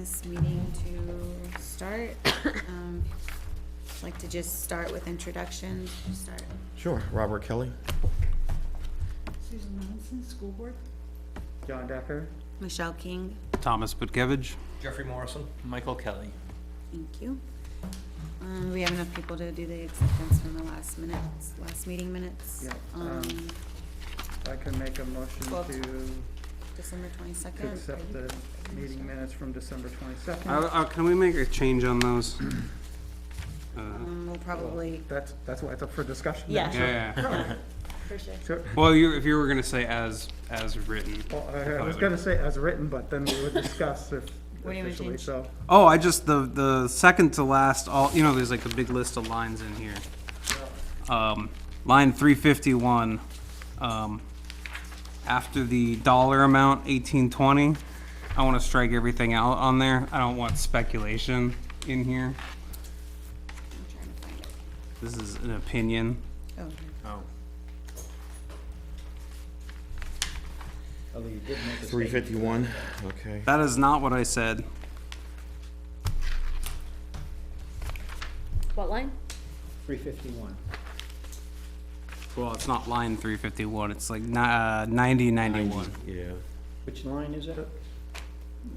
this meeting to start. I'd like to just start with introductions. Start. Sure, Robert Kelly. Susan Robinson, School Board. John Decker. Michelle King, Thomas Butkevich. Jeffrey Morrison. Michael Kelly. thank you. We have enough people to do the acceptance from the last meeting minutes. Yeah, I can make a motion Well, to December 22nd. accept the meeting minutes from December 22nd. Can we make a change on those? We'll probably, That's why it's up for discussion. Yeah. Yeah. for sure. Sure. Well, if you were gonna say as written. Well, I was gonna say as written, but then we would discuss if What do you wanna officially, change? so. Oh, I just, the second to last, there's like a big list of lines in here. Line 351, after the dollar amount, 1820, I wanna strike everything out on there. I don't want speculation in here. I'm trying to find it. This is an opinion. Oh, Oh. Although you did make a Three statement. 51, okay. That is not what I said. What line? 351. Well, it's not line 351, it's like 9091. Yeah. Which line is it?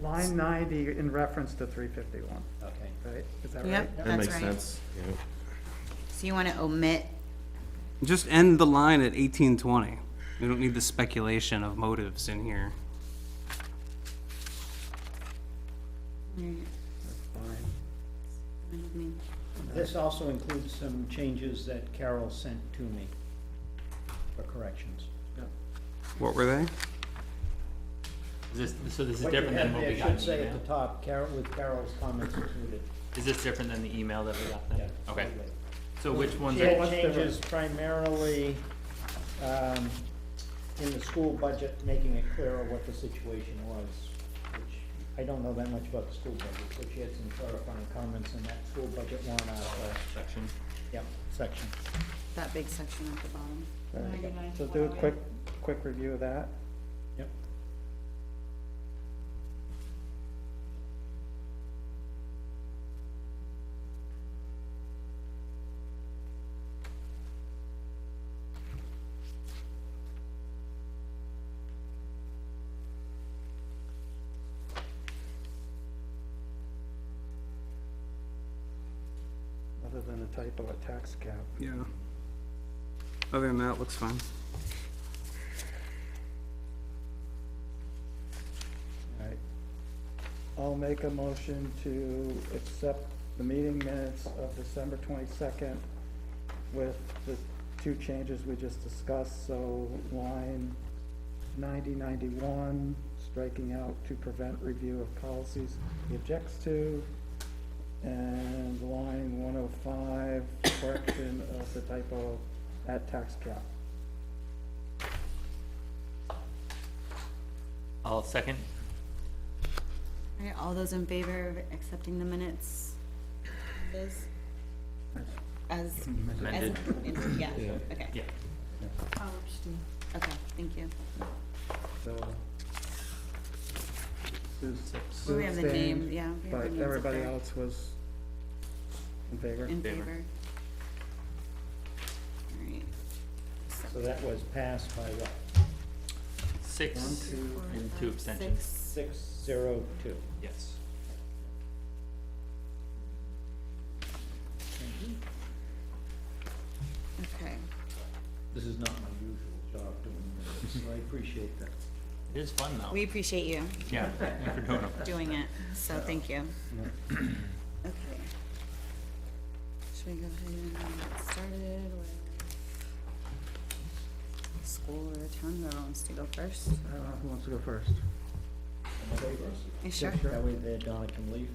Line 90 in reference to 351, Okay. right? Is that right? Yep, That that's makes right. sense, yeah. So you wanna omit, Just end the line at 1820. We don't need the speculation of motives in here. That's fine. This also includes some changes that Carol sent to me for corrections. What were they? So this is What you different than have what we there got in should the say at email? the top, Carol, with Carol's comments included. Is this different than the email that we got then? Okay. absolutely. So which ones She are, had what's changes primarily in the school budget, making it clearer what the situation was, which I don't know that much about the school budget, so she had some clarifying comments in that school budget warrant article. section? Yep, section. that big section at the bottom. Right. So do a quick review of that. Yep. Other than a typo, a tax cap. Yeah. Other than that, looks fine. Alright. I'll make a motion to accept the meeting minutes of December 22nd with the two changes we just discussed, so line 9091, striking out to prevent review of policies he objects to, and line 105, correction of the typo at tax cap. I'll second. All right, all those in favor of accepting the minutes? Liz? As Amended. yeah, okay, Yeah. I'll abstain. okay, thank you. So. Well, we have the name, abstained, yeah. we have the But names up everybody there. else was in favor? In Favor. favor. All right. So that was passed by what? 6 1, 2, and 2 abstentions. 602. Yes. Okay, This is not my usual job doing this, so I appreciate that. It is fun though. we appreciate you Yeah, thanks for doing it. doing it, so thank you. Okay. Should we go ahead and get started with school or town, whoever wants to go first? Who wants to go first? You sure? That way there Donna can leave.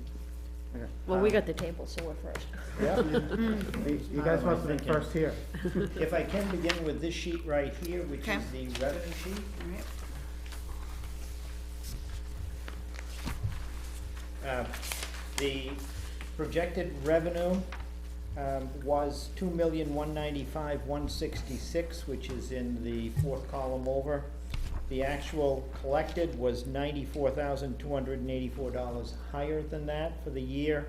Okay. Well, we got the table, so we're first. Yeah, you guys must have been Thinking. first here. If I can begin with this sheet right here, which Okay. is the revenue sheet. All right. The projected revenue was 2,195,166, which is in the fourth column over. The actual collected was $94,284 higher than that for the year.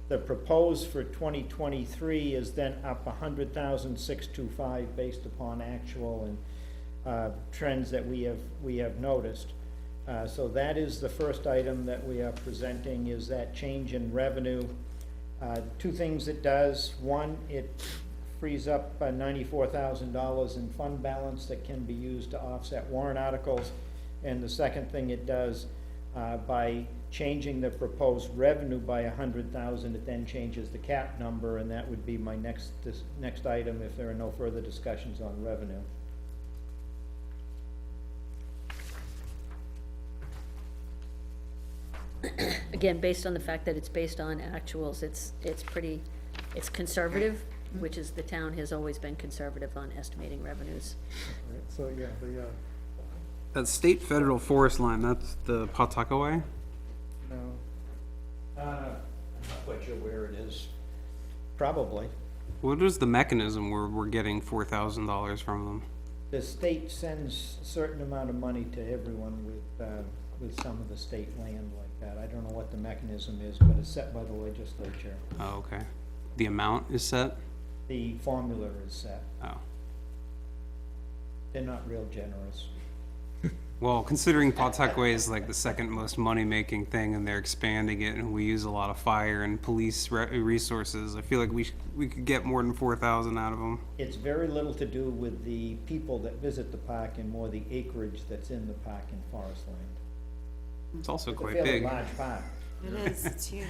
The proposed for 2023 is then up $100,625 based upon actual and trends that we have noticed. So that is the first item that we are presenting, is that change in revenue. Two things it does. One, it frees up $94,000 in fund balance that can be used to offset warrant articles. And the second thing it does, by changing the proposed revenue by $100,000, it then changes the cap number, and that would be my next item if there are no further discussions on revenue. Again, based on the fact that it's based on actuals, it's conservative, which is, the town has always been conservative on estimating revenues. Right, so, yeah, That state federal forest line, that's the Pawtuckaway? no, I'm not quite sure where it is. Probably. What is the mechanism where we're getting $4,000 from them? The state sends a certain amount of money to everyone with some of the state land like that. I don't know what the mechanism is, but it's set by the legislature. Oh, okay. The amount is set? The formula is set. Oh. They're not real generous. Well, considering Pawtuckaway is like the second most money-making thing, and they're expanding it, and we use a lot of fire and police resources, I feel like we could get more than 4,000 out of them. It's very little to do with the people that visit the park and more the acreage that's in the park and forest land. It's also It's a quite fairly big. large park. It is, it's huge.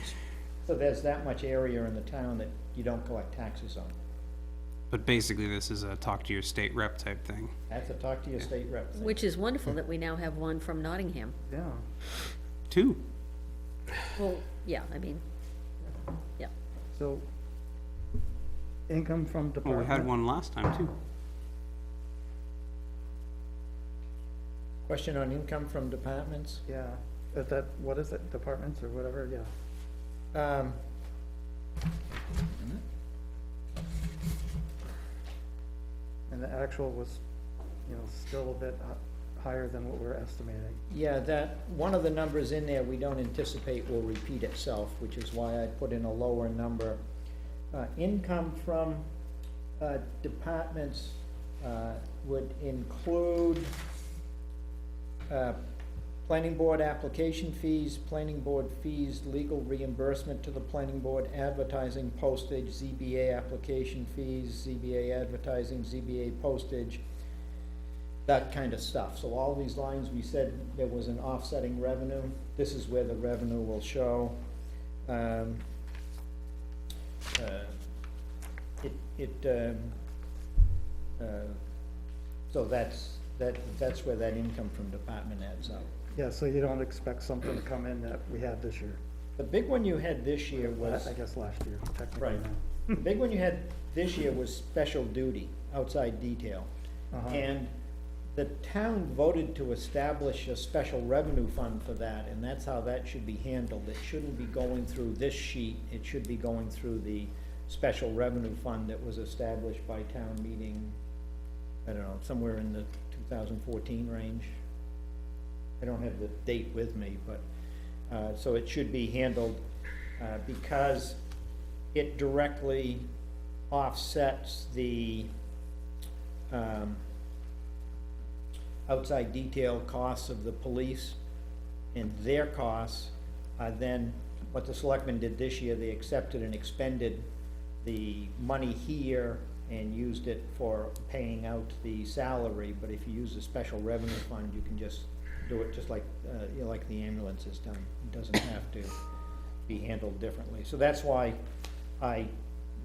So there's that much area in the town that you don't collect taxes on. But basically, this is a talk to your state rep type thing. That's a talk to your state rep thing. Which is wonderful that we now have one from Nottingham. yeah. 2. Well, yeah, I mean, yeah. So, income from Well, department. we had one last time too. Question on income from departments? Yeah, what is it, departments or whatever, yeah. And the actual was, still a bit higher than what we're estimating. Yeah, that, one of the numbers in there we don't anticipate will repeat itself, which is why I put in a lower number. Income from departments would include planning board application fees, planning board fees, legal reimbursement to the planning board, advertising, postage, ZBA application fees, ZBA advertising, ZBA postage, that kind of stuff. So all these lines, we said there was an offsetting revenue. This is where the revenue will show. So that's where that income from department adds up. Yeah, so you don't expect something to come in that we had this year, The big one you had this year was, I guess last year, technically Right. now. the big one you had this year was special duty, outside detail. Uh-huh. And the town voted to establish a special revenue fund for that, and that's how that should be handled. It shouldn't be going through this sheet, it should be going through the special revenue fund that was established by town meeting, I don't know, somewhere in the 2014 range. I don't have the date with me, but, so it should be handled, because it directly offsets the, outside detail costs of the police, and their costs are then, what the selectmen did this year, they accepted and expended the money here and used it for paying out the salary, but if you use a special revenue fund, you can just do it just like, like the ambulance is done. It doesn't have to be handled differently. So that's why I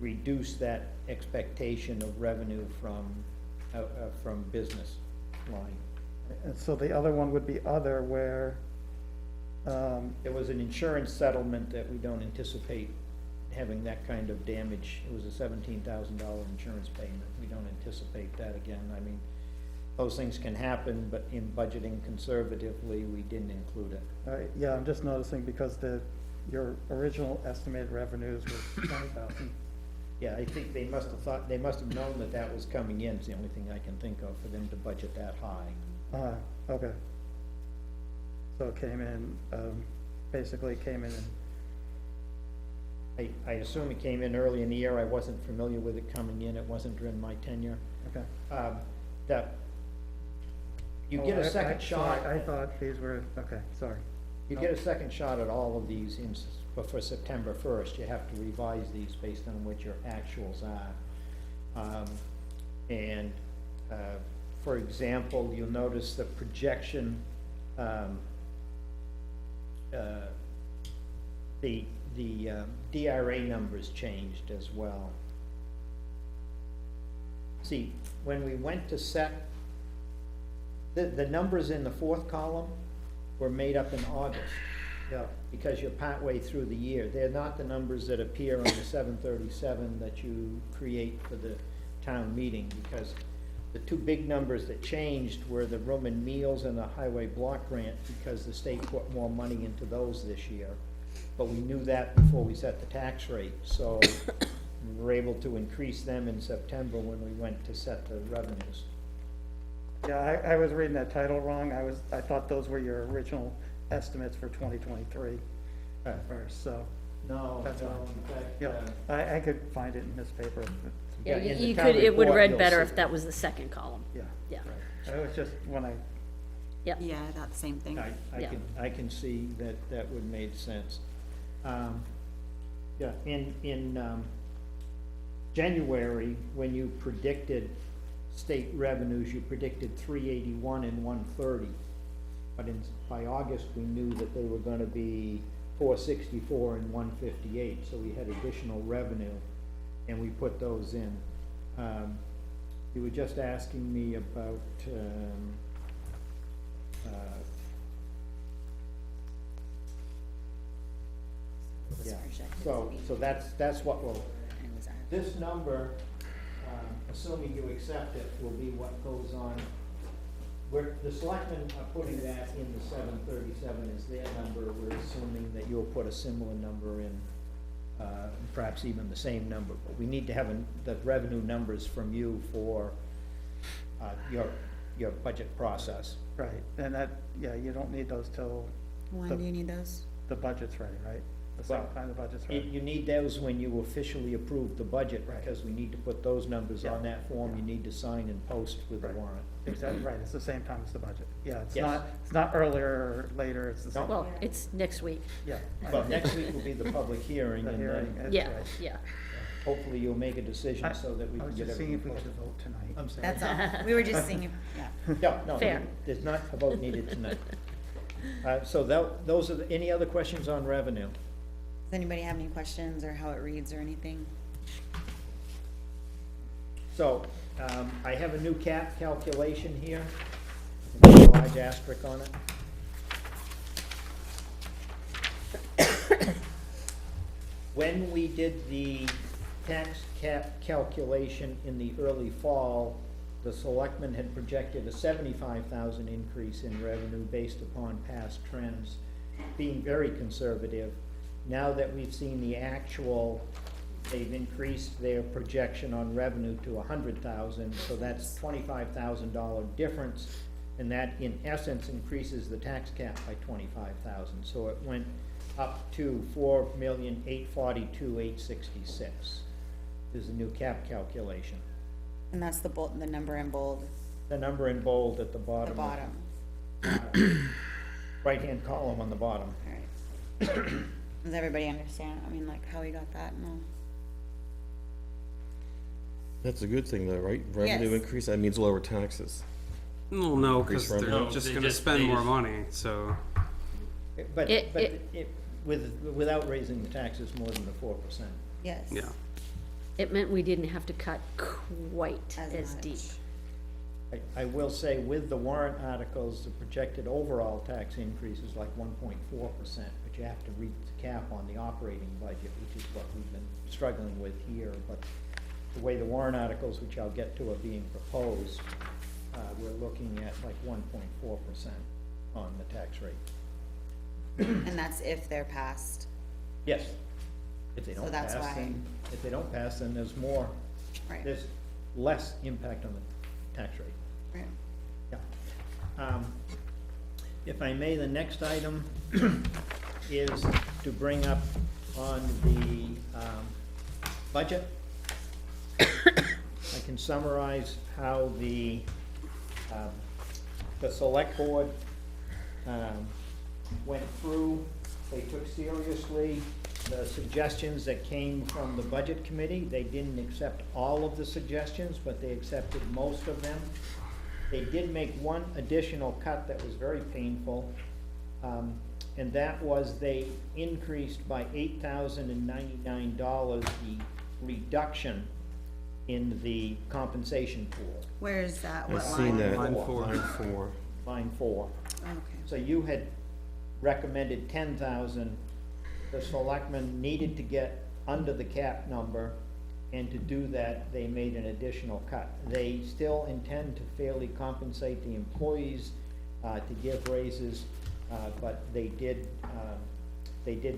reduced that expectation of revenue from business line. And so the other one would be other, where, There was an insurance settlement that we don't anticipate having that kind of damage. It was a $17,000 insurance payment. We don't anticipate that again. I mean, those things can happen, but in budgeting conservatively, we didn't include it. yeah, I'm just noticing because your original estimated revenues was 20,000. Yeah, I think they must have known that that was coming in. It's the only thing I can think of for them to budget that high. Okay. So it came in, basically came in, I assume it came in early in the year. I wasn't familiar with it coming in. It wasn't during my tenure. okay. That, you Oh, get a I- second shot. sorry, I thought these were, okay, sorry. You get a second shot at all of these before September 1st. You have to revise these based on what your actuals are. For example, you'll notice the projection, the DRA numbers changed as well. See, when we went to set, the numbers in the fourth column were made up in August, Yeah, because you're partway through the year. They're not the numbers that appear on the 737 that you create for the town meeting, because the two big numbers that changed were the room and meals and the highway block grant, because the state put more money into those this year. But we knew that before we set the tax rate, so we were able to increase them in September when we went to set the revenues. yeah, I was reading that title wrong. I thought those were your original estimates for 2023 at first, so, No, That's no, fine. in fact, yeah. I could find it in this paper. Yeah, in the you town could, it would report, read you'll better see if that was the second column, Yeah, yeah. it was just when I, Yep, Yeah, I thought the same thing. Yeah. I can see that would make sense. Yeah, in January, when you predicted state revenues, you predicted 381 and 130. But by August, we knew that they were gonna be 464 and 158, so we had additional revenue, and we put those in. You were just asking me about, yeah, so that's what will, this number, assuming you accept it, will be what goes on. Where the selectmen are putting that in the 737 is their number, we're assuming that you'll put a similar number in, perhaps even the same number, but we need to have the revenue numbers from you for, your budget process. right, and that, yeah, you don't need those till When do you need those? the budget's ready, right? The Well, same time the budget's ready. You need those when you officially approve the budget, Right. because we need to put those numbers on Yeah. that form, you need to sign and post with the Right. warrant. Exactly, right, it's the same time as the budget. Yeah, Yes. it's not earlier or later, it's the No. same. well, it's next week, Yeah. Well, next week will be the public hearing, The and hearing, then that's yeah, right. yeah. hopefully you'll make a decision so that we I can was get just seeing everything if we had posted. to vote tonight. I'm sorry. That's all. We were just seeing, yeah. No, Fair. there's not a vote needed tonight. So those are, any other questions on revenue? Does anybody have any questions or how it reads or anything? So, I have a new cap calculation here, with a large asterisk on it. When we did the tax cap calculation in the early fall, the selectmen had projected a 75,000 increase in revenue based upon past trends, being very conservative. Now that we've seen the actual, they've increased their projection on revenue to 100,000, so that's $25,000 difference, and that in essence increases the tax cap by 25,000. So it went up to 4,842,866 is the new cap calculation. And that's the bold, the number in bold, The number in bold at the the bottom. bottom. Right-hand column on the bottom. All right. Does everybody understand? I mean, like, how we got that? No. That's a good thing though, right? Revenue Yes. increase, that means lower taxes. well, no, Increase because they're revenue. No, just they gonna just- spend they more just- money, so, But It- without raising the taxes more than the 4%. Yes. yeah. It meant we didn't have to cut quite as much. deep. I will say with the warrant articles, the projected overall tax increase is like 1.4%, but you have to reach the cap on the operating budget, which is what we've been struggling with here. But the way the warrant articles, which I'll get to, are being proposed, we're looking at like 1.4% on the tax rate. And that's if they're passed. Yes. If they So don't that's pass, why- then, if they don't pass, then there's more, Right. there's less impact on the tax rate. Right. Yeah. If I may, the next item is to bring up on the budget. I can summarize how the select board went through. They took seriously the suggestions that came from the budget committee. They didn't accept all of the suggestions, but they accepted most of them. They did make one additional cut that was very painful, and that was they increased by $8,099 the reduction in the compensation pool, Where is that? I've What seen line? that. Line four. Line 4. line 4. Okay. So you had recommended 10,000. The selectmen needed to get under the cap number, and to do that, they made an additional cut. They still intend to fairly compensate the employees, to give raises, but they did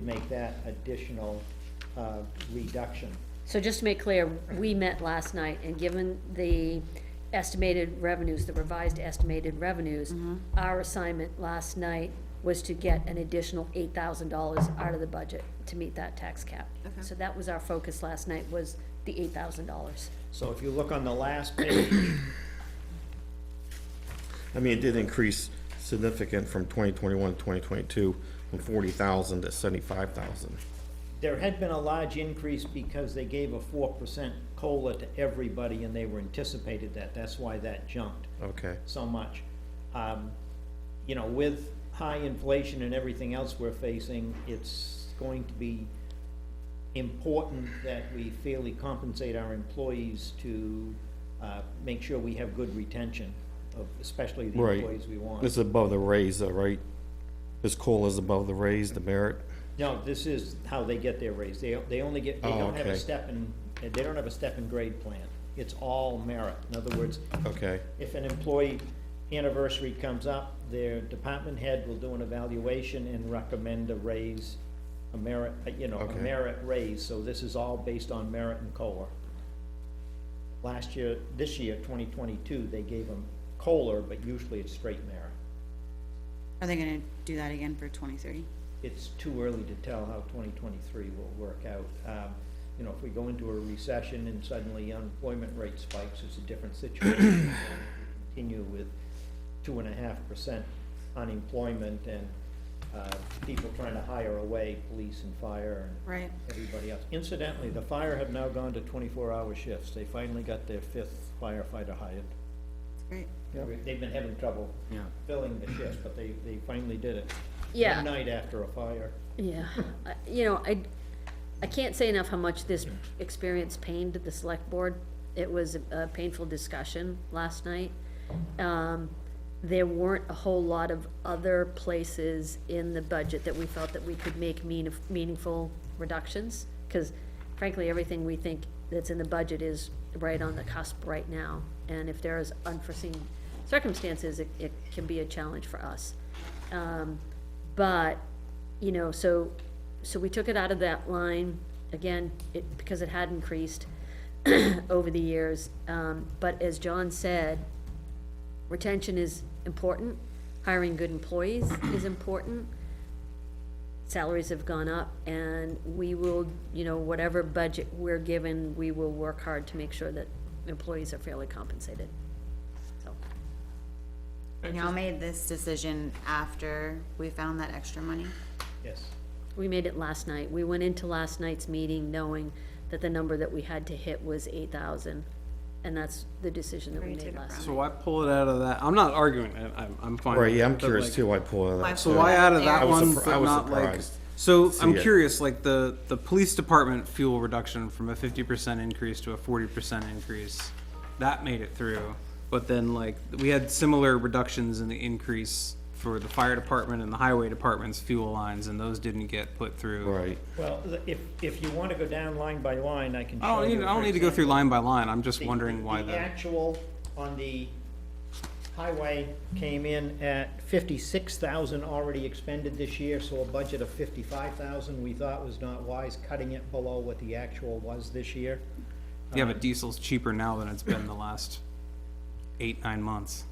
make that additional, reduction. So just to make clear, we met last night, and given the estimated revenues, the revised estimated revenues, our assignment last night was to get an additional $8,000 out of the budget to meet that tax cap. Okay. So that was our focus last night, was the $8,000. So if you look on the last page, I mean, it did increase significant from 2021 to 2022, from 40,000 to 75,000. there had been a large increase because they gave a 4% COLA to everybody, and they were anticipated that. That's why that jumped Okay. so much. You know, with high inflation and everything else we're facing, it's going to be important that we fairly compensate our employees to make sure we have good retention of, especially the Right. employees we want. This is above the raise, though, right? This COLA is above the raise, the merit? No, this is how they get their raise. They only get, they Oh, don't have a okay. they don't have a step and grade plan. It's all merit. In other words, Okay, if an employee anniversary comes up, their department head will do an evaluation and recommend a raise, a merit, a Okay. merit raise. So this is all based on merit and COLA. This year, 2022, they gave them COLA, but usually it's straight merit. Are they gonna do that again for 2030? It's too early to tell how 2023 will work out. You know, if we go into a recession and suddenly unemployment rate spikes, it's a different situation. If we continue with 2.5% unemployment and people trying to hire away police and fire and Right. everybody else. Incidentally, the fire have now gone to 24-hour shifts. They finally got their 5th firefighter hired. That's great. They've been having trouble filling the shifts, but they finally did it. Yeah. One night after a fire. Yeah, I can't say enough how much this experience pained the select board. It was a painful discussion last night. There weren't a whole lot of other places in the budget that we felt that we could make meaningful reductions, because frankly, everything we think that's in the budget is right on the cusp right now. And if there is unforeseen circumstances, it can be a challenge for us. But, so we took it out of that line, again, because it had increased over the years. But as John said, retention is important, hiring good employees is important. Salaries have gone up, and we will, whatever budget we're given, we will work hard to make sure that employees are fairly compensated, so. And y'all made this decision after we found that extra money? Yes. We made it last night. We went into last night's meeting knowing that the number that we had to hit was 8,000. And that's the decision that we Where you made took it last from. night. So why pull it out of that? I'm not arguing it, I'm fine. right, with yeah, it, I'm but, curious like, too, why pull it Why out. So pull why it out of there? that I was one, surpri- I but was not like, surprised. so See I'm it. curious, like the police department fuel reduction from a 50% increase to a 40% increase, that made it through. But then like, we had similar reductions in the increase for the fire department and the highway department's fuel lines, and those didn't get put through. Right, Well, if you want to go down line by line, I can I show don't you. need, I don't for need to go through example, line by line, I'm just the- wondering why The the, actual on the highway came in at 56,000 already expended this year, so a budget of 55,000 we thought was not wise, cutting it below what the actual was this year. yeah, but diesel's cheaper now than it's been the last 8-9 months.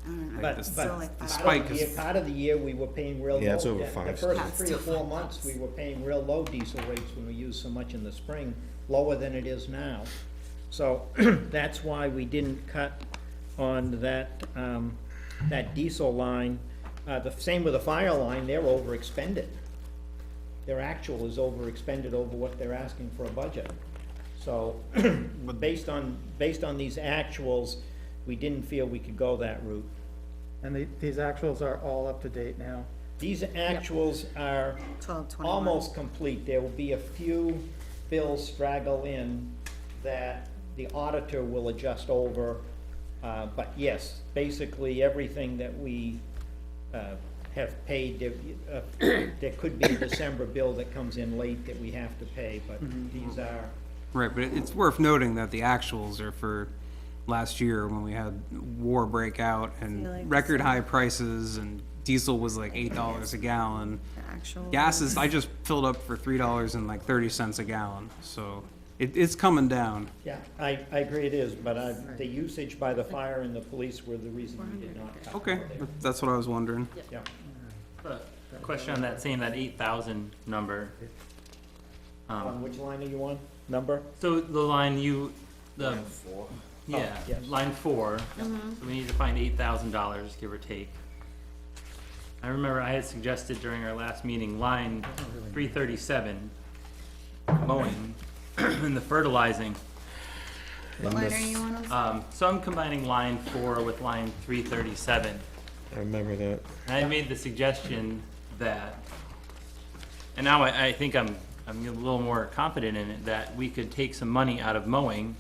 don't know. But, Still but like part spike of the year, is- part of the year, we were paying real low. Yeah, it's over The 5 first still. 3 or It's still 4 months, 5. we were paying real low diesel rates when we used so much in the spring, lower than it is now. So that's why we didn't cut on that, that diesel line. The same with the fire line, they're overexpended. Their actual is overexpended over what they're asking for a budget. So, based on these actuals, we didn't feel we could go that route. And these actuals are all up to date now. These actuals are 12/21. almost complete. There will be a few bills straggle in that the auditor will adjust over. But yes, basically, everything that we have paid, there could be a December bill that comes in late that we have to pay, but these are, Right, but it's worth noting that the actuals are for last year when we had war break out feel like and record high prices and diesel was like $8 a gallon. The actual. Gas is, I just filled up for $3.30 a gallon, so it's coming down. yeah, I agree it is, but the usage by the fire and the police were the reason we did not cut. Okay, that's what I was wondering. Yeah. But question on that, saying that 8,000 number. On which line are you on? Number? So the line you, the, yeah, Oh, yes. line 4, so we need to find $8,000, give or take. I remember I had suggested during our last meeting, line 337, mowing, and the fertilizing. What line are you on? I'm sorry? So I'm combining line 4 with line 337. I remember that. And I made the suggestion that, and now I think I'm a little more confident in it, that we could take some money out of mowing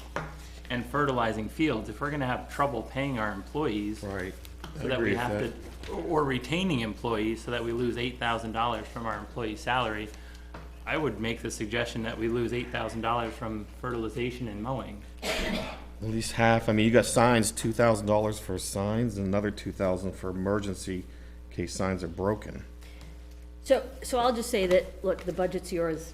and fertilizing fields. If we're gonna have trouble paying our employees, Right. I so that agree we with have that. to, or retaining employees, so that we lose $8,000 from our employee salary, I would make the suggestion that we lose $8,000 from fertilization and mowing. At least half. I mean, you got signs, $2,000 for signs and another $2,000 for emergency in case signs are broken. So I'll just say that, look, the budget's yours,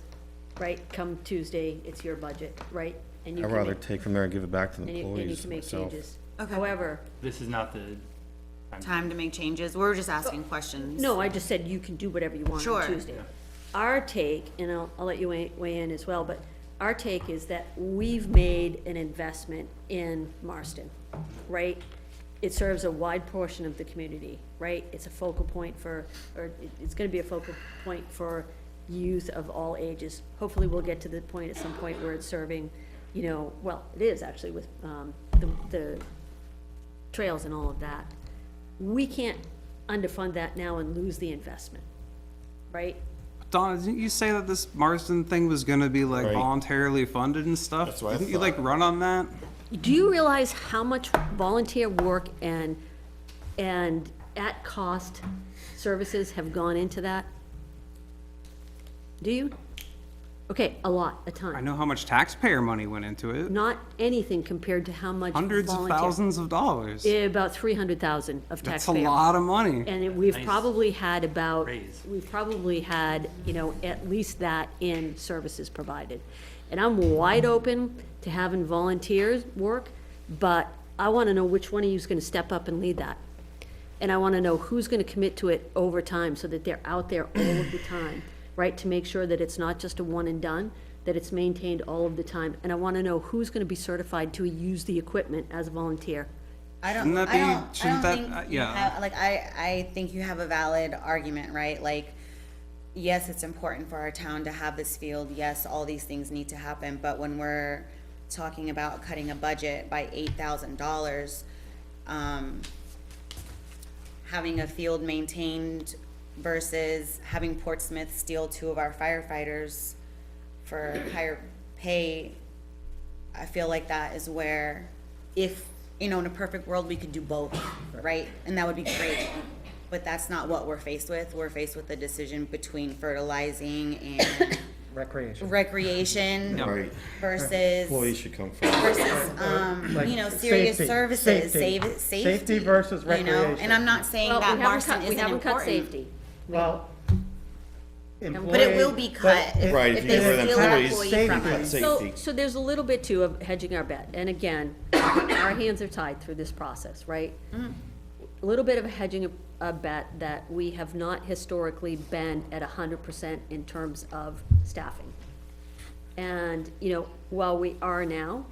right? Come Tuesday, it's your budget, right? And you I'd can rather make- take from there and give it back to the and you employees can make myself. changes. Okay. However, This is not the Time to make changes. We're just asking questions. no, I just said you can do whatever you want Sure. on Tuesday. Our take, and I'll let you weigh in as well, but our take is that we've made an investment in Marston, right? It serves a wide portion of the community, right? It's a focal point for, or it's gonna be a focal point for youth of all ages. Hopefully, we'll get to the point at some point where it's serving, you know, well, it is actually with, the trails and all of that. We can't underfund that now and lose the investment, right? Donna, didn't you say that this Marsden thing was gonna be like Right. voluntarily funded and stuff? That's what I Didn't you like thought. run on that? Do you realize how much volunteer work and at-cost services have gone into that? Do you? Okay, a lot, a I ton. know how much taxpayer money went into it. Not anything compared to how much Hundreds of volunteer- thousands of dollars. About 300,000 of That's taxpayer. a lot of money. And we've Nice. probably had about, Raise. we've probably had, you know, at least that in services provided. And I'm wide open to having volunteers work, but I wanna know which one of you is gonna step up and lead that. And I wanna know who's gonna commit to it over time, so that they're out there all of the time, right? To make sure that it's not just a one and done, that it's maintained all of the time. And I wanna know who's gonna be certified to use the equipment as a volunteer. I don't, Shouldn't that I be- don't, shouldn't that- think, you yeah. have- like, I think you have a valid argument, right? Like, yes, it's important for our town to have this field, yes, all these things need to happen, but when we're talking about cutting a budget by $8,000, having a field maintained versus having Portsmouth steal 2 of our firefighters for higher pay, I feel like that is where, if, you know, in a perfect world, we could do both, right? And that would be great. But that's not what we're faced with. We're faced with the decision between fertilizing and Recreation. recreation Right. versus, Employees should come first. Like you know, serious safety, services, safety. safety. Safety versus You know, recreation. and I'm not saying Well, that we haven't Marston cut, we isn't haven't cut important. safety. Well. But it will be cut if, Right, if if you they get rid of steal an employees, employee from safety. us. Safety. So there's a little bit too of hedging our bet, and again, our hands are tied through this process, right? little bit of a hedging a bet that we have not historically been at 100% in terms of staffing. And, you know, while we are now,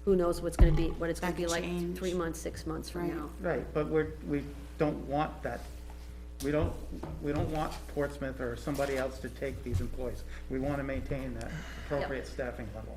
who knows what it's gonna That be could like change. 3 months, 6 months from Right. now. Right, but we don't want that. We don't want Portsmouth or somebody else to take these employees. We want to maintain that appropriate staffing level.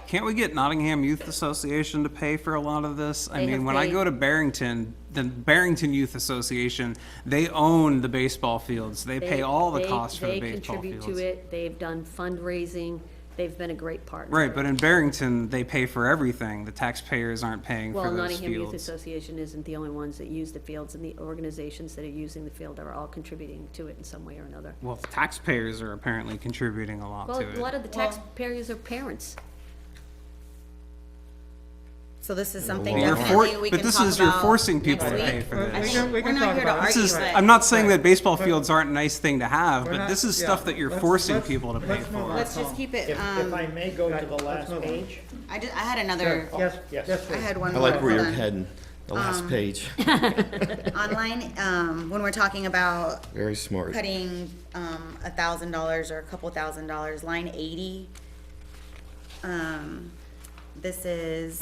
Can't we get Nottingham Youth Association to pay for a lot of this? I They mean, have when I paid- go to Barrington, the Barrington Youth Association, they own the baseball fields. They pay all the costs for the baseball They contribute fields. to it, they've done fundraising, they've been a great partner. Right, but in Barrington, they pay for everything. The taxpayers aren't paying for Well, those Nottingham Youth fields. Association isn't the only ones that use the fields, and the organizations that are using the field are all contributing to it in some way or another. Well, the taxpayers are apparently contributing a lot Well, to a lot it. of the taxpayers are parents. So this is something Well, you're definitely we But can this talk is, you're about forcing people next to week. pay for We this. can We're not talk here to about it. This argue, is, but- I'm not saying that baseball But- fields aren't a nice thing to have, We're but not- this is yeah, stuff that you're let's- forcing let's- people to pay let's move for. on. Let's just keep it, If I may go to the let's last move on. page? I had another, Yes, Yes. yes, I please. had one I more. like where Hold you're on. heading, the last page. Online, when we're talking about Very smart. cutting, $1,000 or a couple $1,000s, line 80. This is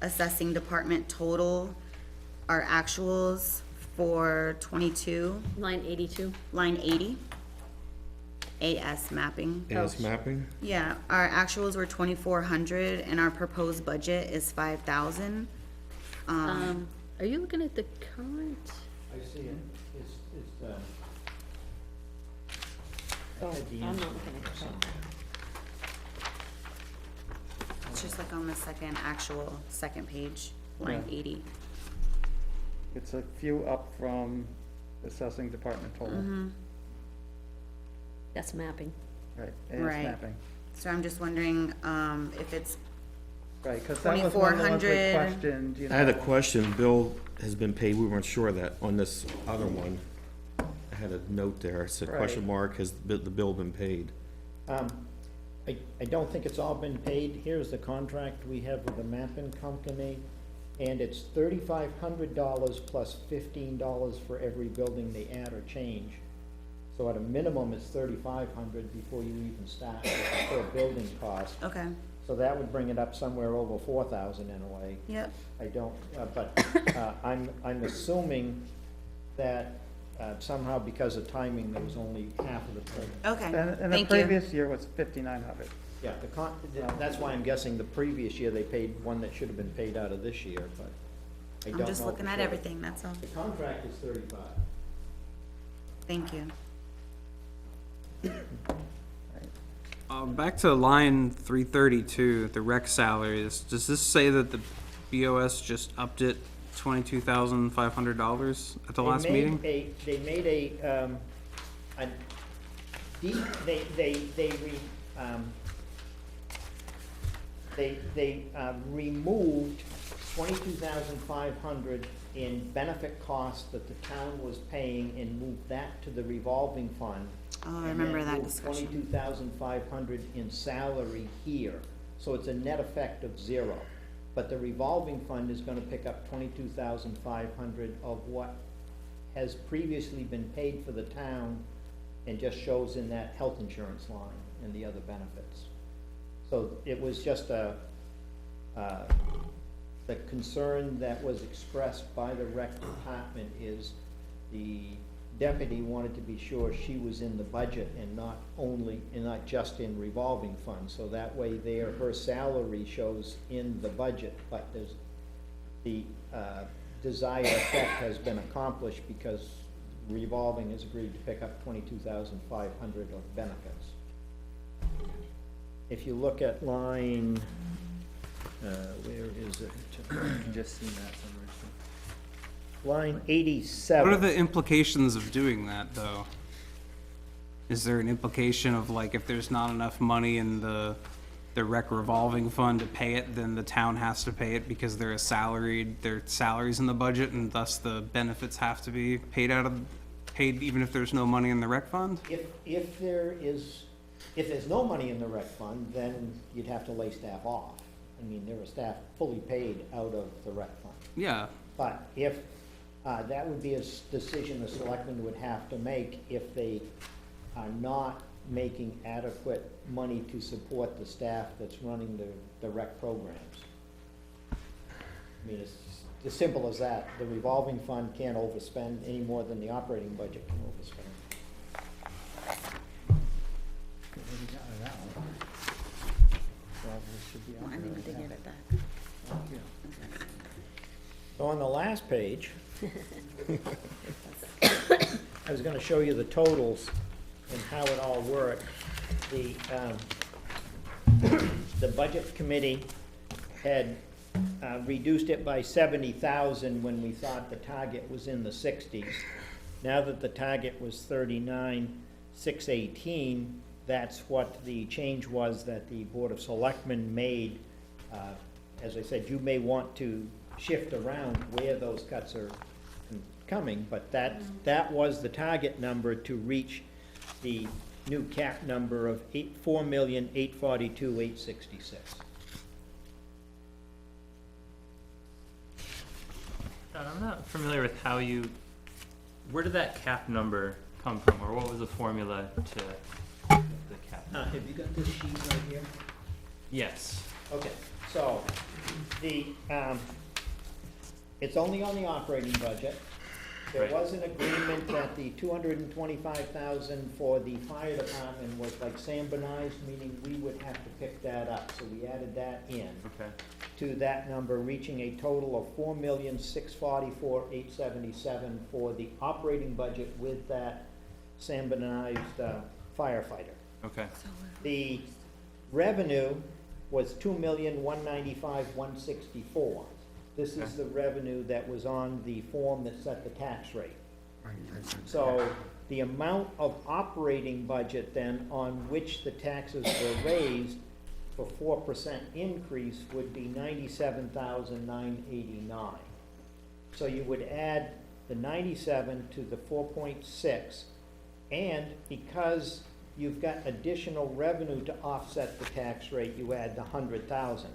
assessing department total, our actuals for 22, Line 82, line 80. AS mapping. AS mapping? Yeah, our actuals were 2,400 and our proposed budget is 5,000. are you looking at the current? I see it. It's, Oh, I'm not looking at the current. It's just like on the second page, line Yeah. 80. It's a few up from assessing department total. That's mapping. Right, AS Right. mapping. So I'm just wondering, if it's, Right, because that was one of the ones we 2,400. questioned, you know. I had a question, bill has been paid, we weren't sure of that, on this other one. I had a note there, it said Right. question mark, has the bill been paid? I don't think it's all been paid. Here's the contract we have with the mapping company, and it's $3,500 plus $15 for every building they add or change. So at a minimum, it's $3,500 before you even start with the full building cost. okay, So that would bring it up somewhere over 4,000 in a way. yep. I don't, I'm assuming that somehow because of timing, there was only half of the payment. Okay, And the thank you. previous year was 5,900. Yeah, that's why I'm guessing the previous year they paid one that should have been paid out of this year, but I don't know. I'm just looking for at sure. everything, that's all. The contract is 35. Thank you. Back to line 332, the rec salaries, does this say that the BOS just upped it $22,500 at the last meeting? They made they removed 22,500 in benefit costs that the town was paying and moved that to the revolving fund. Oh, I remember that discussion. 22,500 in salary here, so it's a net effect of 0. But the revolving fund is gonna pick up 22,500 of what has previously been paid for the town and just shows in that health insurance line and the other benefits. So it was just the concern that was expressed by the rec department is the deputy wanted to be sure she was in the budget and not just in revolving funds. So that way there, her salary shows in the budget, but there's, the desired effect has been accomplished because revolving has agreed to pick up 22,500 of benefits. If you look at line, where is it? Just seen that somewhere. Line 87. What are the implications of doing that, though? Is there an implication of, like, if there's not enough money in the rec revolving fund to pay it, then the town has to pay it because their salaries in the budget, and thus the benefits have to be paid even if there's no money in the rec fund? If there's no money in the rec fund, then you'd have to lay staff off. I mean, there are staff fully paid out of the rec fund. Yeah, But if That would be a decision the selectmen would have to make if they are not making adequate money to support the staff that's running the rec programs. I mean, it's as simple as that. The revolving fund can't overspend any more than the operating budget can overspend. I need to give it back. So on the last page, I was gonna show you the totals and how it all worked. The budget committee had reduced it by 70,000 when we thought the target was in the 60s. Now that the target was 39,618, that's what the change was that the Board of Selectmen made. As I said, you may want to shift around where those cuts are coming, but that was the target number to reach the new cap number of 4,842,866. John, I'm not familiar with where did that cap number come from, or what was the formula to the cap? Have you got this sheet right here? Yes. Okay, so it's only on the operating budget. There Right. was an agreement that the 225,000 for the fire department was like Sambonized, meaning we would have to pick that up, so we added that in Okay. to that number, reaching a total of 4,644,877 for the operating budget with that Sambonized firefighter. Okay. The revenue was 2,195,164. This is the revenue that was on the form that set the tax rate. So the amount of operating budget then on which the taxes were raised for 4% increase would be 97,989. So you would add the 97 to the 4.6, and because you've got additional revenue to offset the tax rate, you add the 100,000.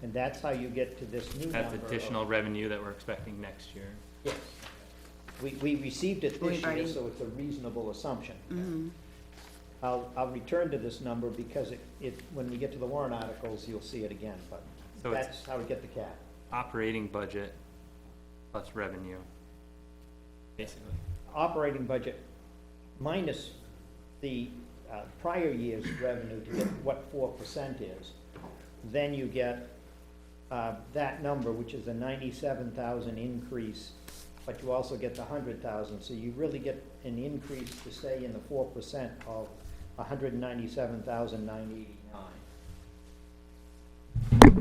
And that's how you get to this new number. That's additional revenue that we're expecting next year. Yes. We received it this We've year, already- so it's a reasonable assumption. I'll return to this number because when we get to the warrant articles, you'll see it again, but So it's- that's how we get the cap. Operating budget plus revenue, basically. Operating budget minus the prior year's revenue to get what 4% is. Then you get that number, which is a 97,000 increase, but you also get the 100,000. So you really get an increase to stay in the 4% of 197,989.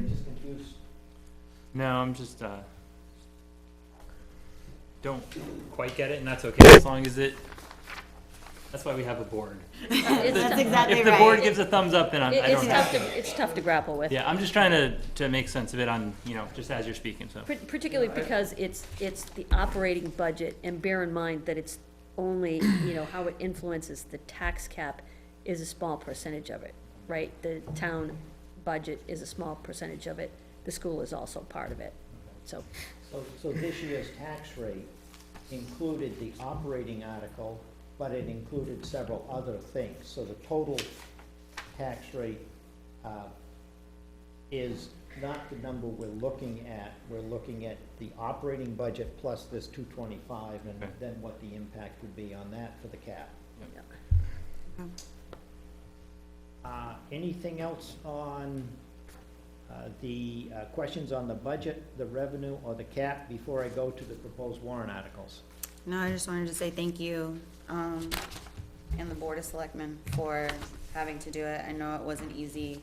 Just confused? No, I'm just, don't quite get it, and that's okay, as long as that's why we have a board. That's exactly If the board right. gives a thumbs up, then I don't have to. It's tough to grapple with. Yeah, I'm just trying to make sense of it on, just as you're speaking, so. Particularly because it's the operating budget, and bear in mind that it's only, how it influences the tax cap is a small percentage of it, right? The town budget is a small percentage of it, the school is also part of it, so. So this year's tax rate included the operating article, but it included several other things. So the total tax rate is not the number we're looking at. We're looking at the operating budget plus this 225, and Okay. then what the impact would be on that for the cap. Anything else on the questions on the budget, the revenue, or the cap before I go to the proposed warrant articles? No, I just wanted to say thank you, and the Board of Selectmen for having to do it. I know it wasn't easy,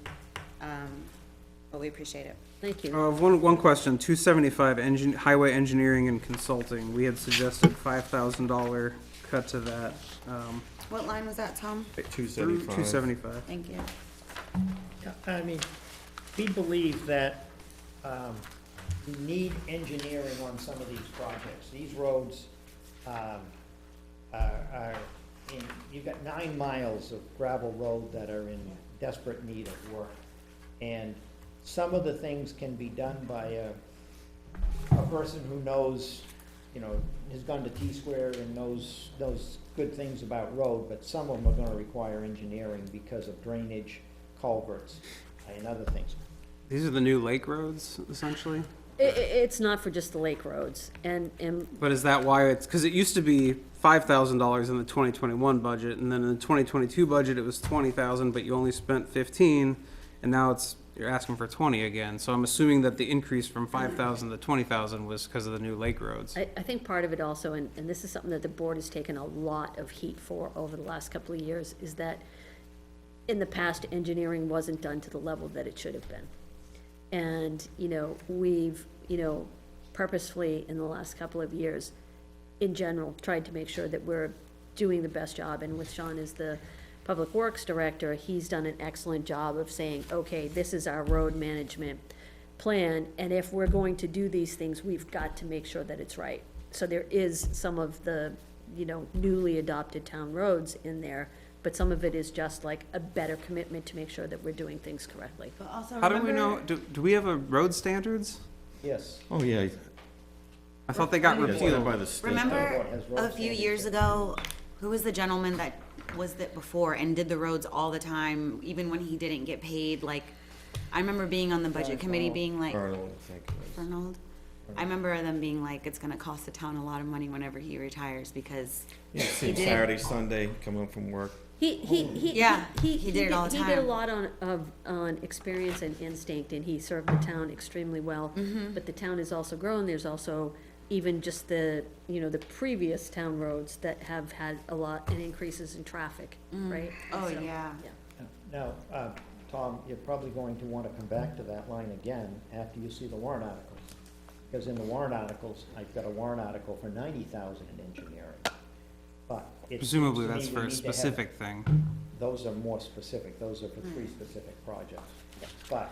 but we appreciate it. Thank you. One question, 275, highway engineering and consulting, we had suggested $5,000 cut to that, What line was that, Tom? 275. 275. Thank you. I mean, we believe that we need engineering on some of these projects. These roads are you've got 9 miles of gravel road that are in desperate need of work. And some of the things can be done by a person who knows you know, has gone to T-Square and knows good things about road, but some of them are gonna require engineering because of drainage, culverts, and other things. These are the new lake roads, essentially? It's not for just the lake roads, and But is that why it's, because it used to be $5,000 in the 2021 budget, and then in the 2022 budget, it was 20,000, but you only spent 15, and now you're asking for 20 again. So I'm assuming that the increase from 5,000 to 20,000 was because of the new lake roads. I think part of it also, and this is something that the board has taken a lot of heat for over the last couple of years, is that in the past, engineering wasn't done to the level that it should have been. And, you know, we've, you know, purposefully in the last couple of years, in general, tried to make sure that we're doing the best job. And with Sean as the Public Works Director, he's done an excellent job of saying, okay, this is our road management plan, and if we're going to do these things, we've got to make sure that it's right. So there is some of the, you know, newly adopted town roads in there, but some of it is just like a better commitment to make sure that we're doing things correctly. But also How do we know, remember, do we have a road standards? Yes. Oh, yeah. I thought they got Yeah, it's done by repealed. the state. remember Has road a few standards. years ago, who was the gentleman that was that before and did the roads all the time, even when he didn't get paid? Like, I remember being on the budget committee being like, Arnold, I think it was. Arnold? I remember them being like, it's gonna cost the town a lot of money whenever he retires because Yeah, see he him did it. Saturday, Sunday, coming home from work. Yeah, he did it all the He did a time. lot on experience and instinct, and he served the town extremely well. Mm-hmm. But the town has also grown, there's also even just the, you know, the previous town roads that have had a lot, and increases in traffic, right? Oh, So, yeah. Now, Tom, you're probably going to want to come back to that line again after you see the warrant articles. Because in the warrant articles, I've got a warrant article for 90,000 in engineering. But it seems Presumably to me that's we for a need to have- specific thing. Those are more specific, those are for three specific projects. But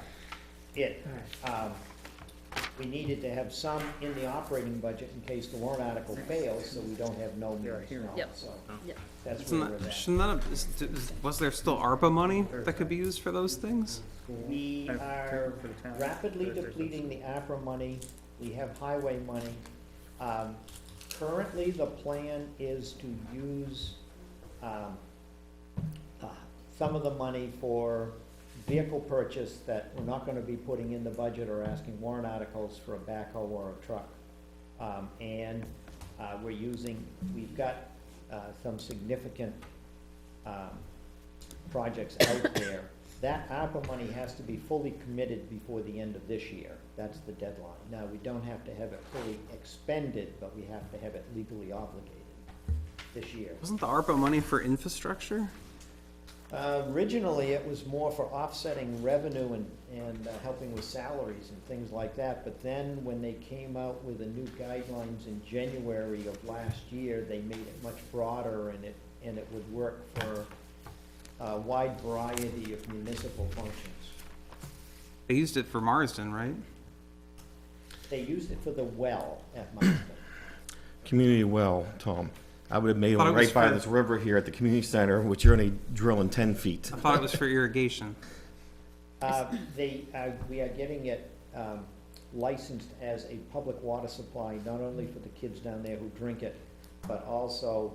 we needed to have some in the operating budget in case the warrant article fails, so we don't have no means. Yep. So Yep. that's Isn't where we're that, at. shouldn't that have, was there still ARPA money that could be used for those things? We are rapidly depleting the APRA money, we have highway money. Currently, the plan is to use, some of the money for vehicle purchase that we're not gonna be putting in the budget or asking warrant articles for a backhoe or a truck. We've got, some significant, projects out there. That ARPA money has to be fully committed before the end of this year. That's the deadline. Now, we don't have to have it fully expended, but we have to have it legally obligated this year. Wasn't the ARPA money for infrastructure? Originally, it was more for offsetting revenue and helping with salaries and things like that. But then, when they came out with the new guidelines in January of last year, they made it much broader and it would work for a wide variety of municipal functions. They used it for Marsden, right? They used it for the well at Marsden. Community well, Tom. I would have made Thought one it was right by for- this river here at the community center, which you're only drilling 10 feet. I thought it was for irrigation. We are getting it licensed as a public water supply, not only for the kids down there who drink it, but also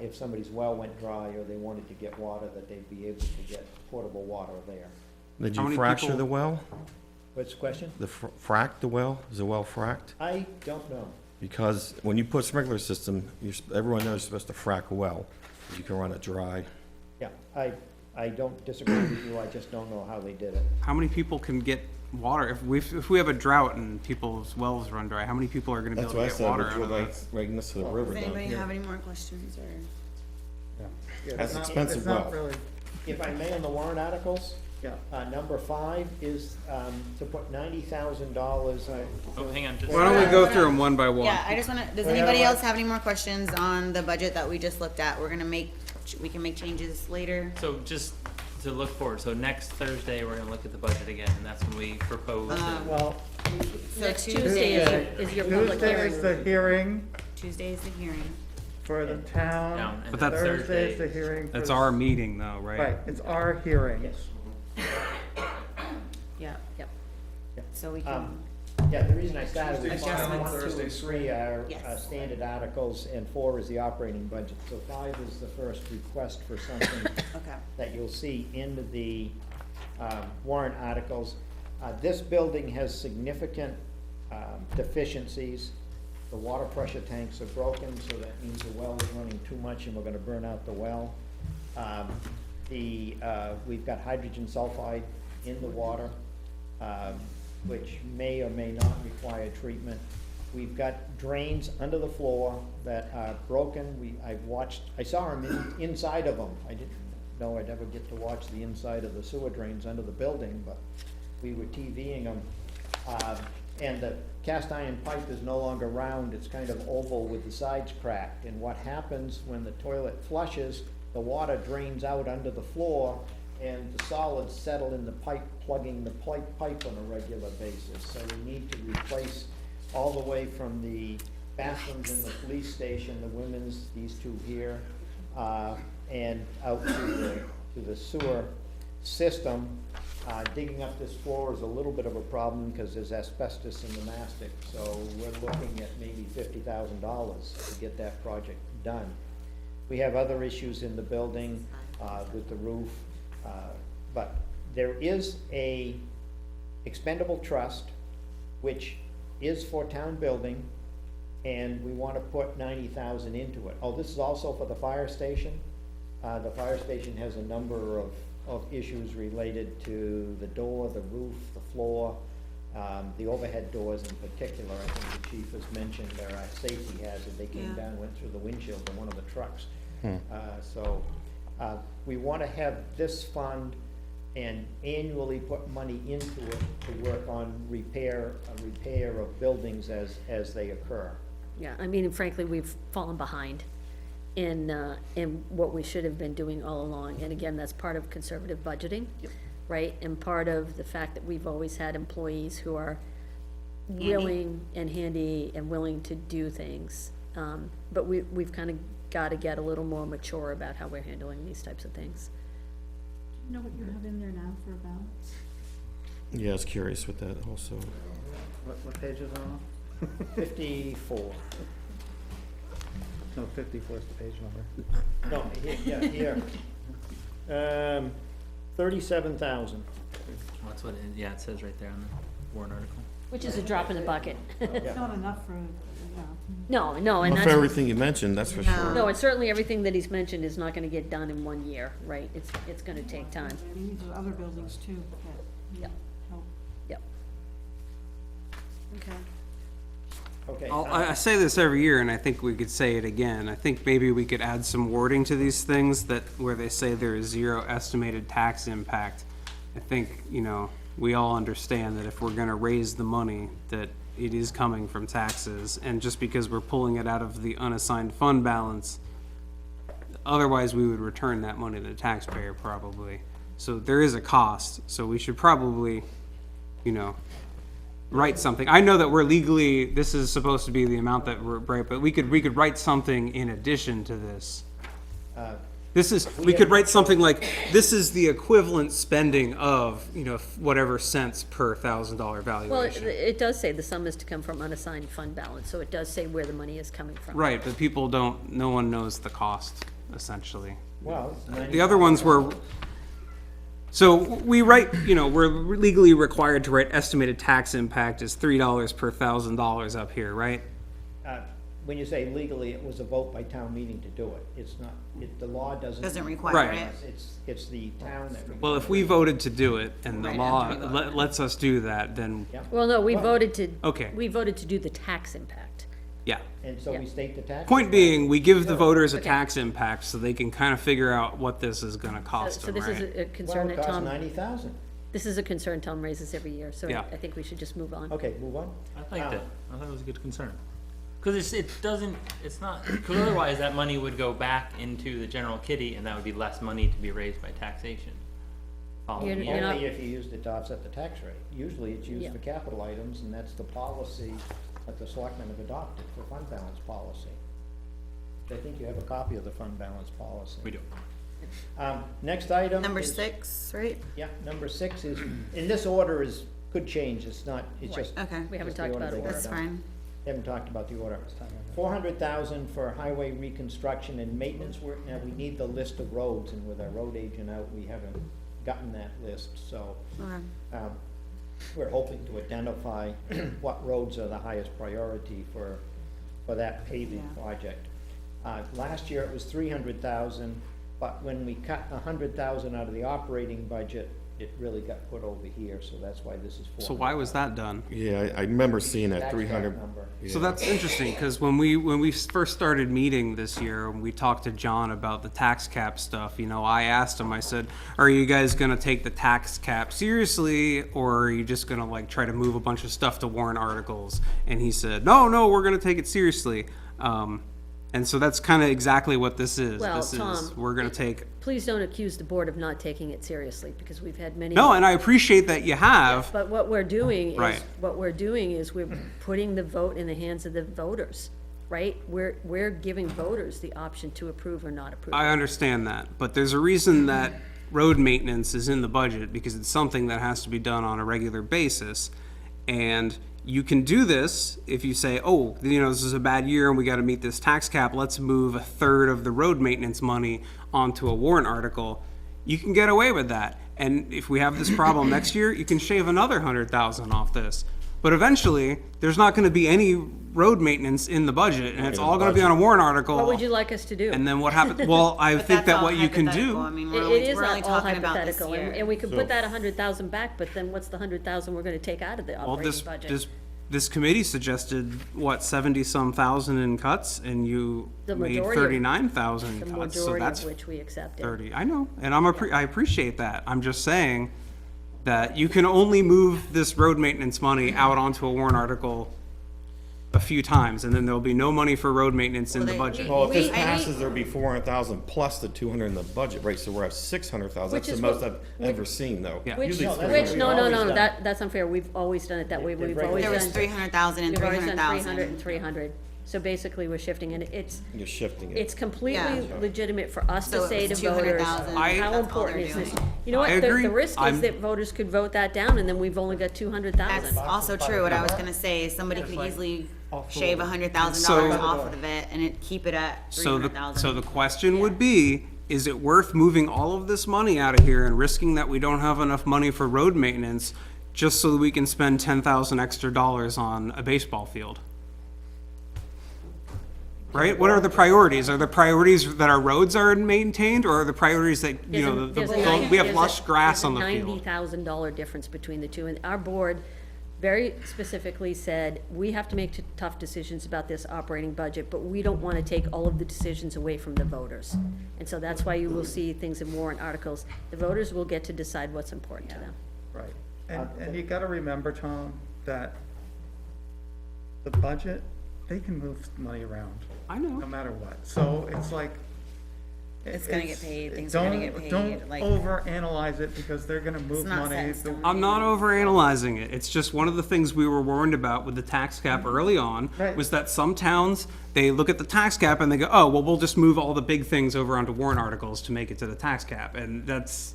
if somebody's well went dry or they wanted to get water, that they'd be able to get portable water there. Did How you many fracture people- the well? What's the question? The frack the well? Is the well fracked? I don't know. Because when you put sprinkler system, everyone knows you're supposed to frack a well. You can run it dry. Yeah, I don't disagree with you, I just don't know how they did it. How many people can get water? If we have a drought and people's wells run dry, how many people are gonna be That's able what I to get said, water which out was of like that? right next to the river Does down anybody here. have any more questions or? That's It's not- expensive it's not well. really- If I may, on the warrant articles, Yeah. number 5 is to put $90,000. Oh, hang on, just. Why don't we go through them one by one? Yeah, I just wanna, does anybody else have any more questions on the budget that we just looked at? We can make changes later. So just to look forward, so next Thursday, we're gonna look at the budget again, and that's when we propose. Well, So Next Tuesday, Tuesday is your public Tuesday is the hearing. hearing Tuesday is the hearing. for the Down, town. and But then that's- Thursday is the Thursday, hearing. for That's the- our meeting though, right? Right, it's our hearing. Yes. Yeah. Yep. So we can, Yeah, the reason I started with Tuesday, five, final, 1, 2, and Thursday, 3 are Yes. standard articles, and 4 is the operating budget. So 5 is the first request for something Okay. that you'll see in the warrant articles. This building has significant deficiencies. The water pressure tanks are broken, so that means the well is running too much and we're gonna burn out the well. We've got hydrogen sulfide in the water, which may or may not require treatment. We've got drains under the floor that are broken. I saw them inside of them. I didn't know I'd ever get to watch the inside of the sewer drains under the building, but we were TVing them. And the cast iron pipe is no longer round, it's kind of oval with the sides cracked. And what happens when the toilet flushes, the water drains out under the floor and the solids settle in the pipe, plugging the pipe on a regular basis. So we need to replace all the way from the bathrooms in the police station, the women's, these two here, and out to the sewer system. Digging up this floor is a little bit of a problem because there's asbestos in the mastic, so we're looking at maybe $50,000 to get that project done. We have other issues in the building with the roof, but there is a expendable trust which is for town building, and we want to put 90,000 into it. Oh, this is also for the fire station. The fire station has a number of issues related to the door, the roof, the floor, the overhead doors in particular. I think the chief has mentioned they're a safety hazard. They came Yeah. down, went through the windshield of one of the trucks. We want to have this fund and annually put money into it to work on repair of buildings as they occur. Yeah, I mean, frankly, we've fallen behind in what we should have been doing all along. And again, that's part of conservative budgeting, right? And part of the fact that we've always had employees who are willing and handy and willing to do things. But we've kind of got to get a little more mature about how we're handling these types of things. You know what you have in there now for a balance? Yeah, I was curious with that also. What page is it on? 54. No, 54 is the page number. No, here. 37,000. That's what, yeah, it says right there on the warrant article. Which is a drop in the bucket. It's not enough for, No, and Not for that's, everything you mentioned, that's for sure. no, and certainly everything that he's mentioned is not gonna get done in 1 year, right? It's gonna take time. I mean, there's other buildings too that Yep. need help. Yep. Okay. Okay. I say this every year, and I think we could say it again. I think maybe we could add some wording to these things that, where they say there is zero estimated tax impact. I think, we all understand that if we're gonna raise the money, that it is coming from taxes, and just because we're pulling it out of the unassigned fund balance, otherwise we would return that money to the taxpayer probably. So there is a cost, so we should probably, write something. I know that we're legally, this is supposed to be the amount that we're, right, but we could write something in addition to this. We could write something like, this is the equivalent spending of, whatever cents per $1,000 Well, valuation. it does say the sum is to come from unassigned fund balance, so it does say where the money is coming from. Right, but no one knows the cost, essentially. Well, The other ones were, so we write, we're legally required to write estimated tax impact as $3 per $1,000 up here, right? when you say legally, it was a vote by town meeting to do it. It's not, the law doesn't. Doesn't require Right. it. It's the town that. Well, if we voted to do it and the Right, law after we voted. lets us do that, then, Well, no, we Well, voted to. okay. We voted to do the tax impact. yeah. And so we Yeah. state the tax. Point being, we give the voters a Okay. tax impact so they can kind of figure out what this is gonna cost So them, this is right? a concern Well, it that costs Tom, 90,000. this is a concern Tom raises every year, so Yeah. I think we should just move on. Okay, move on. I liked it. I thought it was a good concern. Because it's not, because otherwise that money would go back into the general kitty and that would be less money to be raised by taxation. Following You're year. not- Only if you used it to offset the tax rate. Usually it's used Yeah. for capital items, and that's the policy that the selectmen have adopted for fund balance policy. I think you have a copy of the fund balance policy. We do. Next item. Number is- 6, right? Yeah, number 6 is, in this order is Could change, it's not, it's Right. just. Okay, We haven't just the talked order about they got order. that's done. fine. Haven't talked about the order. 400,000 for highway reconstruction and maintenance work. Now, we need the list of roads, and with our road agent out, we haven't gotten that list, so. Okay. Um, we're hoping to identify what roads are the highest priority for that paving Yeah. project. Last year it was 300,000, but when we cut 100,000 out of the operating budget, it really got put over here, so that's why this is 400,000. So why was that done? Yeah, I remember seeing that That's that 300. number. So that's interesting, because when we first started meeting this year, we talked to John about the tax cap stuff, you know, I asked him, I said, are you guys gonna take the tax cap seriously, or are you just gonna like try to move a bunch of stuff to warrant articles? And he said, no, we're gonna take it seriously. And so that's kind of exactly what this is. Well, This is, Tom, we're gonna take, Please don't accuse the board of not taking it seriously, because we've had many. no, and I appreciate that you have, But what we're doing Right. is, we're putting the vote in the hands of the voters, right? We're giving voters the option to approve or not approve. I understand that, but there's a reason that road maintenance is in the budget, because it's something that has to be done on a regular basis. And you can do this if you say, oh, you know, this is a bad year and we gotta meet this tax cap, let's move a third of the road maintenance money onto a warrant article. You can get away with that. And if we have this problem next year, you can shave another 100,000 off this. But eventually, there's not gonna be any road maintenance in the budget, and it's all gonna be on a warrant article. What would you like us to do? And then what happens? Well, I But think that's that all what you can hypothetical. I do, mean, It is we're only all talking about this hypothetical, and year. we could put that 100,000 back, but then what's the 100,000 we're gonna take out of the well, operating this, budget? this committee suggested, what, 70-some thousand in cuts, and you The made majority of- 39,000 The cuts, so majority that's of which we accepted. 30. I know, and I appreciate that. I'm just saying that you can only move this road maintenance money out onto a warrant article a few times, and then there'll be no money for road maintenance in Well, the they- budget. Well, if this We- I- passes, there'll be 400,000 plus the 200 in the budget, right? So we're at 600,000. Which That's the is most what- I've ever seen, though. Yeah. Which, Usually it's No, that's which, what no, we've no, always no, done. that's unfair, we've always done it that way, They're we've regular. always There was done. 300,000 and We've always done 300 300,000. and 300, so basically we're shifting, and it's, You're shifting it. it's completely Yeah. legitimate for us So to it say to was voters, 200,000. I- how That's all important they're is this? doing. You know what, I agree. the risk is I'm- that voters could vote that down, and then we've only got 200,000. That's also true, what I was gonna say, is somebody could easily Off the shave wall. $100,000 So- off of it and keep it at So the 300,000. question would be, is it worth moving all of this money out of here and risking that we don't have enough money for road maintenance just so that we can spend 10,000 extra dollars on a baseball field? Right? What are the priorities? Are the priorities that our roads are maintained, or are the priorities that, you know, There's a we have lush grass on the There's a field? $90,000 difference between the two, and our board very specifically said, we have to make tough decisions about this operating budget, but we don't wanna take all of the decisions away from the voters. And so that's why you will see things in warrant articles. The voters will get to decide what's important to them. Right, and you gotta remember, Tom, that the budget, they can move money around, I know. no matter what, so it's like. It's gonna get paid, things are gonna get paid, Don't like- overanalyze it, because they're gonna move not set money. in stone. I'm not overanalyzing it. It's just one of the things we were warned about with the tax cap early on, Right. was that some towns, they look at the tax cap and they go, oh, well, we'll just move all the big things over onto warrant articles to make it to the tax cap, and that's,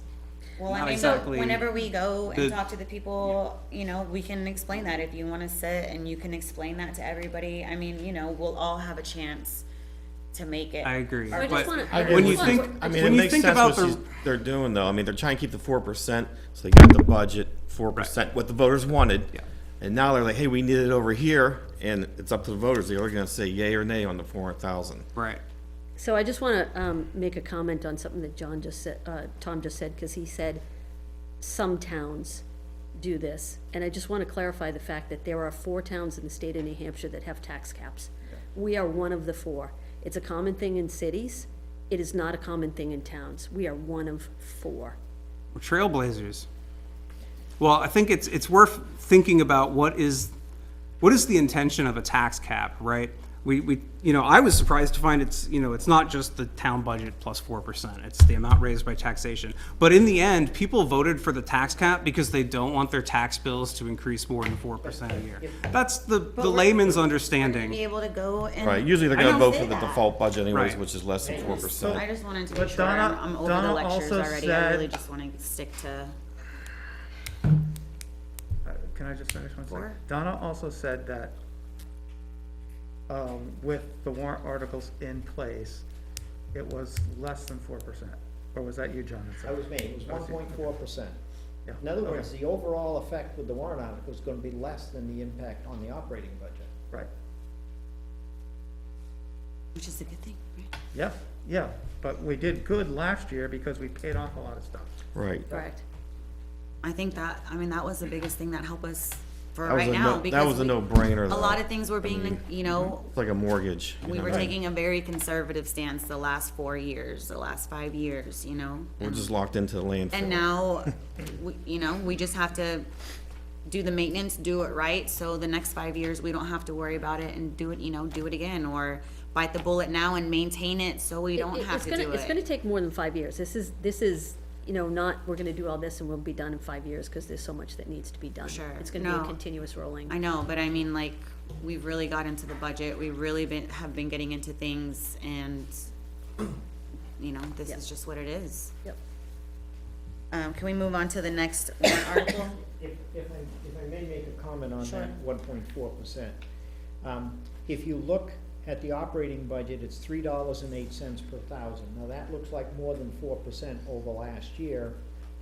Well, I Not mean, exactly whenever we go the- and talk to the people, you know, we can explain that if you wanna sit and you can explain that to everybody. I mean, you know, we'll all have a chance to make it. I agree. I just But wanna- when you just think, wanna- I mean, it when you makes think sense about what the, they're doing, though. I mean, they're trying to keep the 4%, so they got the budget, 4%, what the voters wanted. Yeah. And now they're like, hey, we need it over here, and it's up to the voters. They're gonna say yay or nay on the 400,000. right, So I just wanna, make a comment on something that John just said, Tom just said, cause he said some towns do this. And I just wanna clarify the fact that there are 4 towns in the state of New Hampshire that have tax caps. We are one of the 4. It's a common thing in cities. It is not a common thing in towns. We are one of 4. we're trailblazers. Well, I think it's worth thinking about what is the intention of a tax cap, right? We, you know, I was surprised to find it's, you know, it's not just the town budget plus 4%, it's the amount raised by taxation. But in the end, people voted for the tax cap because they don't want their tax bills to increase more than 4% a year. That's the layman's Be understanding. able to go and. Right, usually they're I gonna know. vote for the Say that. default budget anyways, Right. which is less than 4%. I just wanted to be But sure, Donna- I'm over Donna the lectures also already, I really said- just wanna stick to, can I just finish one second? Sure. Donna also said that, with the warrant articles in place, it was less than 4%. Or was that you, John? that said That was me, it was That was you, 1.4%. Yeah. In other Okay. words, the overall effect with the warrant article is gonna be less than the impact on the operating budget. Right, Which is a good thing, right? yeah, yeah, but we did good last year because we paid off a lot of stuff. Right. Correct. I think that, I mean, that was the biggest thing that helped us for That was right a now, no- because that was a we- no-brainer, a though. lot of things were being, you know, It's like a mortgage. you we know? were taking a very conservative stance the last 4 years, the last 5 years, you know? We're just locked into the landfill. And now, you know, we just have to do the maintenance, do it right, so the next 5 years, we don't have to worry about it and do it, you know, do it again, or bite the bullet now and maintain it so we don't have to do It's gonna it. take more than 5 years. This is, you know, not, we're gonna do all this and we'll be done in 5 years, cause there's so much that needs to be done. Sure. It's gonna be No. a continuous rolling. I know, but I mean, like, we've really got into the budget, we really have been getting into things, and, you know, this Yep. is just what it is. Yep. Can we move on to the next warrant article? If I may make a comment on Sure. that 1.4%. If you look at the operating budget, it's $3.08 per thousand. Now, that looks like more than 4% over last year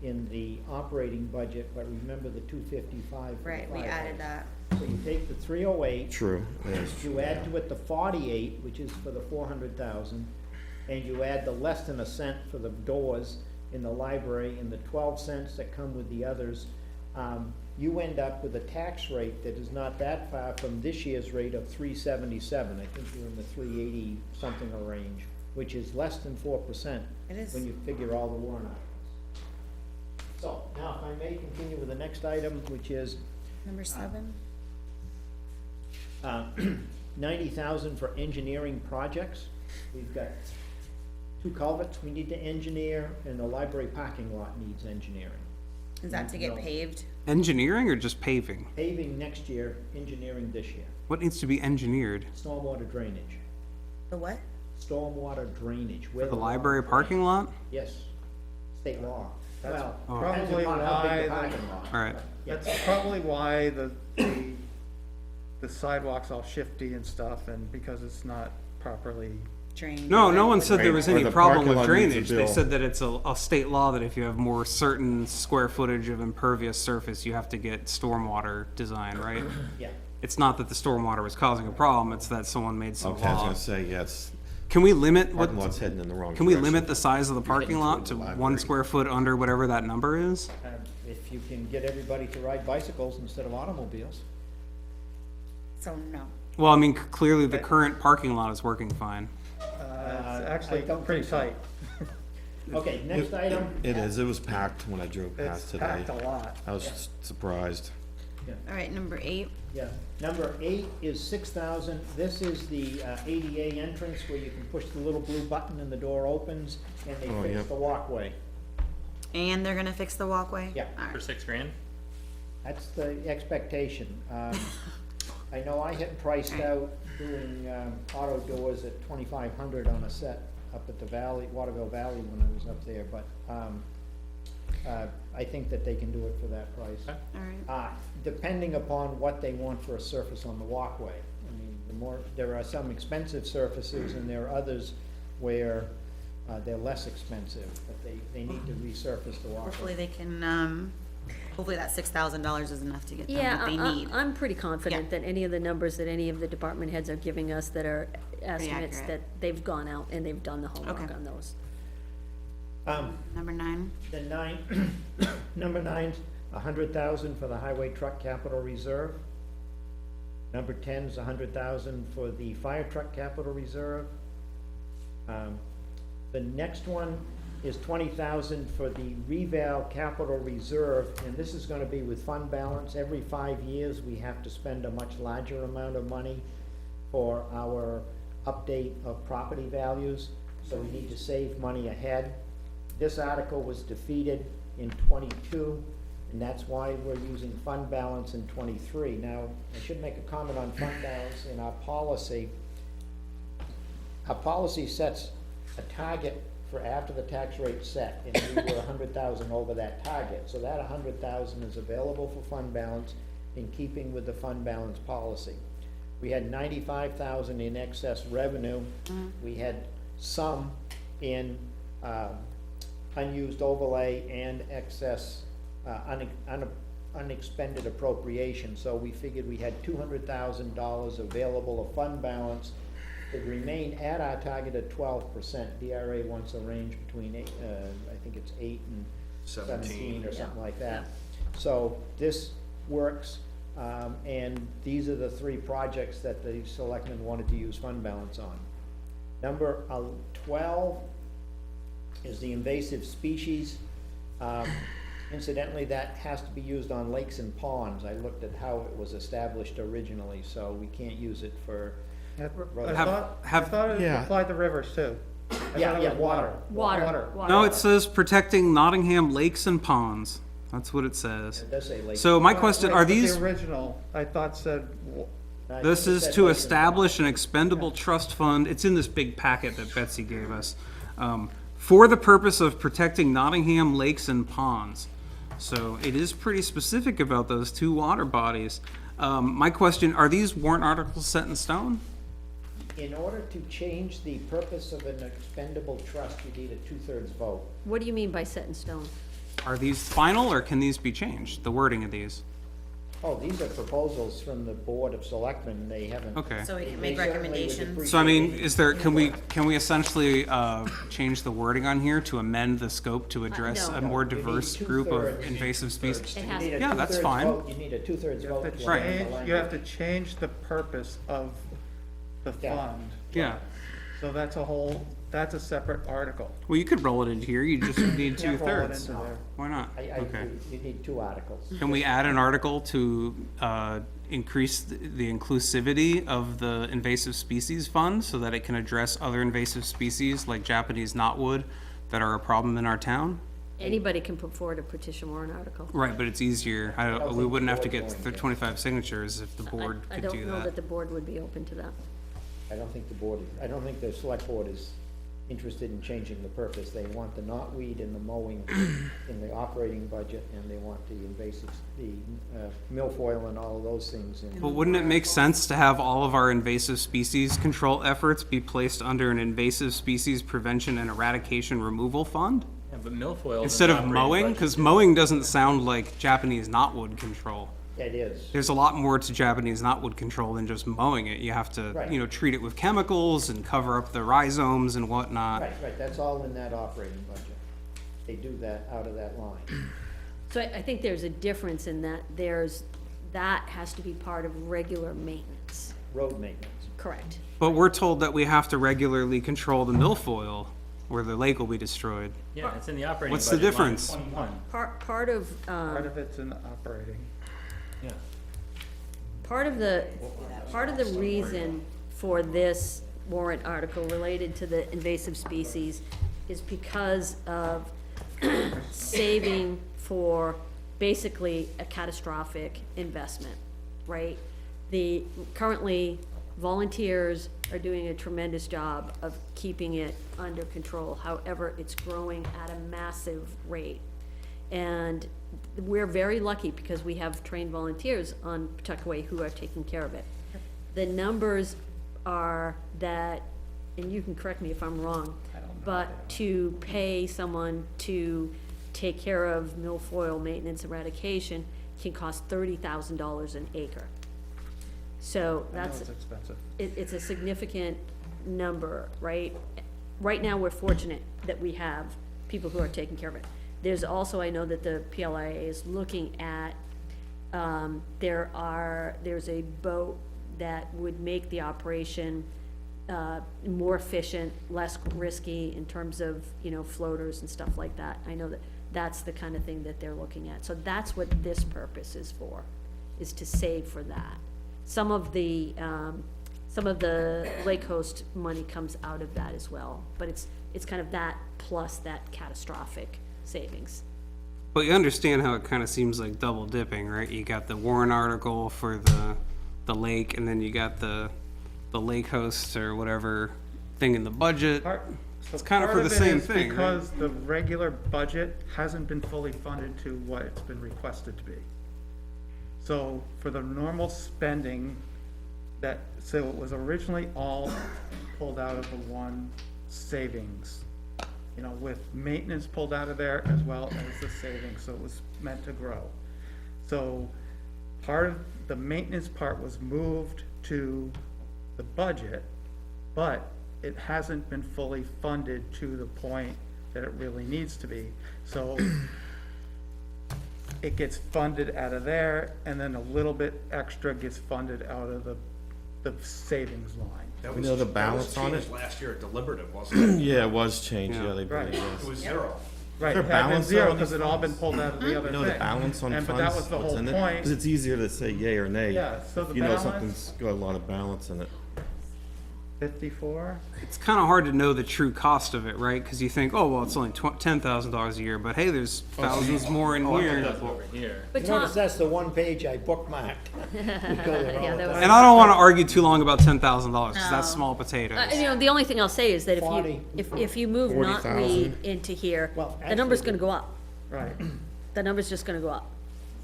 in the operating budget, but remember the 255 for the Right, we fire added hose. that. So you take the 308, True, yes. you add to it the 48, which is for the 400,000, and you add the less than a cent for the doors in the library and the 12 cents that come with the others, you end up with a tax rate that is not that far from this year's rate of 377. I think you're in the 380 something range, which is less than 4%. It is. When you figure all the warrant articles. So, now if I may continue with the next item, which is Number 7? 90,000 for engineering projects. We've got 2 culverts we need to engineer, and the library parking lot needs engineering. Is that to get No. paved? Engineering or just paving? Paving next year, engineering this year. What needs to be engineered? Stormwater drainage. The what? Stormwater drainage. For the library parking lot? Yes, state law. That's Well, Oh. depends probably upon how big the why parking lot. All right. That's probably why the sidewalk's all shifty and stuff, and because it's not properly, Drain. No, no one said there Right, was or any the problem parking with lot needs a drainage. They bill. said that it's a state law that if you have more certain square footage of impervious surface, you have to get stormwater design, right? Yeah. It's not that the stormwater was causing a problem, it's that someone made some Okay, I was law. gonna say, yes, Can we limit what, parking lot's heading in the wrong can we direction. limit the size of the parking heading lot towards to the 1 library. square foot under whatever that number is? If you can get everybody to ride bicycles instead of automobiles. So, no. Well, I mean, clearly the current parking lot is working fine. it's actually I don't pretty think so. tight. Okay, next item. It is, it was packed when I drove past It's today. packed a lot. I was surprised. All right, number 8. Yeah, number 8 is 6,000. This is the ADA entrance where you can push the little blue button and the door opens, and they Oh, fix yep. the walkway. And they're gonna fix the walkway? Yeah. All For right. $6,000? That's the expectation. I know I had priced out doing auto doors at 2,500 on a set up at the Valley, Waterville Valley when I was up there, but I think that they can do it for that price. All right. Depending upon what they want for a surface on the walkway. I mean, there are some expensive surfaces and there are others where they're less expensive, but they need to resurface the walkway. Hopefully they can, hopefully that $6,000 is enough to get them Yeah, what they need. I'm pretty confident Yeah. that any of the numbers that any of the department heads are giving us that are estimates, accurate. that they've gone out and they've done the homework Okay. on those. Number 9. The number 9's 100,000 for the highway truck capital reserve. Number 10's 100,000 for the fire truck capital reserve. The next one is 20,000 for the reval capital reserve, and this is gonna be with fund balance. Every 5 years, we have to spend a much larger amount of money for our update of property values, so we need to save money ahead. This article was defeated in '22, and that's why we're using fund balance in '23. Now, I should make a comment on fund balance in our policy. Our policy sets a target for after the tax rate's set, and we were 100,000 over that target. So that 100,000 is available for fund balance, in keeping with the fund balance policy. We had 95,000 in excess revenue. We had some in unused overlay and excess unexpended appropriation. So we figured we had $200,000 available of fund balance that remain at our target of 12%. DRA wants a range between I think it's 8 and 17 or something like that. So this works, and these are the 3 projects that the selectmen wanted to use fund balance on. Number 12 is the invasive species. Incidentally, that has to be used on lakes and ponds. I looked at how it was established originally, so we can't use it for. I Have- thought it Yeah. applied to rivers too. I thought Yeah, it yeah, was water. Water. No, it says protecting Nottingham lakes and ponds. That's what it says. It does say lakes. So my question, Right, are but these, the original, I thought said, I think this it is said to lakes and establish an expendable trust fund, it's in this big packet that Betsy gave us, for the purpose of protecting Nottingham lakes and ponds. So it is pretty specific about those 2 water bodies. My question, are these warrant articles set in stone? In order to change the purpose of an expendable trust, you need a 2/3 vote. What do you mean by set in stone? Are these final, or can these be changed, the wording of these? Oh, these are proposals from the Board of Selectmen, they haven't. Okay. So we can they make certainly would recommendations. So I mean, appreciate is there, can we essentially, change the wording on here to amend the scope to address no. a more You need diverse group of 2/3. invasive species? It You has need a Yeah, that's 2/3 fine. vote. You need a 2/3 you have vote. to to amend the change, you have to language. change the purpose of the Yeah. fund. Yeah, So that's a separate article. well, you could roll it into here, you just need Can't roll it 2/3. into there. Why not? I Okay. agree, you need 2 articles. Can we add an article to, increase the inclusivity of the invasive species fund so that it can address other invasive species like Japanese knotwood that are a problem in our town? Anybody can put forward a petition warrant article. Right, but it's easier, don't we think the wouldn't have to board's get going to. 25 signatures if the board I could don't do know that that. the board would be open to that. I don't think I don't think the select board is interested in changing the purpose. They want the knotweed and the mowing in the operating budget, and they want the invasive, the milfoil and all of those things in. But wouldn't it make sense to have all of our invasive species control efforts be placed under an invasive species prevention and eradication removal fund? Yeah, but milfoil. Instead of mowing, because mowing doesn't sound like Japanese knotwood control. It is. There's a lot more to Japanese knotwood control than just mowing it. You have to, Right. you know, treat it with chemicals and cover up the rhizomes and whatnot. Right, that's all in that operating budget. They do that out of that line. So I think there's a difference in that that has to be part of regular maintenance. Road maintenance. Correct. But we're told that we have to regularly control the milfoil or the lake will be destroyed. Yeah, it's in the operating What's budget. the line difference? 21. Part of, Part of it's in operating. Yeah. part of the reason for this warrant article related to the invasive species is because of saving for basically a catastrophic investment, right? Currently, volunteers are doing a tremendous job of keeping it under control. However, it's growing at a massive rate. And we're very lucky because we have trained volunteers on Pawtucket who are taking care of it. The numbers are that, and you can correct me if I'm wrong, but to pay someone to take care of milfoil maintenance eradication can cost $30,000 an acre. So I know that's, it's expensive. it's a significant number, right? Right now, we're fortunate that we have people who are taking care of it. There's also, I know that the PLIA is looking at, there's a boat that would make the operation, more efficient, less risky in terms of, floaters and stuff like that. I know that that's the kind of thing that they're looking at. So that's what this purpose is for, is to save for that. Some of the Lake Coast money comes out of that as well, but it's kind of that plus that catastrophic savings. But you understand how it kind of seems like double dipping, right? You got the Warren article for the lake, and then you got the lake host or whatever thing in the budget. It's kind of for the same thing, right? Because the regular budget hasn't been fully funded to what it's been requested to be. So for the normal spending, so it was originally all pulled out of the one savings, you know, with maintenance pulled out of there as well as the savings, so it was meant to grow. So part of the maintenance part was moved to the budget, but it hasn't been fully funded to the point that it really needs to be. So it gets funded out of there, and then a little bit extra gets funded out of the savings line. We know the balance on it? changed last year at deliberative, wasn't it? Yeah, it was changed, yeah, they Right. believe, It yes. was zero. Right, there it had been balance zero, there on because these it all been funds? pulled out of the other You thing. know the balance on And- funds, but that was the what's whole in it? point. Because it's easier to say yay or nay. Yeah, so if the you know balance- something's got a lot of balance in it. 54? It's kind of hard to know the true cost of it, right? Because you think, oh, well, it's only $10,000 a year, but hey, there's thousands more in here. Over here. But You Tom, notice that's the one page I bookmarked. We go there all Yeah, the that was- time. And I don't want to argue too long about $10,000 because that's No. small potatoes. you know, the only thing I'll say is that if you, 40. if you move 40,000. knotweed into here, Well, the number's actually, gonna go up. Right. The number's just gonna go up,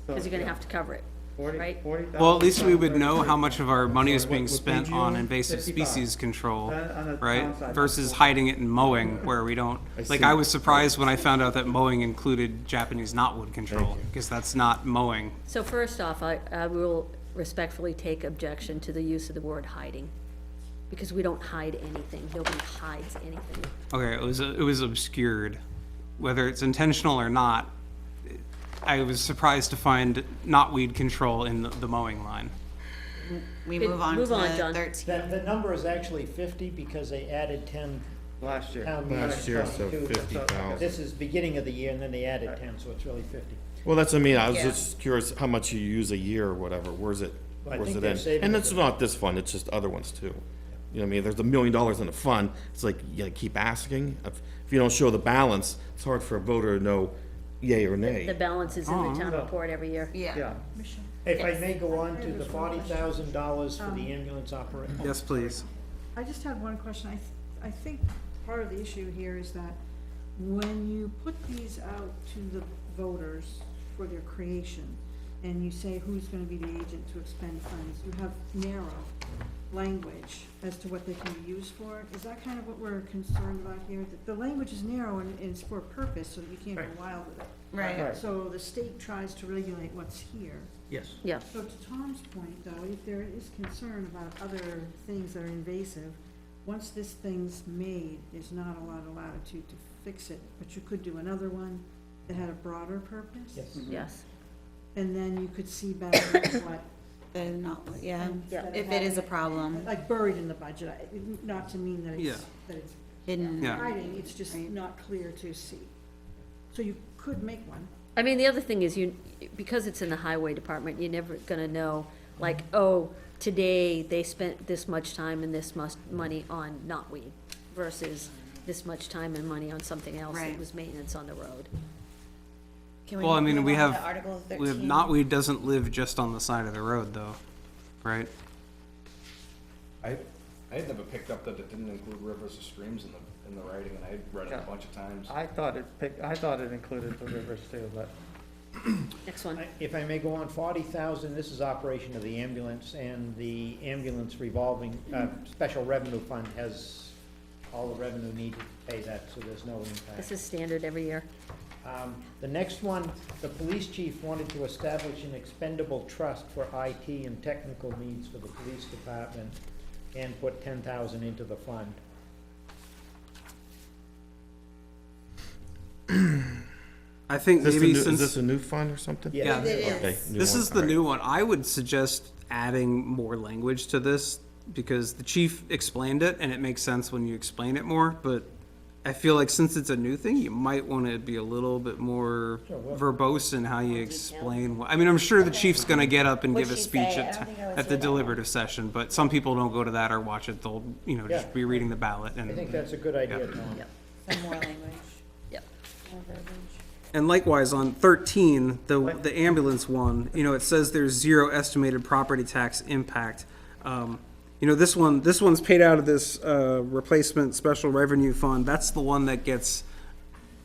So, because you're gonna yeah, have to cover it. 40 right? 40,000 Well, at least we would know how much of our money is being What spent page on you on? invasive 55. species control, On the right? downside, Versus that's hiding it in mowing, where we don't, like, see. I was surprised when I found out that mowing included Japanese knotweed control, because that's not mowing. So first off, I will respectfully take objection to the use of the word hiding, because we don't hide anything, nobody hides anything. Okay, it was obscured, whether it's intentional or not. I was surprised to find knotweed control in the mowing line. We Good, move on to move on, John. 13. The number is actually 50 because they added 10 Last year. town meeting. Last year, so 22. 50,000. This is beginning of the year, and then they added 10, so it's really 50. Well, that's, I mean, I was Yeah. just curious how much you use a year or whatever, where's it, Well, I where's think it they're in? saving And it it's for- not this fund, it's just other ones too. You know what I mean, there's $1 million in a fund, it's like, you gotta keep asking. If you don't show the balance, it's hard for a voter to know yay or The nay. balance is in the town report every year. Yeah. Yeah, If I may go on to the $40,000 for the ambulance operation. Yes, please. I just had one question. I think part of the issue here is that when you put these out to the voters for their creation, and you say who's gonna be the agent to expend funds, you have narrow language as to what they can be used for. Is that kind of what we're concerned about here? That the language is narrow and it's for a purpose, so that you can't go wild with it. Right. Right. So the state tries to regulate what's here. Yes. Yeah, So to Tom's point, though, if there is concern about other things that are invasive, once this thing's made, there's not a lot of latitude to fix it, but you could do another one that had a broader purpose. Yes. yes. And then you could see better what. Then not, yeah, instead of if it is a having problem, Like buried in the budget, not to mean that Yeah. it's hidden. Yeah. hiding, it's just Right. not clear to see. So you could make one. I mean, the other thing is because it's in the highway department, you're never gonna know, like, oh, today they spent this much time and this much money on knotweed versus this much time and money on something else that Right. was maintenance on the road. Can Well, I mean, move we on to have, Article we have 13? knotweed doesn't live just on the side of the road, though, right? I had never picked up that it didn't include rivers or streams in the writing, and I had read it Yeah. a bunch of times. I thought it included the rivers too, but Next one. If I may go on, 40,000, this is operation of the ambulance, and the ambulance revolving, special revenue fund has all the revenue needed to pay that, so there's no impact. This is standard every year. The next one, the police chief wanted to establish an expendable trust for IT and technical needs for the police department and put 10,000 into the fund. I think Is this, maybe is this since, a new fund or something? yeah, It is. Okay, new this one, is the alright. new one. I would suggest adding more language to this because the chief explained it and it makes sense when you explain it more, but I feel like since it's a new thing, you might want to be a little bit more verbose in how you explain what, I mean, I'm sure the chief's gonna get up and give a What'd she speech say? I don't think I was at the here that deliberative session, but some people don't go to that or watch it. They'll, Yeah. just be reading the ballot I think and, that's a good idea, Tom. Some more language. Yep. More verbiage. and likewise on 13, the ambulance one, it says there's 0 estimated property tax impact. This one's paid out of this replacement special revenue fund. That's the one that gets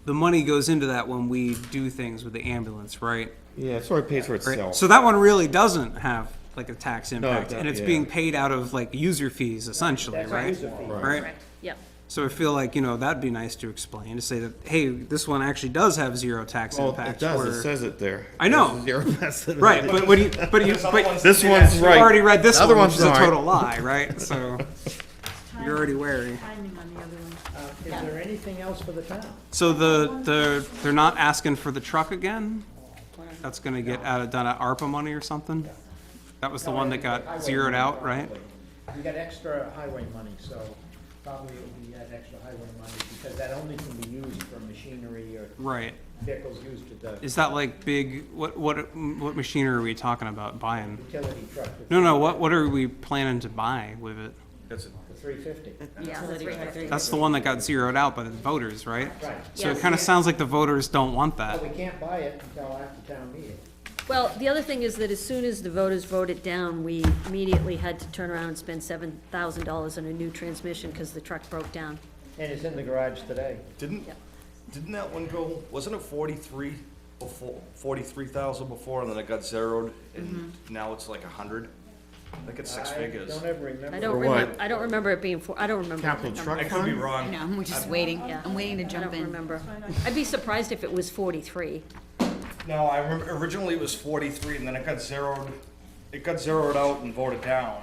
the money goes into that when we do things with the ambulance, right? Yeah, it sort of pays for Right. itself. So that one really doesn't have like a tax impact, doesn't, and it's yeah. being paid out of like user fees essentially, That's a right? user fee. Right? Correct, yep. So I feel like, that'd be nice to explain, to say that, hey, this one actually does have zero tax Well, impact. it does, where- it says it there. I know. There's zero percent. Right, but what do you, but This one's you've right. already read this The other one, which one's is a not. total lie, right? So, you're already wary. Timing on the other one. Is there anything else for the town? So they're not asking for the truck again? That's gonna get done at ARPA money or something? That was the one that got zeroed out, right? We got extra highway money, so probably it'll be that extra highway money, because that only can be used for machinery or Right. vehicles used at the Is that like big, what machinery are we talking about buying? utility truck. No, what are we planning to buy with it? The 350. Yeah, that's right. That's the one that got zeroed out by the voters, right? Right. So it Yes. kinda sounds like the voters don't want But that. we can't buy it until after town meeting. Well, the other thing is that as soon as the voters voted down, we immediately had to turn around and spend $7,000 on a new transmission because the truck broke down. And it's in the garage today. Didn't, Yep. didn't that one go, wasn't it 43 before, 43,000 before, and then it got zeroed, and now it's like 100? I think it's six figures. I don't ever remember. I don't For what? remember, I don't remember it being I don't remember. Capital the truck number. I could be fund? wrong. No, we're just waiting. Yeah. I'm waiting to I jump don't in. remember. I'd be surprised if it was 43. No, I remember, originally it was 43, and then it got zeroed out and voted down.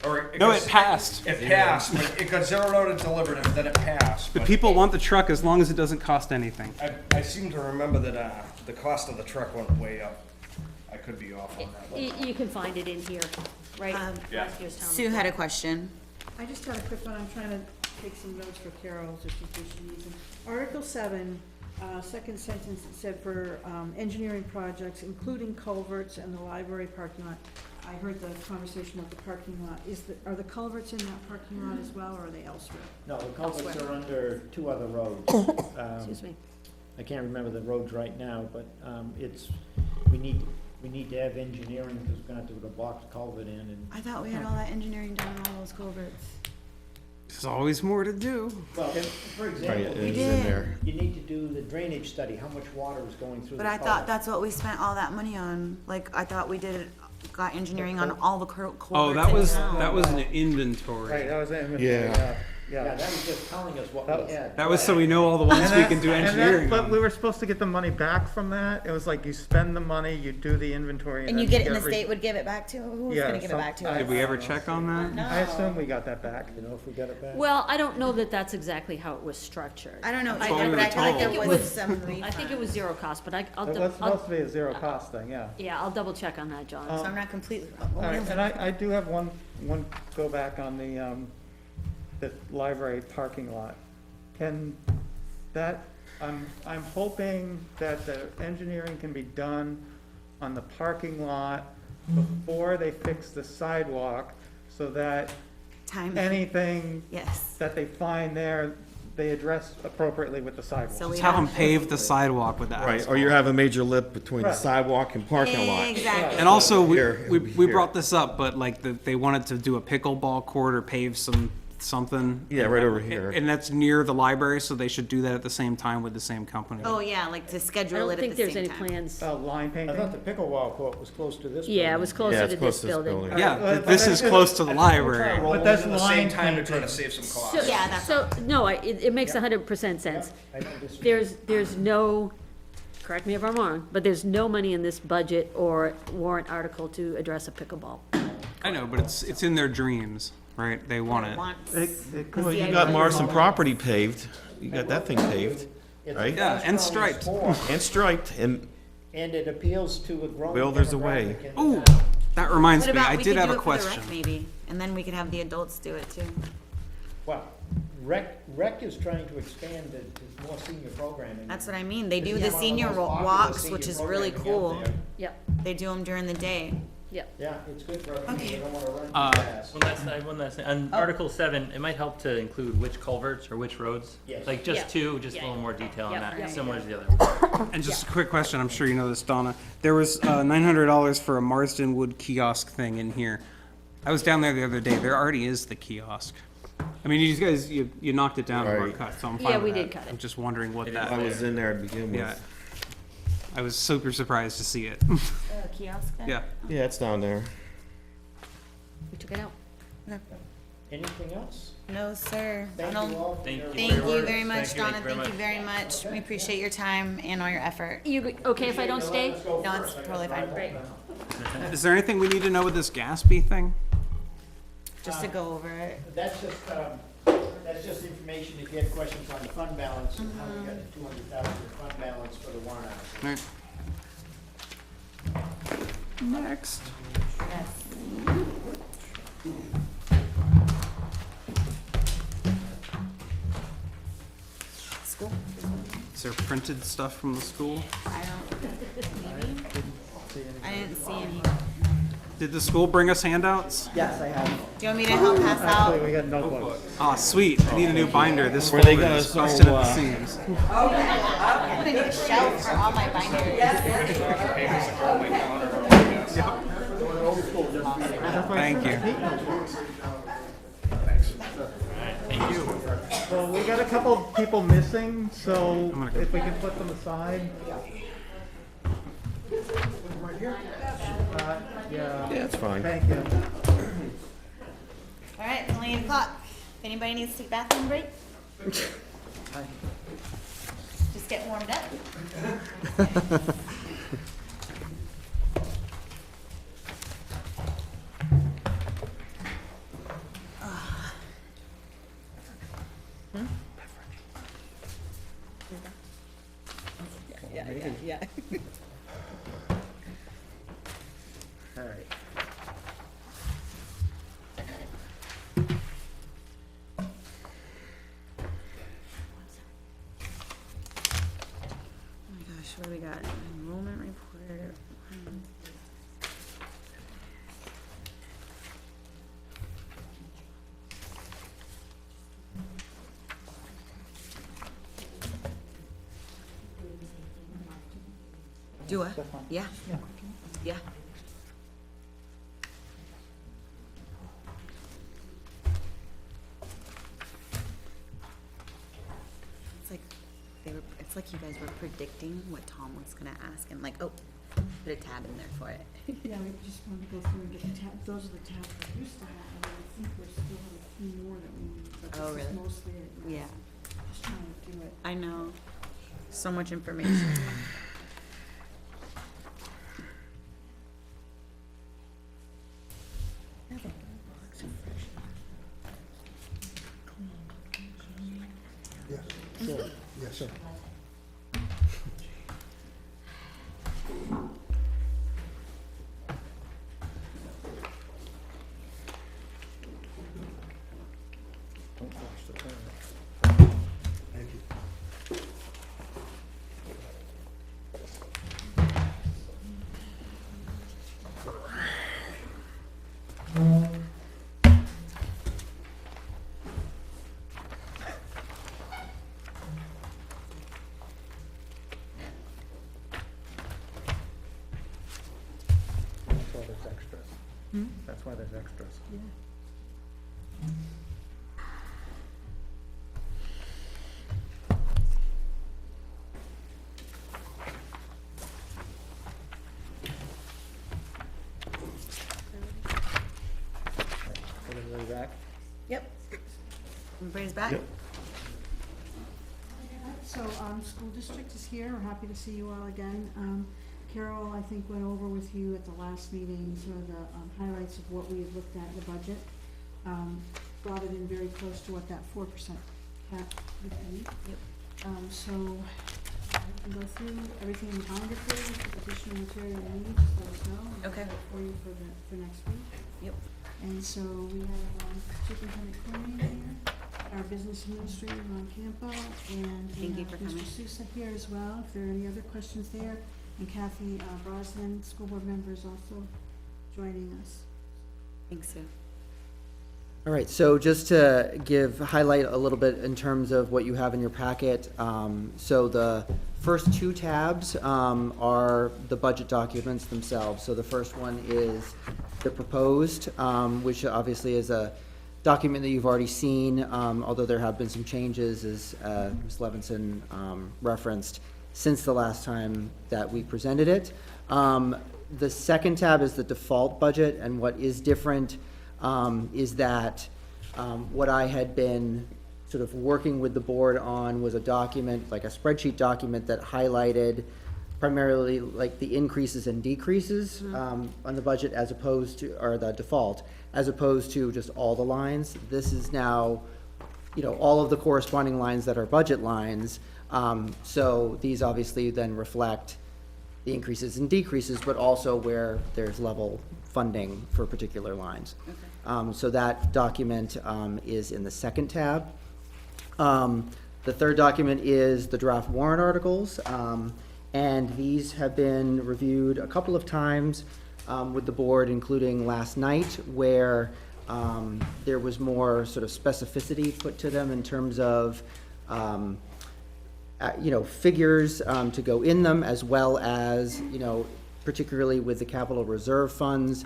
Or No, got- it passed. It passed, but it got zeroed out and delivered, and then it passed. The but people want the truck as long as it doesn't cost anything. I seem to remember that, the cost of the truck went way up. I could be off on that. but- You can find it in here, right? Yeah. Last year's town Sue report. had a question. I just got a quick one, I'm trying to take some notes for Carol, just in case she needs them. Article 7, second sentence, it said for engineering projects, including culverts and the library parking lot. I heard the conversation about the parking lot. Are the culverts in that parking lot as well, or are they elsewhere? No, the culverts are under two other roads. Excuse me. I can't remember the roads right now, but we need to have engineering, because we're gonna have to put a box culvert in, and I thought we had all that engineering done on all those culverts. There's always more to do. well, for Right, example, it's did. in there. you need to do the drainage study, how much water is going through the But I culvert. thought that's what we spent all that money on. Like, I thought we got engineering on all the culverts. Oh, that in was, town. that was an Right, inventory. that was inventory, Yeah. Yeah, yeah. that was just telling us what That- we had. That was so we know all the ones we can do engineering But we on. were supposed to get the money back from that. It was like you spend the money, you do the inventory. And then you get it and the re- state would give it back to, who was Yeah, gonna give it some- back to I- us? Did we ever check on that? No. I assume we got that back. You know, if we got it back. Well, I don't know that that's exactly how it was structured. I don't know That's what either, we but I were feel like there told. was some refund. I think it was zero cost, but I'll, It was supposed to be a zero cost thing, yeah. yeah, I'll double check on that, John. So I'm not completely All right, wrong. and I do have one go back on the library parking lot. Can that, I'm hoping that the engineering can be done on the parking lot before they fix the sidewalk, so that Time, anything yes. that they find there, they address appropriately with the sidewalk. So we Just have them have- pave the sidewalk with the Right, or asphalt. you have a major lip between the Right. sidewalk and parking lot. Exactly. And also, Here, we here. brought this up, but like, they wanted to do a pickleball court or pave something. Yeah, right over here. And that's near the library, so they should do that at the same time with the same company. Oh, yeah, like to I schedule don't it at think the there's same any time. plans. Line I thought painting? the pickleball court was close to this. Yeah, it building. was closer Yeah, to it's close this to this building. building. Yeah, but this I- is close to the library. Roll But it that's in at the same line time to try to painting. save some So, costs. Yeah, that's so, no, it makes 100% sense. I don't disagree. There's no, correct me if I'm wrong, but there's no money in this budget or warrant article to address a pickleball. I know, but it's in their dreams, right? They want it. Once. It could Well, See, you I got really Marston don't- property paved, you got that thing paved, It's right? Yeah, and fast-growing striped. sport, and striped, and And it appeals to a growing Well, there's a way. demographic in the Ooh, town. that reminds What me, about, I we did could have do a it for the rec question. maybe, and then we could have the adults do it too. Well, rec is trying to expand to more senior programming. That's what I mean, they do It's the one of the senior most popular walks, senior which is really programming out cool. there. Yep, They do them during the day. yep. Yeah, it's good for people Okay. that don't wanna run Uh, too fast. One last, I have one last thing. On Article 7, it might help to include which culverts or which roads. Yes. Like Yeah. just two, just a Yeah. little more detail on Yeah. that, Yeah. similar to the other. And just a quick question, I'm sure you know this, Donna. There was $900 for a Marsden Wood kiosk thing in here. I was down there the other day, there already is the kiosk. I mean, you guys, you knocked it down for a Right. cut, so I'm Yeah, fine we with did that. cut it. I'm just wondering what I that, was in there to begin yeah. with. I was super surprised to see it. Kiosk there? Yeah. Yeah, it's down there. We took it out. Anything else? No, sir. I Thank don't- you all. for Thank your you. Thank you work. very much, Thank you. Donna, Thank you very thank you very much. We appreciate your time and all your effort. You, okay if I don't stay? Let's go No, it's first. I gotta totally fine. drive Great. home. Is there anything we need to know with this Gatsby thing? Just to go over it. That's just information, if you have questions on the fund balance, and how we got the 200,000 fund balance for the warrant article. Alright. Next. Yes. School? Is there printed stuff from the school? I don't, maybe? I didn't see any. Did the school bring us handouts? Yes, I have. Do you want me to help pass out? Actually, we got notebooks. Ah, sweet. I need a new binder. This Were they folder gonna is so, busted at the uh, seams. I'm gonna need a shelf for all my binders. Thank you. So we got a couple people missing, so gonna go. if we can put them aside. Yeah, Yeah, it's fine. thank you. All right, it's only 8 o'clock. If anybody needs to take a bathroom break, just get warmed up. Yeah. All right. Oh my gosh, what do we got? Enrollment report. Do I? Yeah. Yeah. It's like it's like you guys were predicting what Tom was gonna ask and like, oh, put a tab in there for it. Yeah, we just wanted to go through and get the tab, those are the tabs we used to have, and I think we still have a few more that we need, but Oh, this is really? mostly it. Yeah, Just trying to do it. I know. So much information. That's why there's extras. That's why there's extras. Put everybody back. Yep. Everybody's back? Yep. So, school district is here, we're happy to see you all again. Carol, I think, went over with you at the last meeting, sort of the highlights of what we had looked at in the budget. Brought it in very close to what that 4% cap would be. Yep. So, I can go through everything in the binder for you, if there's additional material you need, just let us know. We'll Okay. have it for you for next week. Yep. And so we have Superintendent Cronin here, our business administrator, Ron Campo, and we Thank you have for coming. Mr. Sousa here as well, if there are any other questions there. And Kathy Brosnan, school board member, is also joining us. Thanks, Sue. All right, so just to highlight a little bit in terms of what you have in your packet. So the first two tabs are the budget documents themselves. So the first one is the proposed, which obviously is a document that you've already seen, although there have been some changes, as Ms. Levinson referenced, since the last time that we presented it. The second tab is the default budget, and what is different is that what I had been sort of working with the board on was a document, like a spreadsheet document that highlighted primarily like the increases and decreases on the budget as opposed to, or the default, as opposed to just all the lines. This is now, you know, all of the corresponding lines that are budget lines. So these obviously then reflect the increases and decreases, but also where there's level funding for particular lines. So that document is in the second tab. The third document is the draft warrant articles, and these have been reviewed a couple of times with the board, including last night, where there was more sort of specificity put to them in terms of you know, figures to go in them, as well as, you know, particularly with the capital reserve funds,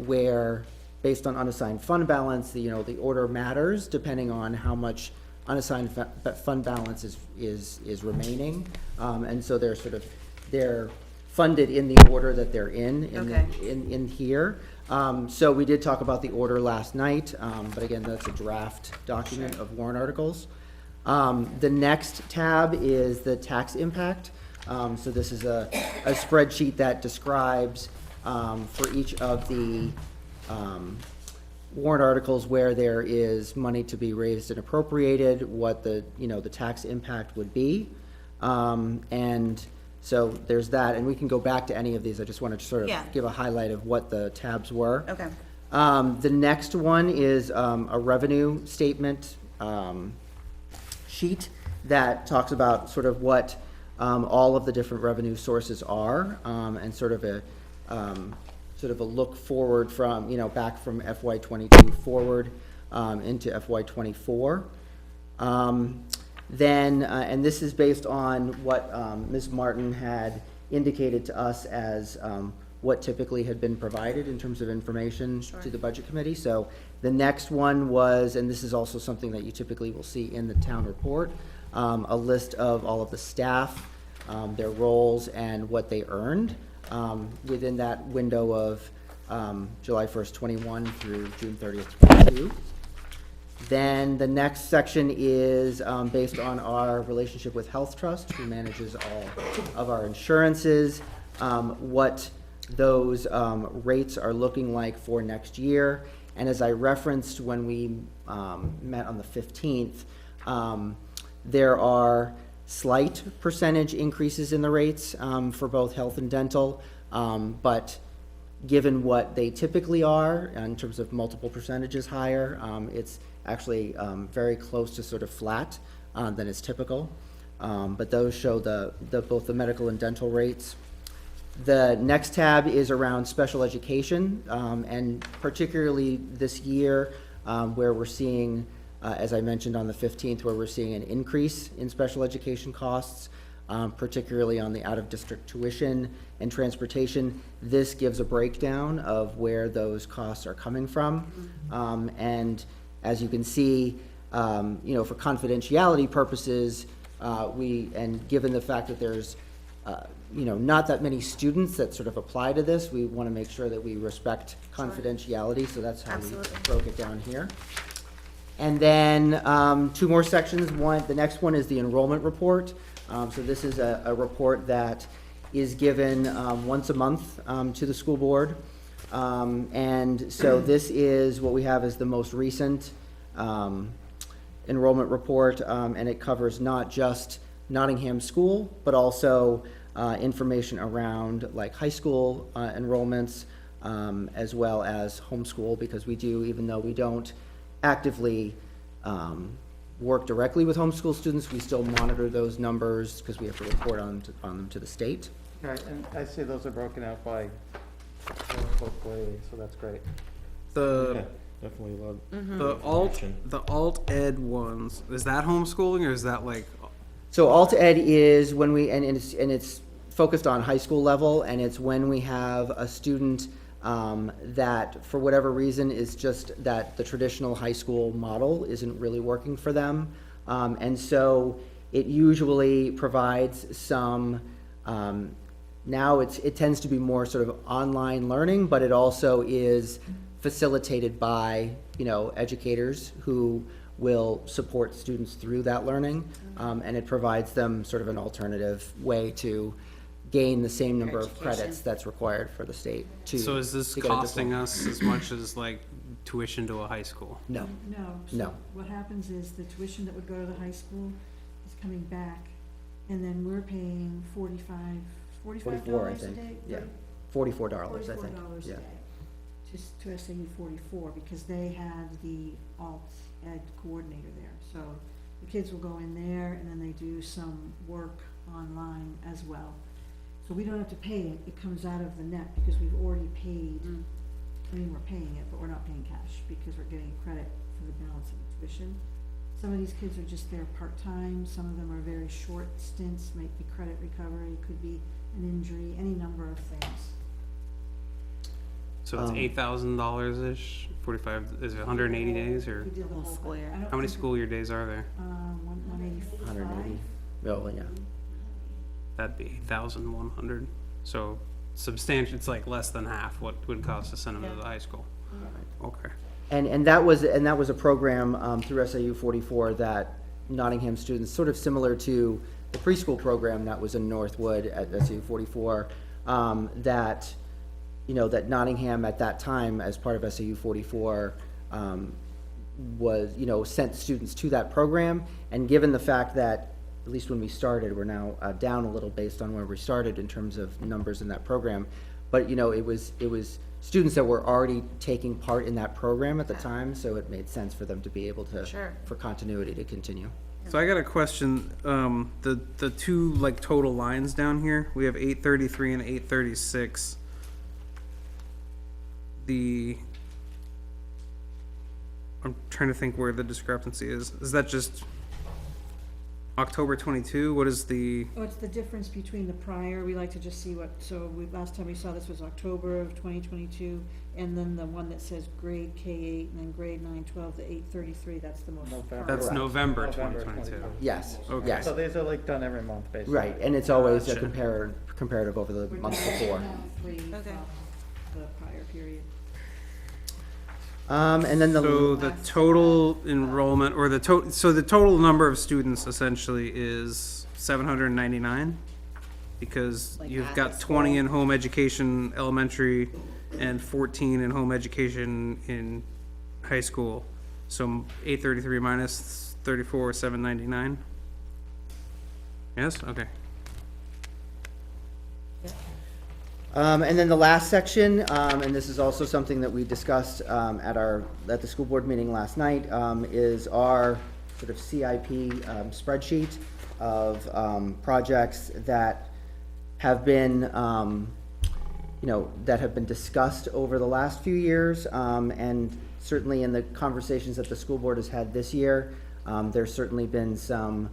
where based on unassigned fund balance, you know, the order matters depending on how much unassigned fund balance is remaining. And so they're funded in the order that they're in here. So we did talk about the order last night, but again, that's a draft document of warrant articles. The next tab is the tax impact. So this is a spreadsheet that describes for each of the warrant articles where there is money to be raised and appropriated, what the, you know, the tax impact would be. And so there's that, and we can go back to any of these. I just wanted to sort Yeah. of give a highlight of what the tabs were. Okay. The next one is a revenue statement sheet that talks about sort of what all of the different revenue sources are, and sort of a look forward from, you know, back from FY '22 forward into FY '24. Then, and this is based on what Ms. Martin had indicated to us as what typically had been provided in terms of information to the Budget Committee. So the next one was, and this is also something that you typically will see in the town report, a list of all of the staff, their roles, and what they earned within that window of July 1st, 21 through June 30th, 22. Then the next section is based on our relationship with Health Trust, who manages all of our insurances, what those rates are looking like for next year. And as I referenced when we met on the 15th, there are slight percentage increases in the rates for both health and dental, but given what they typically are in terms of multiple percentages higher, it's actually very close to sort of flat than is typical. But those show both the medical and dental rates. The next tab is around special education, and particularly this year, where we're seeing, as I mentioned on the 15th, where we're seeing an increase in special education costs, particularly on the out-of-district tuition and transportation. This gives a breakdown of where those costs are coming from. And as you can see, you know, for confidentiality purposes, and given the fact that there's you know, not that many students that sort of apply to this, we want to make sure that we respect confidentiality, so that's how we broke it down here. And then two more sections. The next one is the enrollment report. So this is a report that is given once a month to the school board. And so this is what we have as the most recent enrollment report, and it covers not just Nottingham School, but also information around like high school enrollments, as well as homeschool, because we do, even though we don't actively work directly with homeschool students, we still monitor those numbers because we have to report on them to the state. Right, and I see those are broken out by both ways, so that's great. Yeah, definitely a lot. The alt ed ones, is that homeschooling or is that like, So alt ed is when we, and it's focused on high school level, and it's when we have a student that for whatever reason is just that the traditional high school model isn't really working for them. And so it usually provides some, now it tends to be more sort of online learning, but it also is facilitated by, educators who will support students through that learning. And it provides them sort of an alternative way to gain the same number of credits Education. that's required for the state to. So is this to get a costing diploma. us as much as like tuition to a high school? No, No. No. So what happens is the tuition that would go to the high school is coming back, and then we're paying $45 44, I a think, day? yeah. $44, I think, $44 a yeah. day to SAU 44, because they have the alt ed coordinator there. So the kids will go in there, and then they do some work online as well. So we don't have to pay it, it comes out of the net, because we've already paid, I mean, we're paying it, but we're not paying cash, because we're getting credit for the balance of the tuition. Some of these kids are just there part-time, some of them are very short stints, might be credit recovery, could be an injury, any number of things. So it's Um, $8,000-ish, 45, is it 180 days, or We did the Whole whole school thing. year. I don't how many think- school year days are there? 185. 180. Oh, yeah. That'd be 8,100. So substantial, it's like less than half what would cost to send them to the high school. Okay. And that was a program through SAU 44 that Nottingham students, sort of similar to the preschool program that was in Northwood at SAU 44, that Nottingham at that time, as part of SAU 44, was, sent students to that program. And given the fact that, at least when we started, we're now down a little based on where we started in terms of numbers in that program. But, it was students that were already taking part in that program at the time, so it made sense for them to be able to, Sure. for continuity to continue. So I got a question, the two like total lines down here, we have 833 and 836. I'm trying to think where the discrepancy is. Is that just October 22? What is the, Oh, it's the difference between the prior, we like to just see what, so last time we saw this was October of 2022, and then the one that says grade K-8, and then grade 9-12, the 833, that's the most. November. current. that's Correct. November November 2022? 22. Yes, Okay. yes, So these are like done every month, basically. right, and it's always a Gotcha. comparative over the We're month down before. 3 from Okay. the prior period. And then So the total enrollment, or so the total number of students essentially is 799? Because Like you've at got the 20 school. in home education elementary and 14 in home education in high school. So 833 minus 34, 799? Yes, okay. And then the last section, and this is also something that we discussed at the school board meeting last night, is our sort of CIP spreadsheet of projects that have been, that have been discussed over the last few years, and certainly in the conversations that the school board has had this year, there's certainly been some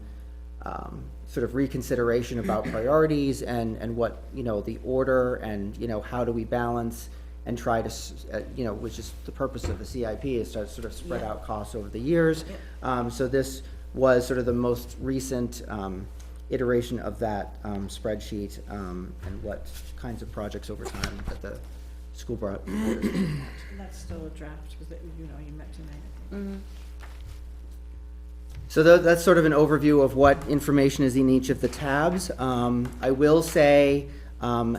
sort of reconsideration about priorities and what, the order and, how do we balance and try to, which is the purpose of the CIP, is to sort of spread Yeah. out costs over the years. So this was sort of the most recent iteration of that spreadsheet, and what kinds of projects over time that the school board is looking at. And that's still a draft, because, you met tonight, I think. So that's sort of an overview of what information is in each of the tabs. I will say, from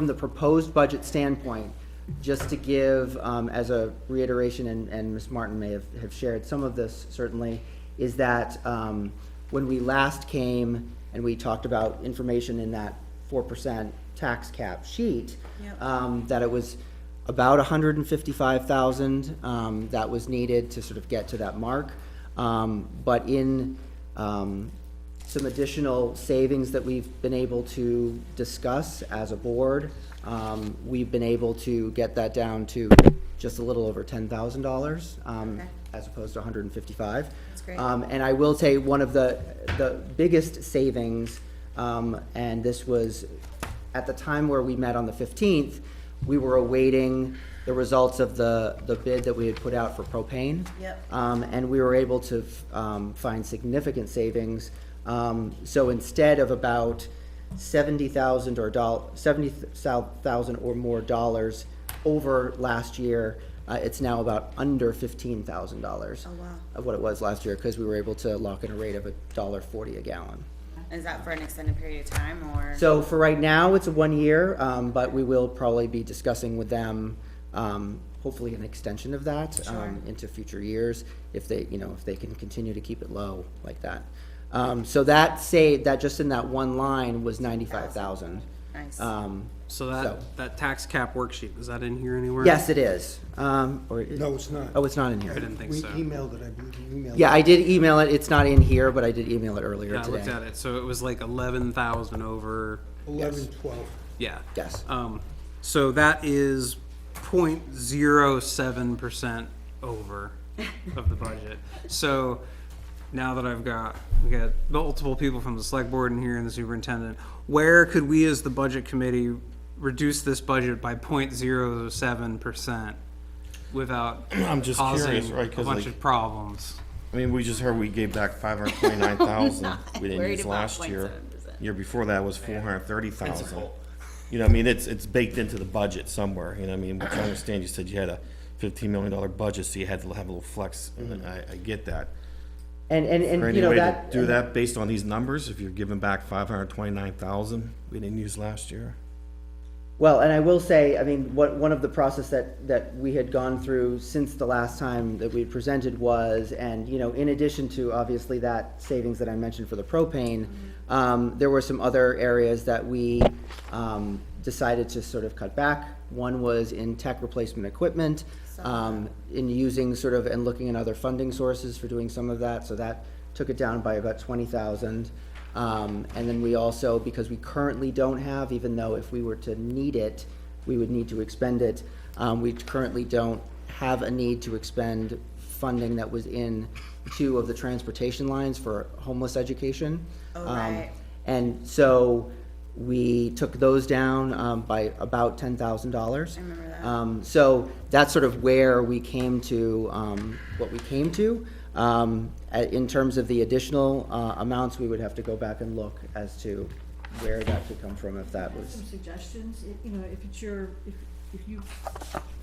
the proposed budget standpoint, just to give, as a reiteration, and Ms. Martin may have shared some of this certainly, is that, when we last came and we talked about information in that 4% tax cap sheet, Yep. that it was about 155,000 that was needed to sort of get to that mark. But in some additional savings that we've been able to discuss as a board, we've been able to get that down to just a little over $10,000, Okay. as opposed to 155. That's great. And I will say one of the biggest savings, and this was at the time where we met on the 15th, we were awaiting the results of the bid that we had put out for propane. Yep. And we were able to find significant savings. So instead of about $70,000 or more dollars over last year, it's now about under $15,000. Oh, wow. Of what it was last year, because we were able to lock in a rate of $1.40 a gallon. Is that for an extended period of time, or? So for right now, it's a 1 year, but we will probably be discussing with them, hopefully an extension of that, into future years, if they, if they can continue to keep it low like that. So that just in that one line was 95,000. Nice. So that tax cap worksheet, is that in here anywhere? Yes, it is. No, it's not. Oh, it's not in here. I didn't think We so. emailed it, I believe you emailed it. Yeah, I did email it. It's not in here, but I did email it earlier Yeah, I looked today. at it, so it was like 11,000 over, 11, 12. yeah. Yes. So that is 0.07% over of the budget. So now that we got multiple people from the select board in here and the superintendent, where could we as the budget committee reduce this budget by 0.07% without I'm just curious, causing right, a 'cause bunch like- of problems? I mean, we just heard we gave back 529,000 we didn't worried use about last year. 0.7%. Year before that was 430,000. You know, I mean, it's baked into the budget somewhere, you know, I mean, which I understand you said you had a $15 million budget, so you had to have a little flex, and I get that. And Is there any you know, way to that. do that based on these numbers, if you're giving back 529,000 we didn't use last year? Well, and I will say, I mean, one of the process that we had gone through since the last time that we presented was, and, in addition to obviously that savings that I mentioned for the propane, there were some other areas that we, decided to sort of cut back. One was in tech replacement equipment, in using sort of, and looking at other funding sources for doing some of that, so that took it down by about 20,000. And then we also, because we currently don't have, even though if we were to need it, we would need to expend it, we currently don't have a need to expend funding that was in 2 of the transportation lines for homeless education. Oh, right. And so we took those down, by about $10,000. I remember that. So that's sort of where we came to, what we came to. In terms of the additional amounts, we would have to go back and look as to where that could come from, if that I have was. some suggestions, if it's if you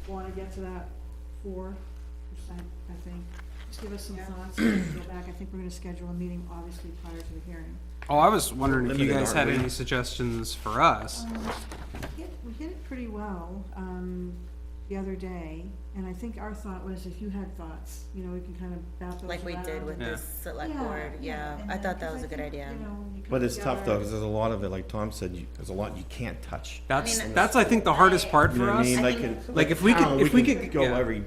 wanna get to that 4%, I think, just give us some thoughts, and go back, I think we're gonna schedule a meeting, obviously, prior to the hearing. Oh, I was wondering if you Limited, guys had aren't we? any suggestions for us. We hit it pretty well, the other day, and I think our thought was, if you had thoughts, we can kind of bat those Like we did around with and- this select board, yeah, and I then- thought that 'cause was a good think, idea. you come But it's tough though, together- because there's a lot of it, like Tom said, there's a lot you can't touch. That's, mean, that's, I think, the hardest part You for know what I us. mean? I Like, think- Like, if we could go yeah. every line.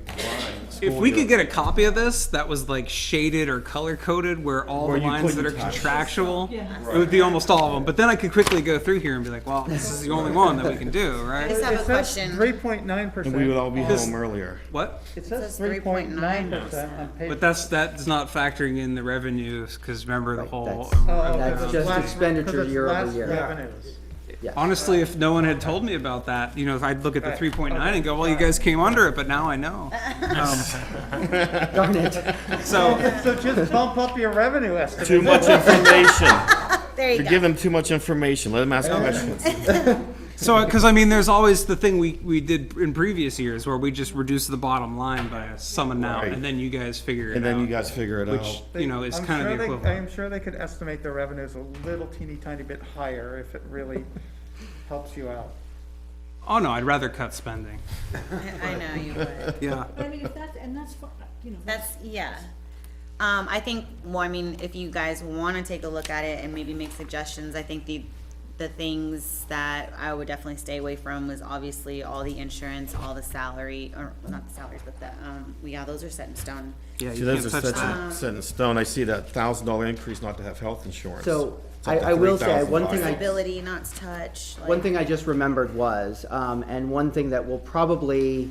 If we could get a copy of this that was like shaded or color coded where all Where the you lines that are couldn't touch. contractual, Yeah. it would be almost all of them. But then I could quickly go through here and be like, well, this is the only one that we can do, I right? just have a question. 3.9%. And we would all be This- home earlier. What? It says says 3.9% on page. But that's not factoring in the revenues, because remember the Right, whole. that's- That's That's just expenditure year over year. Revenues. Honestly, if no one had told me about that, if I'd look at the 3.9 and go, well, you guys came under it, but now I know. Darn it. So, So just bump up your revenue estimate. Too much information. There you You're go. giving them too much information. Let them ask questions. because I mean, there's always the thing we did in previous years where we just reduce the bottom line by some amount, Right. and then you guys figure it And then you out. guys figure it Which, out. is I'm kind of sure the they- equivalent. I'm sure they could estimate the revenues a little teeny tiny bit higher if it really helps you out. Oh, no, I'd rather cut spending. I know you would. Yeah. But I mean, if that's, and that's, That's, yeah. I think, well, I mean, if you guys wanna take a look at it and maybe make suggestions, I think the things that I would definitely stay away from was obviously all the insurance, all the salary, or not the salaries, but the, yeah, those are set in stone. Yeah, See, you those can't are touch set that. in, set in stone. I see that $1,000 increase not to have health insurance. So, It's up to I will say, one thing I. Ability not to touch, like. One thing I just remembered was, and one thing that will probably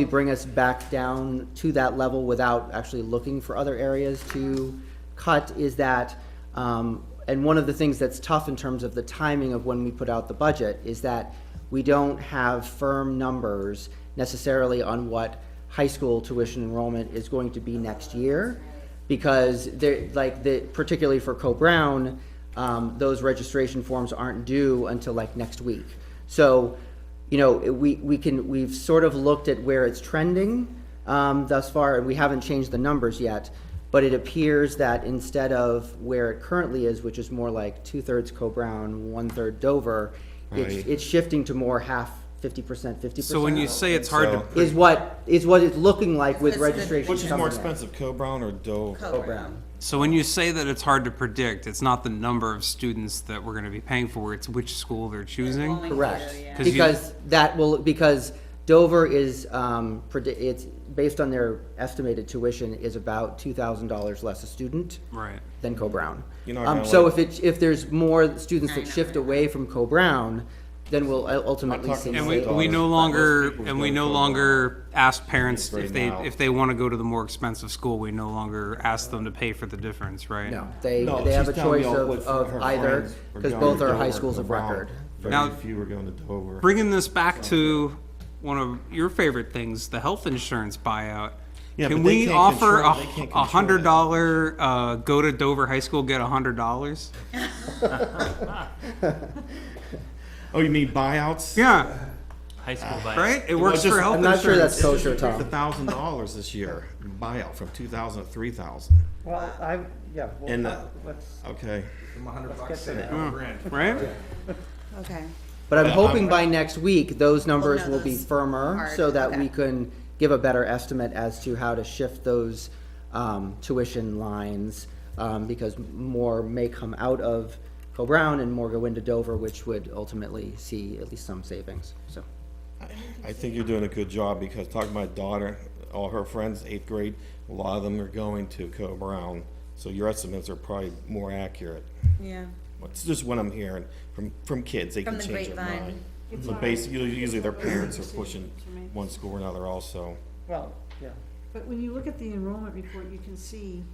bring us back down to that level without actually looking for other areas to cut is that, and one of the things that's tough in terms of the timing of when we put out the budget is that we don't have firm numbers necessarily on what high school tuition enrollment is going to be next year. Because they're, like, particularly for Co-Brown, those registration forms aren't due until like next week. So, you know, we've sort of looked at where it's trending, thus far, and we haven't changed the numbers yet. But it appears that instead of where it currently is, which is more like 2/3 Co-Brown, 1/3 Dover, Right. it's shifting to more half, 50%, 50%. So when you say it's hard to, Is what it's looking like with Because the- registration Which is coming more in. expensive, Co-Brown or Dover? Co-Brown. so when you say that it's hard to predict, it's not the number of students that we're gonna be paying for, it's which school they're choosing? Going Correct. to, yeah. 'Cause you- Because Dover is, it's based on their estimated tuition is about $2,000 less a student Right. than Co-Brown. You know, kinda So like- if there's more students I that know, shift right. away from Co-Brown, then we'll ultimately I'm not see. talking And about we dollars, no but longer, people and go we to no Co-Brown. longer ask parents Right if now. they wanna go to the more expensive school, we no longer ask them to pay for the difference, right? No, they No, have a she's telling me choice all what of her either, friends were because going both to are Dover high and schools of Co-Brown. record. Now- Very few are going to Dover. Bringing this back to one of your favorite things, the health insurance buyout. Yeah, Can but they we can't offer control- they can't control $100, go to Dover High School, get $100? Oh, you mean buyouts? Yeah, High school buyout. right? It works just- for health I'm not sure insurance. that's kosher, Tom. $1,000 this year, buyout from 2,000 to 3,000. Well, yeah, And, well, let's okay. get to that. Right? Okay. But I'm hoping by next week, those numbers no, will be those firmer, hard, so that we okay. can give a better estimate as to how to shift those tuition lines, because more may come out of Co-Brown and more go into Dover, which would ultimately see at least some savings, so. I think you're doing a good job, because talking to my daughter, all her friends, 8th grade, a lot of them are going to Co-Brown. So your estimates are probably more accurate. Yeah. It's just what I'm hearing from kids. They From can the change their grapevine. mind. It's But hard. basically, usually their parents are Decision pushing to make. one school or another also. Well, yeah, But when you look at the enrollment report, you can see,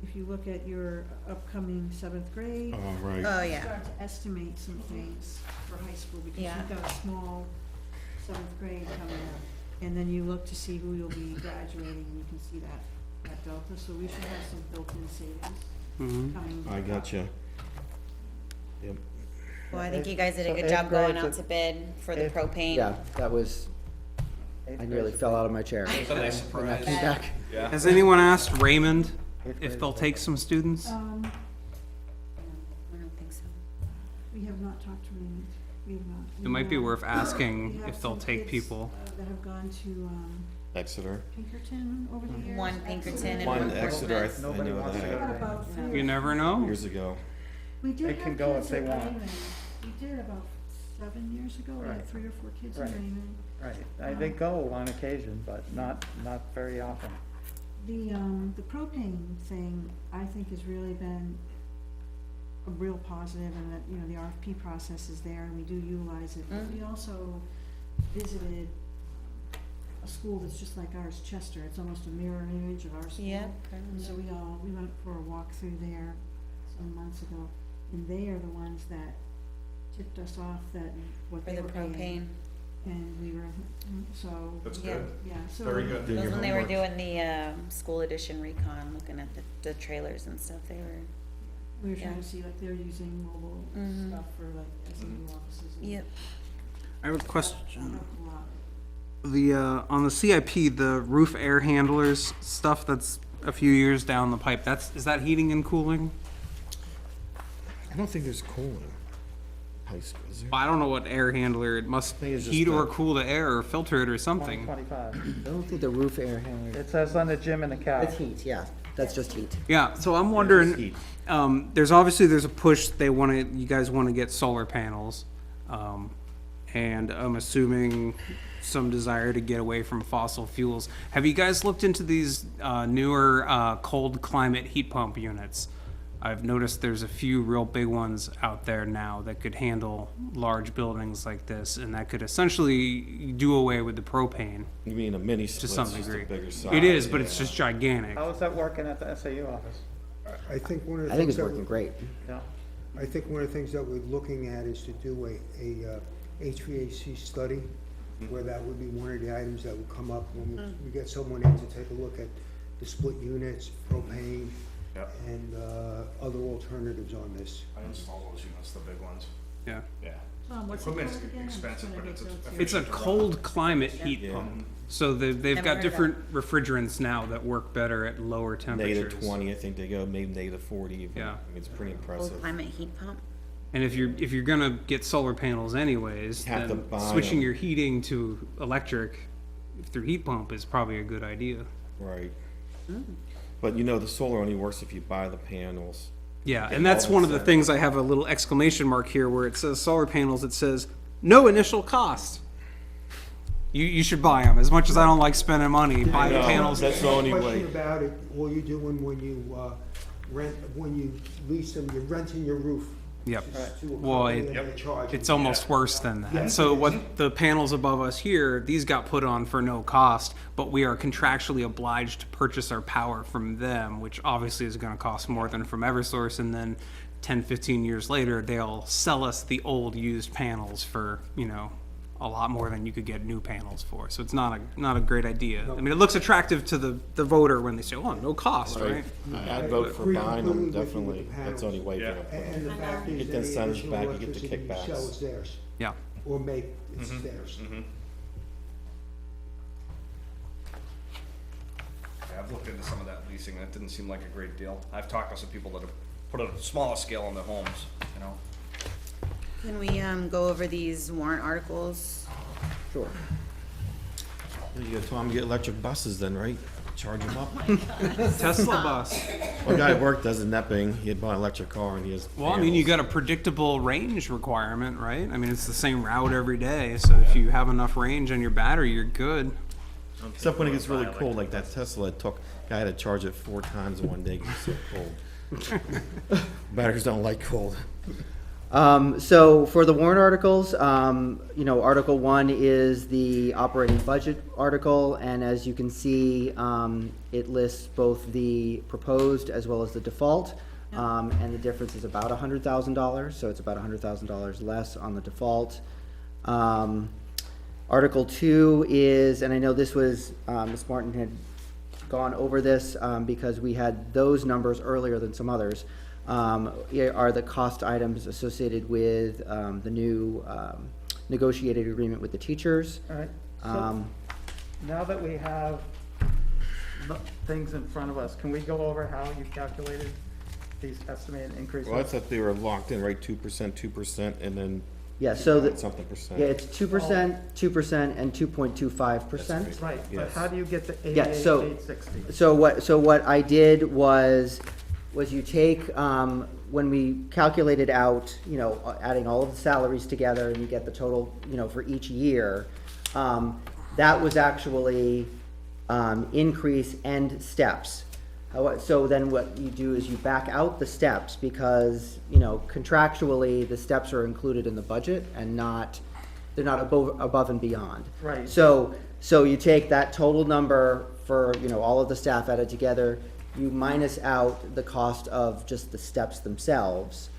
if you look at your upcoming seventh grade, Oh, right. Oh, you yeah. start to estimate some things for high school, because Yeah. you've got a small seventh grade coming up. And then you look to see who you'll be graduating, and you can see that delta, so we should have some built-in savings Mhm. coming. I got you. Yep. Well, I think you guys did a So good eighth job going grade out to- to bid for the eighth- propane. Yeah, that was, I nearly fell out of my chair. It's a nice When that surprise. came back. Yeah. Has anyone asked Raymond Eighth if grade they'll is take some students? I don't think so. We have not talked to Raymond, we have not. It might be We, worth we asking have if they'll some take kids, people. That have gone to, Exeter. Pinkerton over the years. One Pinkerton and One one Exeter, I Portsmouth. Nobody know wants to go that. to About three You or- never know. Years ago. We did They have can go if kids they at want. Raymond. We did about 7 years ago, we had Right. 3 or 4 kids in Right. Raymond. Right, they go on occasion, but not very often. The propane thing, I think has really been a real positive, and that, you know, the RFP process is there and we do utilize it. But we also visited a school that's just like ours, Chester, it's almost a mirror image of our school. Yep. And so we went for a walk through there some months ago, and they are the ones that tipped us off that what For they the were paying. propane. And we were, so, That's Yeah. good. yeah, so. Very good. Doing Those your when they were homework. doing the, school edition recon, looking at the trailers and stuff, they were, We were trying Yeah. to see, like, they're using mobile Mhm. stuff for like SMU offices. and yep. I have a that question. helped a lot. The, on the CIP, the roof air handlers stuff that's a few years down the pipe, is that heating and cooling? I don't think there's cooling. High school, is there? I don't know what air handler, it must think it's just heat or the- cool the air or filter it or something. 125. I don't think the roof air handler, It says on the gym and the cow. it's heat, yeah, that's just heat. Yeah, so I'm Just wondering, heat. there's a push, you guys wanna get solar panels. And I'm assuming some desire to get away from fossil fuels. Have you guys looked into these, newer, cold climate heat pump units? I've noticed there's a few real big ones out there now that could handle large buildings like this, and that could essentially do away with the propane You mean a mini to split, some just a degree. bigger size. It is, but it's yeah. just gigantic. How is that working at the SAU office? I think one of the I think things it's that, working great. Yeah. I think one of the things that we're looking at is to do a HVAC study, where that would be one of the items that would come up when we get someone in to take a look at the split units, propane, Yep. and other alternatives on this. I install those units, the big ones. Yeah. Yeah. Tom, what's it Equipment's called again? I'm just expensive, gonna but it's go a- to- It's a cold climate heat Yeah. pump. So they've Never got heard of different refrigerants now that work better at lower temperatures. -20, I think they go, maybe -40 even. Yeah. I mean, it's pretty Cold impressive. climate heat pump. And if you're gonna get solar panels anyways, You have to then buy switching 'em. your heating to electric through heat pump is probably a good idea. Right. But you know, the solar only works if you buy the panels. Yeah, Okay, and that's all one of the set. things I have a little exclamation mark here where it says solar panels, it says no initial cost. You should buy them. As much as I don't like spending money, buy the No, panels. that's the only way. Question about it, all you're doing when you when you lease them, you're renting your roof. Yep. It's to a Well, company it- and they charge you. It's almost worse than Yeah. that. So what the panels above us here, these got put on for no cost, but we are contractually obliged to purchase our power from them, which obviously is gonna cost more than from Eversource, and then 10, 15 years later, they'll sell us the old used panels for, a lot more than you could get new panels for. So it's not a great idea. I mean, it looks attractive to the voter when they say, oh, no cost, right? I'd vote for Agree buying completely them, with you with definitely. the That's the only way you're gonna put And them. the fact is, Get the any incentives additional back, you get the electricity you sell kickbacks. is theirs, Yeah. or make, it's theirs. Yeah, I've looked into some of that leasing, and it didn't seem like a great deal. I've talked to some people that have put a smaller scale on their homes, you know? Can we, go over these warrant articles? Sure. You gotta tell them to get electric buses then, right? Charge them up. Tesla bus. One guy at work does in Epping, he had bought an electric car and he has. Well, I mean, you panels. got a predictable range requirement, right? I mean, it's the same route every day, so if you have enough range on your battery, you're good. Except when it gets really cold, like that Tesla, it took, guy had to charge it 4 times in one day because it's so cold. Batteries don't like cold. So for the warrant articles, Article 1 is the operating budget article, and as you can see, it lists both the proposed as well as the default. And the difference is about $100,000, so it's about $100,000 less on the default. Article 2 is, and I know this was, Ms. Martin had gone over this, because we had those numbers earlier than some others. Are the cost items associated with the new negotiated agreement with the teachers. All right, so Um, now that we have the things in front of us, can we go over how you calculated these estimated increases? Well, I thought they were locked in, right? 2%, and then Yeah, so that, something percent. yeah, it's 2%, 2%, and 2.25%. Right, but Yes. how do you get the Yeah, so- 88,860? So what I did was you take, when we calculated out, adding all of the salaries together, and you get the total, for each year, that was actually, increase and steps. So then what you do is you back out the steps, because, contractually, the steps are included in the budget and they're not above and beyond. Right. So you take that total number for, all of the staff added together, you minus out the cost of just the steps themselves.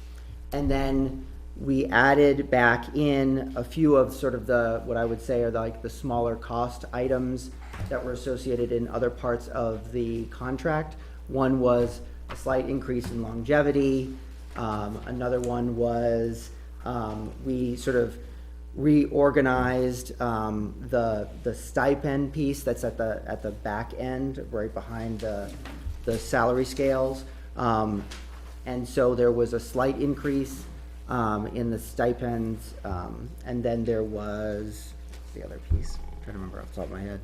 And then we added back in a few of sort of what I would say are like the smaller cost items that were associated in other parts of the contract. One was a slight increase in longevity. Another one was, we sort of reorganized the stipend piece that's at the back end, right behind the salary scales. And so there was a slight increase in the stipends, and then there was the other piece, I'm trying to remember off the top of my head.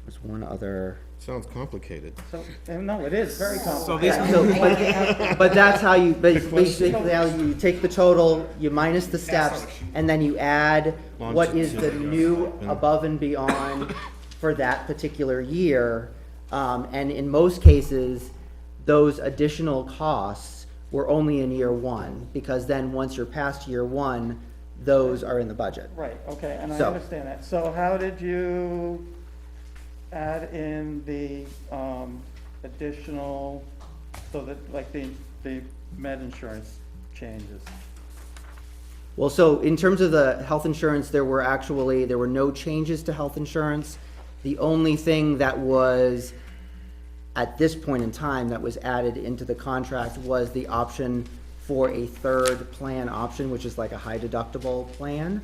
There's one other. Sounds complicated. So, no, it is very So complicated. these, But that's how you, basically, how you take the total, you minus the steps, and then you add what is the new above and beyond for that particular year. And in most cases, those additional costs were only in year 1, because then once you're past year 1, those are in the budget. Right, okay, and I So- understand that. So how did you add in the additional, so that, like, the med insurance changes? Well, so in terms of the health insurance, there were no changes to health insurance. The only thing that was, at this point in time, that was added into the contract was the option for a third plan option, which is like a high deductible plan.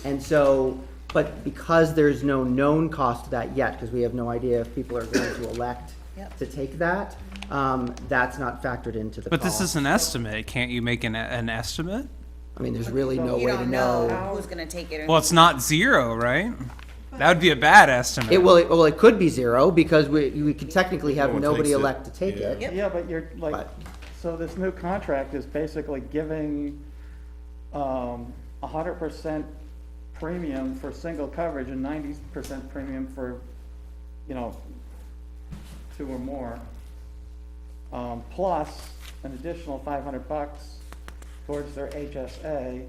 And so, but because there's no known cost to that yet, because we have no idea if people are going to elect Yep. to take that, that's not factored into the But this cost. is an estimate. Can't you make an estimate? I mean, there's really no You way to don't know. know who's gonna take it or. Well, it's not zero, right? That would be a bad estimate. It could be zero, because we could technically have No one nobody takes it. elect to take Yeah. it. Yep. Yeah, but you're like, But- so this new contract is basically giving, 100% premium for single coverage and 90% premium for, you know, two or more. Plus an additional $500 towards their HSA,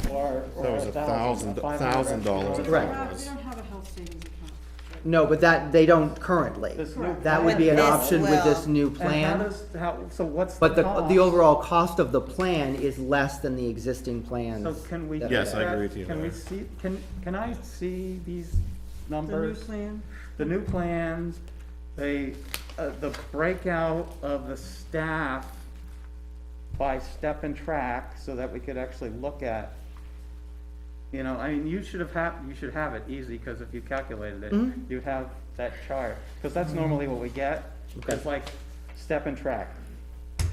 or That was $1,000. $500. Correct. We don't have a health savings account. No, but they don't currently. This new That would be an This option with this will. new And plan. so what's the But the cost? overall cost of the plan is less than the existing plans. So can we? that are Yes, there. I agree with you Can we there. see, can I see these The new numbers? plan, The new plans, the breakout of the staff by step and track, so that we could actually look at, you know, I mean, you should have it easy, because if you calculated it, you'd have that chart, because that's normally what we get. It's like step and track,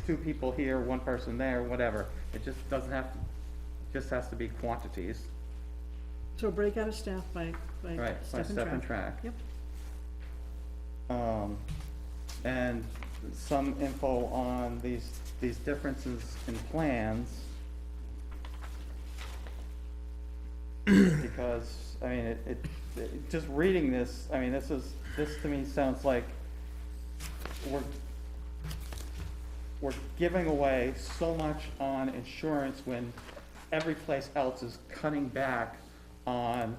2 people here, 1 person there, whatever. It just doesn't have, just has to be quantities, so break out of staff by right, by step step and and track. Yep. And some info on these differences in plans. Because, I mean, just reading this, I mean, this to me sounds like we're giving away so much on insurance when every place else is cutting back on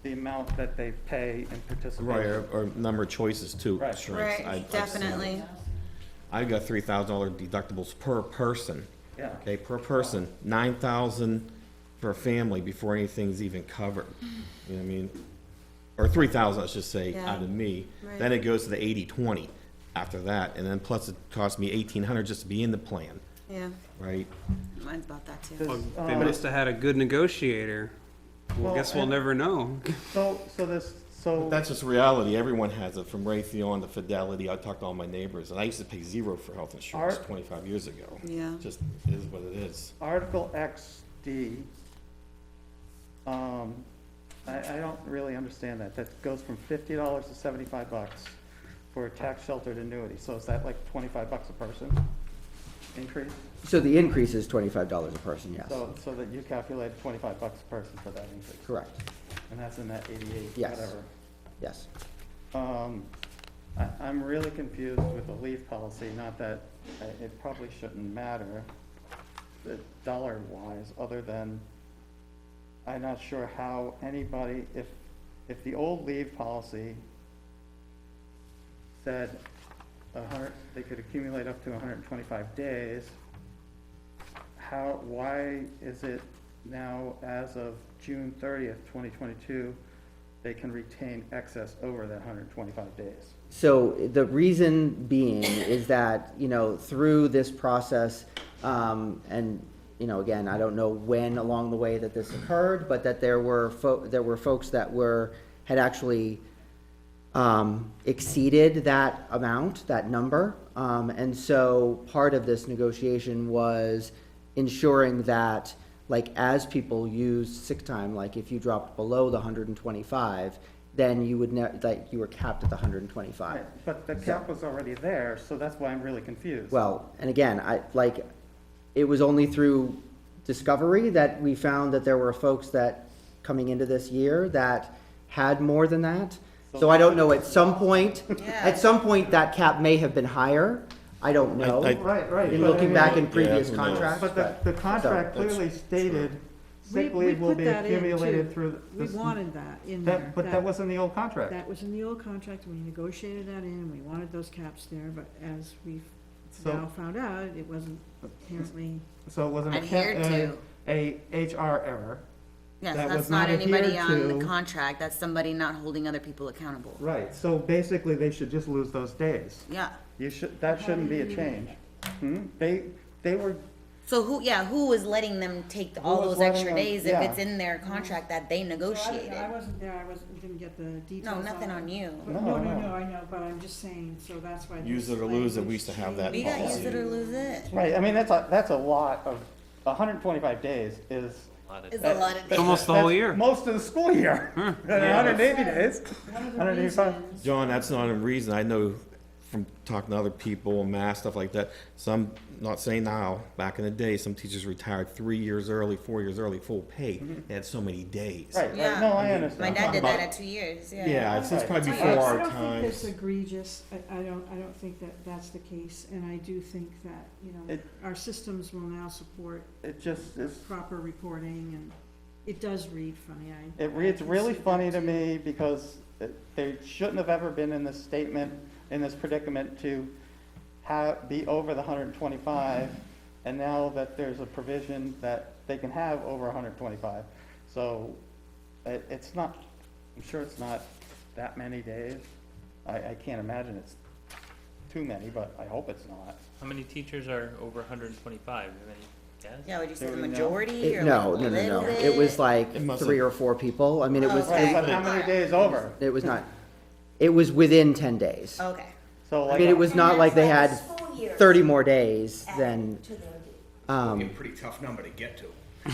the amount that they pay in participation. Right, or number of choices too. Right. insurance. I've seen Definitely. it. I've got $3,000 deductibles per person. Yeah. Okay, per person, 9,000 for a family before anything's even covered. You know what I mean? Or 3,000, let's just say, Yeah. out of me. Right. Then it goes to the 80/20 after that, and then plus it costs me 1,800 just to be in the plan, Yeah, right? mine's about that too. Does, They must have had a good negotiator. Well, Well, guess we'll and- never know. So That's just reality. Everyone has it, from Raytheon to Fidelity. I talked to all my neighbors, and I used to pay 0 for health insurance Art- 25 years ago. Yeah. Just is what it is. Article XD, I don't really understand that. That goes from $50 to $75 for a tax sheltered annuity. So is that like $25 a person increase? So the increase is $25 a person, yes. So that you calculate $25 a person for that increase? Correct, And that's in that 88, Yes. whatever. yes. I'm really confused with the leave policy, not that, it probably shouldn't matter, dollar wise, other than, I'm not sure how anybody, if the old leave policy said they could accumulate up to 125 days, why is it now, as of June 30th, 2022, they can retain excess over that 125 days? So the reason being is that, you know, through this process, and, you know, again, I don't know when along the way that this occurred, but that there were folks that had actually exceeded that amount, that number. And so part of this negotiation was ensuring that, like, as people use sick time, like if you dropped below the 125, then you would like, you were capped at the 125. Right, but the cap was already there, so that's why I'm really confused. Well, and again, it was only through discovery that we found that there were folks that, coming into this year, that had more than that. So I don't know, at some point, that cap may have been higher, I don't know. I- Right. In but I looking mean, back in previous who knows? contracts. But the contract that's clearly stated sick we leave will put be that in, accumulated too. through We this. wanted that in there. But that was in the old contract. That was in the old contract, and we negotiated that in, and we wanted those caps there, but as we've So- now found out, it wasn't apparently, So it wasn't Adhered to. a HR error. Yes, That that's was not not anybody adhered on the to. contract, that's somebody not holding other people accountable. Right, so basically they should just lose those days. Yeah, That shouldn't be a change. They were, so who was letting them take all was those letting extra them- days if yeah. it's in their contract that they so negotiated? I wasn't there, didn't get the details. No, nothing on you. But No, no, no. I know, but I'm just saying, so that's why. Use this it or lose it, we language used to have that We changed. got use it or lose it. right, I mean, that's a lot of, 125 days is. It's a lot of days. Almost the whole year. Most of the school year. 180 days. One of the 185. reasons- John, that's not a reason. I know from talking to other people and math, stuff like that, some, not saying now, back in the day, some teachers retired 3 years early, 4 years early, full pay. They had so many days. Right, Yeah. right, no, I understand. My dad did About- that at 2 years, yeah. Yeah, it's probably Right. before our I don't think it's times. egregious, I don't think that that's the case, and I do think that, It- our systems will now support It just is, proper reporting, and it does read funny, it reads I can really see that funny to too. me because they shouldn't have ever been in this statement, in this predicament to be over the 125, and now that there's a provision that they can have over 125. So it's not, I'm sure it's not that many days. I can't imagine it's too many, but I hope it's not. How many teachers are over 125? Have any guess? Yeah, would you say the Do we know? majority or No, like a no, no, little no. bit? It was like It must 3 have- or 4 people. I mean, it was, Okay. But how many days over? it was not, it was within 10 days. Okay. So I like, mean, it was not like they had 30 more days than, Pretty tough number to get to.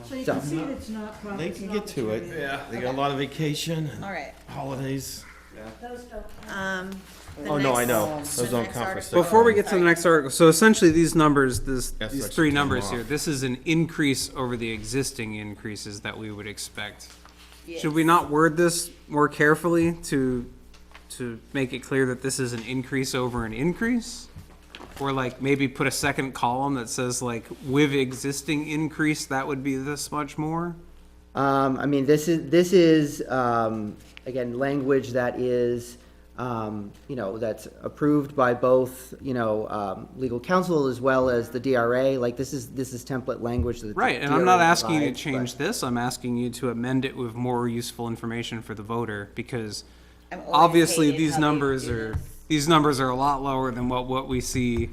So you So- can see that it's not. They it's can not get to it. material. They got a lot of vacation and All right. holidays. The Oh, no, I next- know. the Those don't next count for article- Before we get to the Sorry. next article, so essentially these numbers, That's these actually three came numbers off. here, this is an increase over the existing increases that we would expect. Yes. Should we not word this more carefully to make it clear that this is an increase over an increase? Or like maybe put a second column that says like with existing increase, that would be this much more? I mean, this is, again, language that is, that's approved by both, legal counsel as well as the DRA. Like, this is template language that the Right, and I'm not DRA asking you to provides, change but- this, I'm asking you to amend it with more useful information for the voter, because I've always obviously hated these how they numbers do are, this. these numbers are a lot lower than what we see,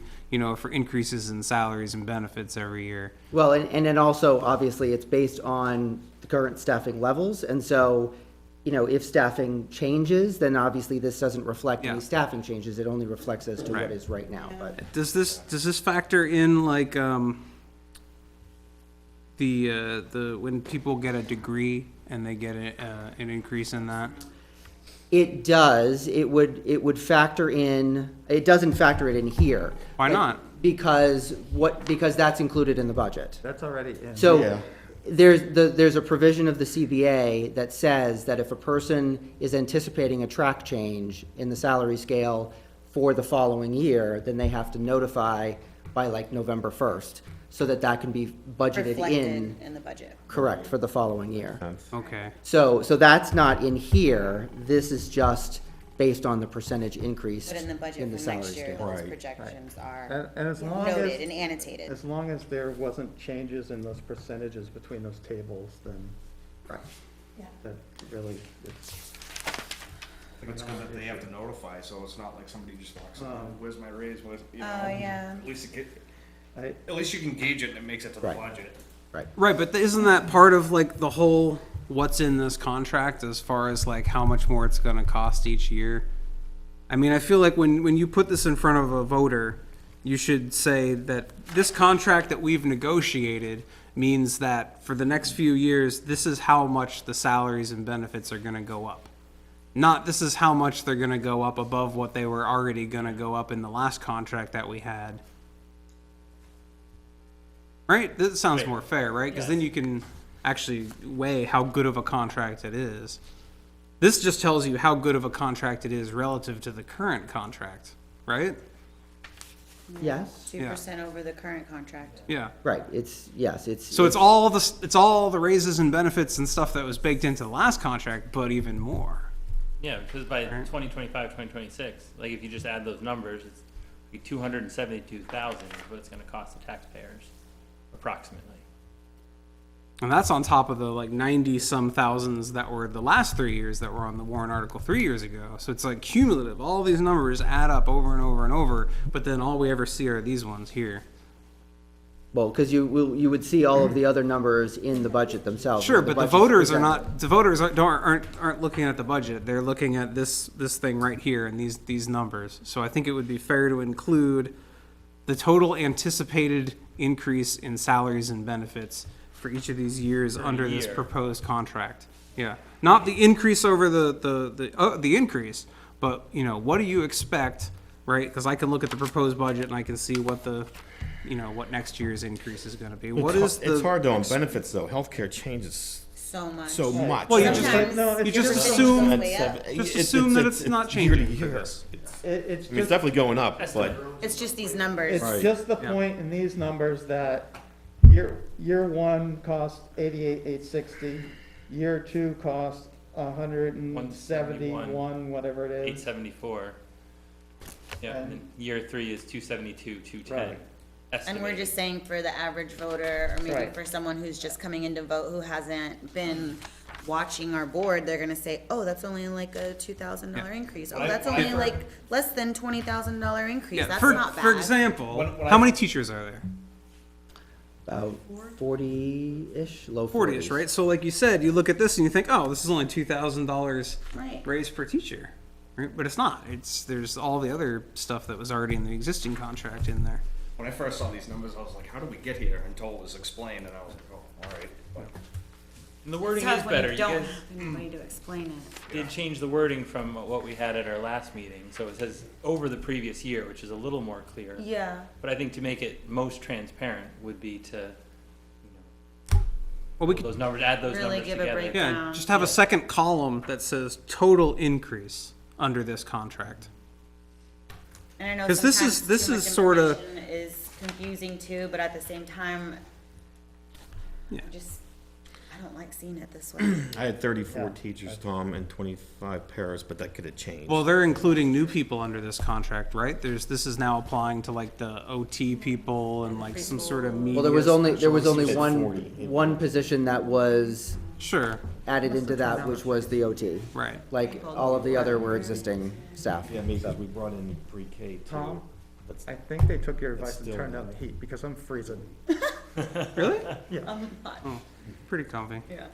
for increases in salaries and benefits every year. Well, and then also, obviously, it's based on the current staffing levels, and so, if staffing changes, then obviously this doesn't reflect Yeah. any staffing changes, it only reflects as to Right. what is right now, but. Does this factor in like, when people get a degree and they get an increase in that? It does, it would factor in, it doesn't factor it in here. Why not? Because that's included in the budget. that's already in. Yeah. So, there's a provision of the CBA that says that if a person is anticipating a track change in the salary scale for the following year, then they have to notify by like November 1st, so that can be budgeted Reflected in the budget. correct, for the following year. Okay. So that's not in here, this is just based on the percentage increase But in the budget in the for salary next year, scale. those Right. projections are And as long noted as, and annotated. as long as there wasn't changes in those percentages between those tables, then that really, it's, It's good that they have to notify, so it's not like somebody just walks in, where's my raise, Oh, yeah. At least I, at least you can gauge it and it makes it to the Right. budget. Right, but isn't that part of like the whole, what's in this contract as far as like how much more it's gonna cost each year? I mean, I feel like when you put this in front of a voter, you should say that this contract that we've negotiated means that for the next few years, this is how much the salaries and benefits are gonna go up. Not this is how much they're gonna go up above what they were already gonna go up in the last contract that we had. Right? That sounds more fair, right? Because then you can actually weigh how good of a contract it is. This just tells you how good of a contract it is relative to the current contract, right? Yes, 2% over the current contract. Yeah. right, yes, it's. So it's all the raises and benefits and stuff that was baked into the last contract, but even more. Yeah, because by 2025, 2026, like if you just add those numbers, it's like 272,000 is what it's gonna cost the taxpayers, approximately. And that's on top of the like 90 some thousands that were the last 3 years that were on the warrant article 3 years ago. So it's like cumulative. All these numbers add up over and over and over, but then all we ever see are these ones here. Well, because you would see all of the other numbers in the budget themselves. Sure, when but the budget's voters are presented. not. The voters aren't looking at the budget. They're looking at this thing right here and these numbers. So I think it would be fair to include the total anticipated increase in salaries and benefits for each of these years under this year. proposed contract. Yeah, not the increase over the increase, but you know, what do you expect, right? Because I can look at the proposed budget and I can see what what next year's increase is going to be. What is It's the? hard though on benefits though. Healthcare changes So much. so much. Well, you I just- mean, Sometimes no, if You just it's assume. simply up. Just assume that it's not year to changing for year. this. It's I mean, it's just, definitely going up, but It's just these numbers. it's Right. just the Yeah. point in these numbers that year one cost 88,860, year two cost 171, whatever it is. 874. Yeah, and then year 3 is 272, 210. Right. And we're estimated. just saying for the average voter, or maybe Right. for someone who's just coming in to vote who hasn't been watching our board, they're gonna say, oh, that's only like a $2,000 increase. Oh, that's only like less than $20,000 increase. Yeah, That's for, not for bad. example, When how I- many teachers are there? About 40-ish, low 40-ish, 40s. right? So like you said, you look at this and you think, oh, this is only $2,000 Right. raise per teacher, right? But it's not. There's all the other stuff that was already in the existing contract in there. When I first saw these numbers, I was like, how did we get here? Until it was explained, and I was like, oh, all right. But And the wording It's is tough when better. you You don't guys have anybody to explain it. did change the wording from what we had at our last meeting. So it says over the previous year, which is a little more clear. Yeah. But I think to make it most transparent would be to, Well, we could, those numbers, add those Really numbers give a together. breakdown. yeah, just have a second column that says total increase under this contract. And I know 'Cause this is- sometimes this too much is sorta- information is confusing too, but at the same time, Yeah. I don't like seeing it this way. I had 34 Yeah. teachers, Tom, and 25 paras, but that could have changed. Well, they're including new people under this contract, right? This is now applying to like the OT people and like some sort of media. Well, there was only said one 40. one position that was Sure, added into that, which was the OT. right. Like, all of the other were existing staff. Yeah, maybe 'cause we brought in pre-K too. Tom? But I think they took your It's advice and still- turned down the heat, because I'm freezing. Really? I'm not- Pretty comfy. Yeah.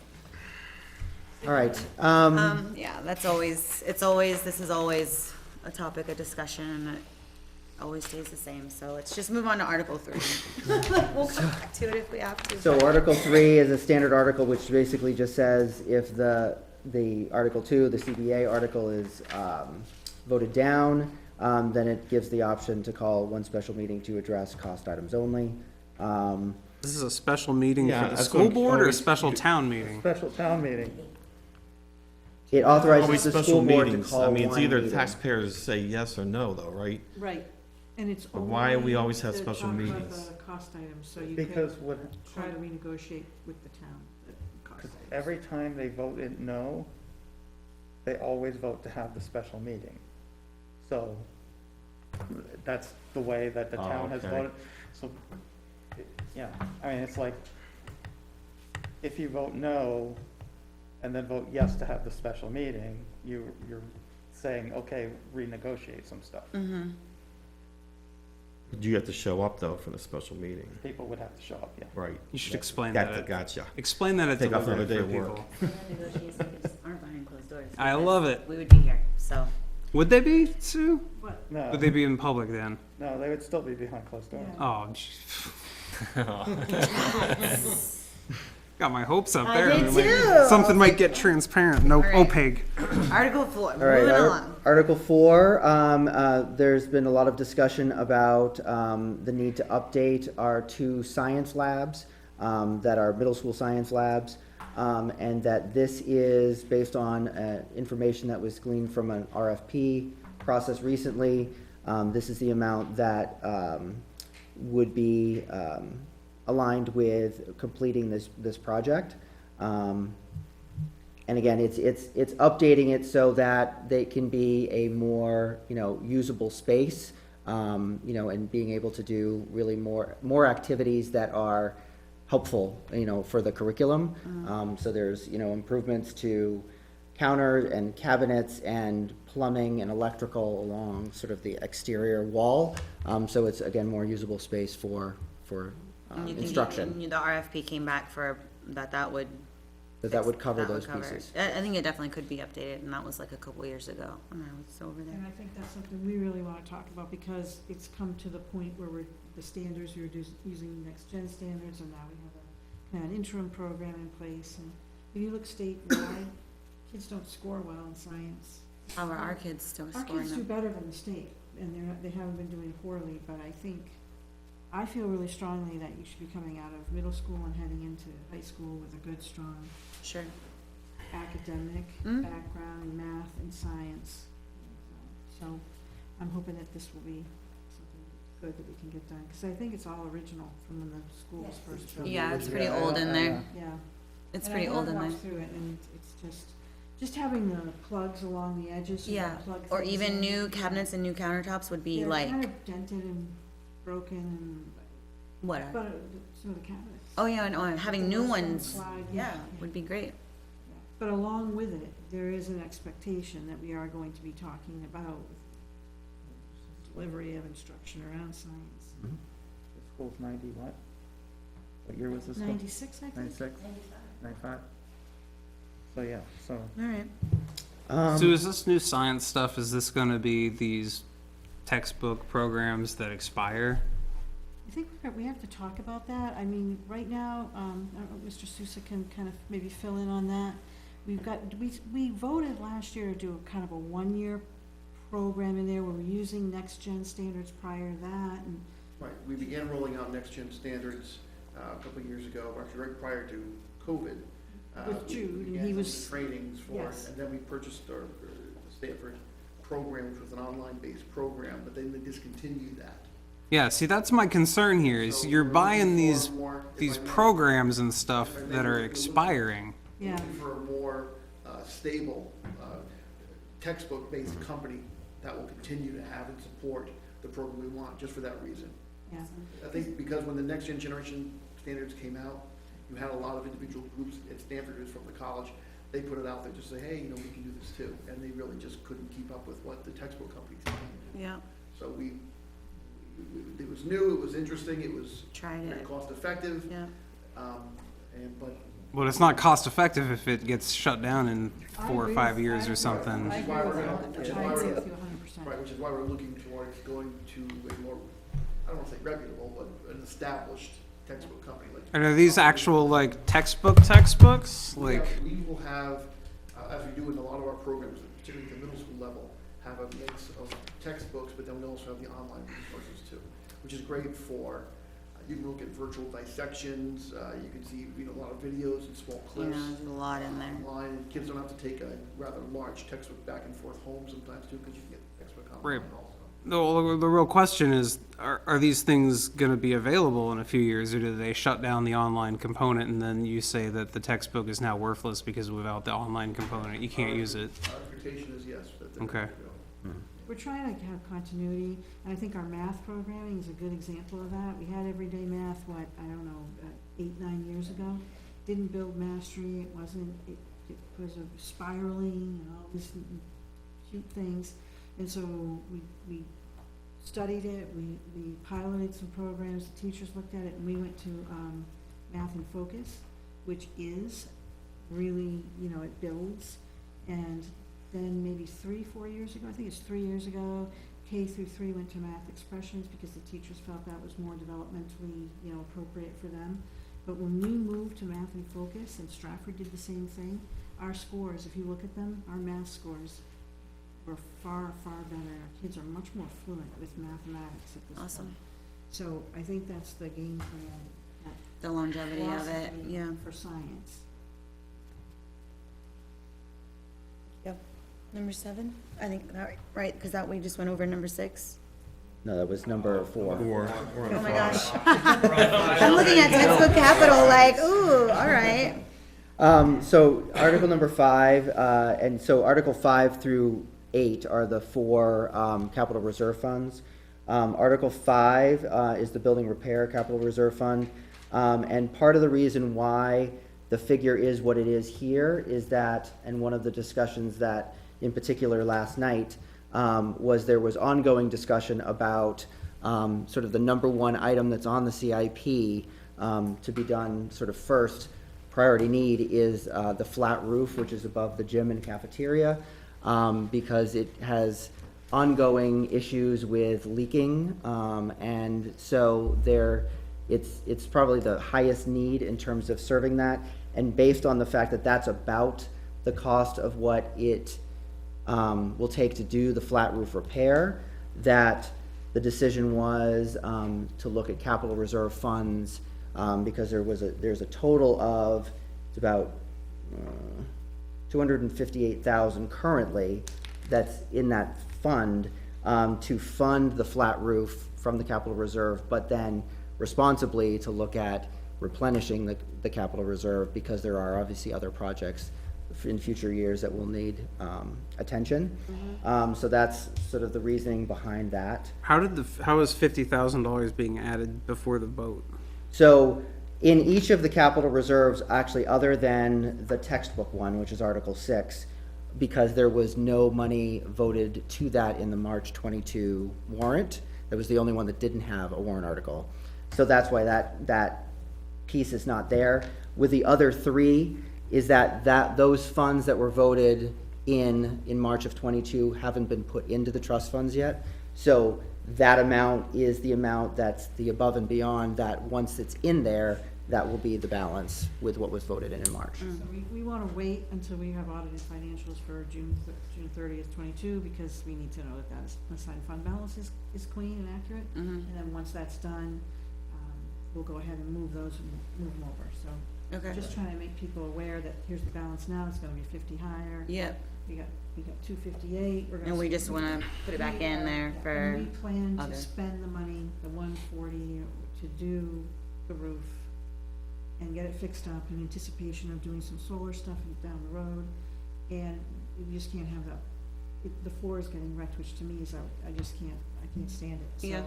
All right, Yeah, this is always a topic of discussion, and it always stays the same, so let's just move on to Article 3. We'll come back to it if we have to. so but- Article 3 is a standard article, which basically just says if the Article 2, the CBA article is voted down, then it gives the option to call one special meeting to address cost items only. This is a special meeting Yeah, for the that's school what board or a always- special town meeting? Special town meeting. It Always authorizes the special school board to meetings. call I one mean, it's either meeting. taxpayers say yes or no though, right? Right, and it's But why only we always have to special talk about meetings? the cost items, so you Because can what, try to renegotiate with the town, the cost items. every time they voted no, they always vote to have the special meeting. So, that's the way that the Oh, town has okay. voted. So, yeah, I mean, it's like, if you vote no, and then vote yes to have the special meeting, you're saying, okay, renegotiate some stuff. Mm-hmm. You have to show up though for the special meeting, People would have to show up, yeah. right? You should explain that. Gotcha. Explain that at Take off delivery another day for of work. people. Negotiations aren't behind closed doors. I because love it. We would be here, so. Would they be, Sue? What, No, Would they be in public then? no, they would still be behind closed doors. Yeah. Oh, got my hopes up I there. did I'm like, too. something might get transparent, no right. opaque. Article 4, All right, moving along. Article 4, there's been a lot of discussion about the need to update our 2 science labs that are middle school science labs, and that this is based on information that was gleaned from an RFP process recently. This is the amount that would be aligned with completing this project. And again, it's updating it so that they can be a more, usable space, and being able to do really more activities that are helpful, for the curriculum. So there's, improvements to counter and cabinets and plumbing and electrical along sort of the exterior wall. So it's, again, more usable space for And you think instruction. The RFP came back for that would. That would cover that would those cover it. pieces. I think it definitely could be updated, and that was like a couple years ago when I was over And there. I think that's something we really wanna talk about, because it's come to the point where the standards, we were using next gen standards, and now we have a kind of an interim program in place, and if you look statewide, kids don't score well in science. How are our kids still Our scoring kids do them? better than the state, and they haven't been doing poorly, but I feel really strongly that you should be coming out of middle school and heading into high school with a good, strong Sure. academic Mm. background in math and science. So I'm hoping that this will be something good that we can get done, because I think it's all original from when the school was first built. Yeah, it's pretty Yeah, old in there. Yeah. It's And pretty I old in have there. walked through it, and it's just having the plugs along the edges, so you Yeah, can plug or things even in. new cabinets and new countertops would be They're like, kind of dented and broken, and, what? but some of the cabinets. Oh, yeah, and having The new rest of them ones, slide, yeah, would be great. But along with it, there is an expectation that we are going to be talking about delivery of instruction around science. The school's 90 what? What year was this school? 96, I think? 96? 95? So, yeah, so. All right. So is this new science stuff, is this gonna be these textbook programs that expire? I think we have to talk about that. I mean, right now, I don't know, Mr. Sousa can kind of maybe fill in on that. We voted last year to do a kind of a one-year program in there where we're using next-gen standards prior to that, and Right, we began rolling out next-gen standards a couple of years ago, actually right prior to COVID. With We Jude, and began he some was- trainings for it, yes. and then we purchased our Stanford program, which was an online-based program, but then they discontinued that. Yeah, see, that's my concern here, is So you're we're buying looking these, for more- if these I may- programs and stuff if I may, that are we're looking- expiring. Yeah. Looking for a more stable textbook-based company that will continue to have and support the program we want, just for that reason. yeah. I think because when the next generation standards came out, you had a lot of individual groups at Stanford, who's from the college, they put it out there, just say, hey, we can do this too, and they really just couldn't keep up with what the textbook companies did. Yeah, So it was new, it was interesting, it was tried very it. cost effective, Yeah. but But it's not cost effective if it gets shut down in I 4 or agree 5 with- years I or something. Which is why we're gonna, which is I why agree we're, with you 100%. right, which is why we're looking towards going to a more, I don't wanna say reputable, but an established textbook company like. And are these actual, like, textbooks? Like, We will have, as we do in a lot of our programs, particularly at the middle school level, have a mix of textbooks, but then we also have the online resources too, which is great for, you can look at virtual dissections, you can see, a lot of videos and small Yeah, clips. there's a lot in there. Online, and kids don't have to take a rather large textbook back and forth home sometimes too, because you can get the textbook online Right. also. the real question is, are these things gonna be available in a few years, or do they shut down the online component and then you say that the textbook is now worthless because without the online component, you can't use it? Our expectation is yes, that they're Okay. going to go. We're trying to have continuity, and I think our math programming is a good example of that. We had everyday math, I don't know, 8, 9 years ago. Didn't build mastery, it was a spiraling and all these cute things. And so we studied it, we piloted some programs, the teachers looked at it, and we went to Math in Focus, which is really, it builds. And then maybe 3-4 years ago, I think it's 3 years ago, K through 3 went to Math Expressions because the teachers felt that was more developmentally, appropriate for them. But when we moved to Math in Focus, and Stratford did the same thing, our scores, if you look at them, our math scores were far, far better. Our kids are much more fluent with mathematics at this point. Awesome. So I think that's the game plan, that The longevity of it, philosophy yeah. for science. Yep. Number 7, I think, that right, because that we just went over number 6. No, that was number 4. Oh my gosh. I'm looking at textbook capital like, ooh, all right. So Article number 5, and so Article 5 through 8 are the 4 capital reserve funds. Article 5 is the building repair capital reserve fund. And part of the reason why the figure is what it is here is that, and one of the discussions that in particular last night, was there was ongoing discussion about sort of the number one item that's on the CIP to be done sort of first. Priority need is the flat roof, which is above the gym and cafeteria, because it has ongoing issues with leaking, and so it's probably the highest need in terms of serving that. And based on the fact that that's about the cost of what it will take to do the flat roof repair, that the decision was to look at capital reserve funds, because there's a total of, it's about $258,000 currently that's in that fund, to fund the flat roof from the capital reserve, but then responsibly to look at replenishing the capital reserve, because there are obviously other projects in future years that will need attention. So that's sort of the reasoning behind that. How is $50,000 being added before the vote? So in each of the capital reserves, actually, other than the textbook one, which is Article 6, because there was no money voted to that in the March 22 warrant, that was the only one that didn't have a warrant article. So that's why that piece is not there. With the other 3, is that those funds that were voted in March of 22 haven't been put into the trust funds yet. So that amount is the amount that's the above and beyond, that once it's in there, that will be the balance with what was voted in March. So we wanna wait until we have audited financials for June 30th, 22, because we need to know that unassigned fund balance is clean and accurate. And then once that's done, we'll go ahead and move those and move them over, so. Okay. Just trying to make people aware that here's the balance now, it's gonna be 50 higher. Yep. We got 258, we're gonna. And we just wanna put it back in there for And we plan other. to spend the money, the 140, to do the roof and get it fixed up in anticipation of doing some solar stuff down the road. And you just can't have the floor is getting wrecked, which to me is, I can't stand it. Yeah. So,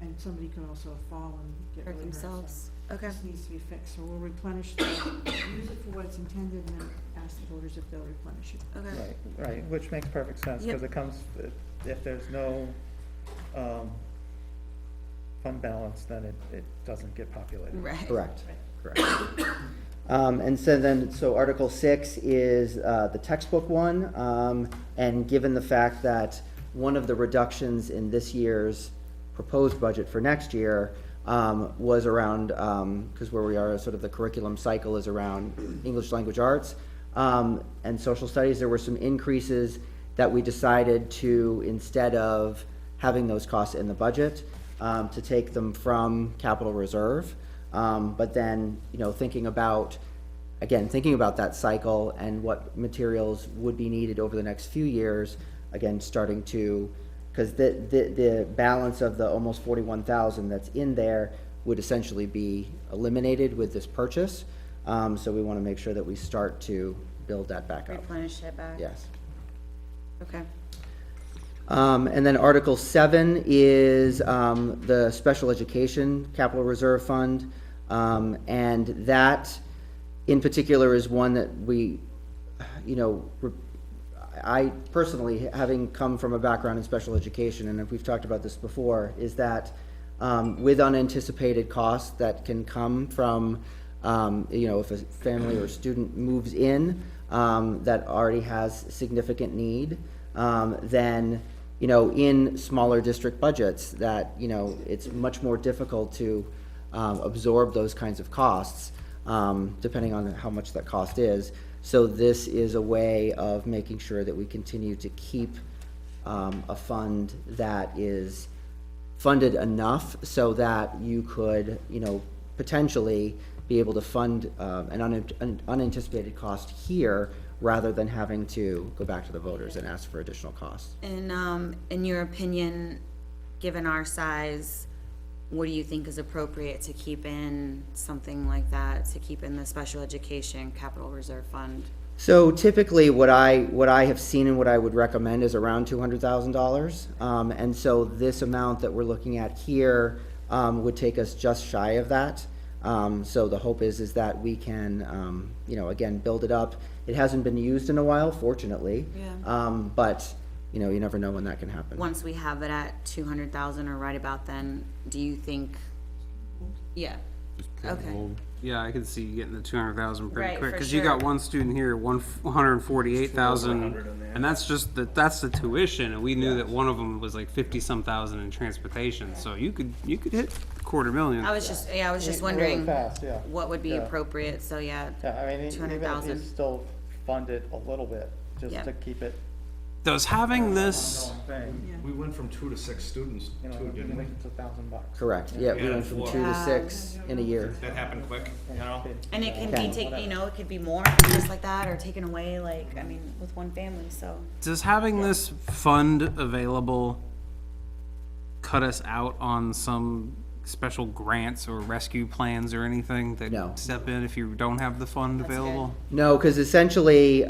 and somebody could also fall and get hurt really hurt. themselves. So Okay. this needs to be fixed, so we'll replenish, use it for what it's intended, and then ask the voters if they'll replenish it. Okay. Right, which makes perfect sense, because it comes, if there's no fund balance, then it doesn't get populated. Right. Correct. And so Article 6 is the textbook one, and given the fact that one of the reductions in this year's proposed budget for next year was around, because where we are, sort of the curriculum cycle is around English language arts and social studies, there were some increases that we decided to, instead of having those costs in the budget, to take them from capital reserve. But then, thinking about that cycle and what materials would be needed over the next few years, again, starting to, because the balance of the almost 41,000 that's in there would essentially be eliminated with this purchase. So we want to make sure that we start to build that back up. Replenish it back. Yes. Okay. And then Article 7 is the Special Education Capital Reserve Fund. And that in particular is one that we, I personally, having come from a background in special education, and if we've talked about this before, is that with unanticipated costs that can come from, if a family or student moves in that already has significant need, then, in smaller district budgets, that, it's much more difficult to absorb those kinds of costs, depending on how much that cost is. So this is a way of making sure that we continue to keep a fund that is funded enough so that you could, potentially be able to fund an unanticipated cost here rather than having to go back to the voters and ask for additional costs. And in your opinion, given our size, what do you think is appropriate to keep in something like that, to keep in the special education capital reserve fund? So typically, what I have seen and what I would recommend is around $200,000. And so this amount that we're looking at here would take us just shy of that. So the hope is that we can, you know, again, build it up. It hasn't been used in a while, fortunately. Yeah. But, you know, you never know when that can happen. Once we have it at 200,000 or right about then, do you think? Yeah, okay. Yeah, I could see you getting the 200,000 pretty Right, quick, for because you got sure. one student here, 148,000, 100 in there. and that's the tuition, and we knew that one of them was like 50-some thousand in transportation, so you could hit $250,000. I was just Really wondering fast, yeah. what would be Yeah. appropriate, so yeah. Yeah, I mean, even if 200,000. you still fund it a little bit, just Yeah. to keep it Does having this, going thing, Yeah. We went from 2 to 6 students, you know, too, even didn't we? if it's $1,000. Correct, yeah, we Yeah, went from for- 2 to 6 in a year. That happened quick, you know? And it can Okay. be taken, you know, it could be more, just like that, or taken away, like, I mean, with one family, so. does having this fund available cut us out on some special grants or rescue plans or anything that No. step in if you don't have the fund That's available? No, because essentially,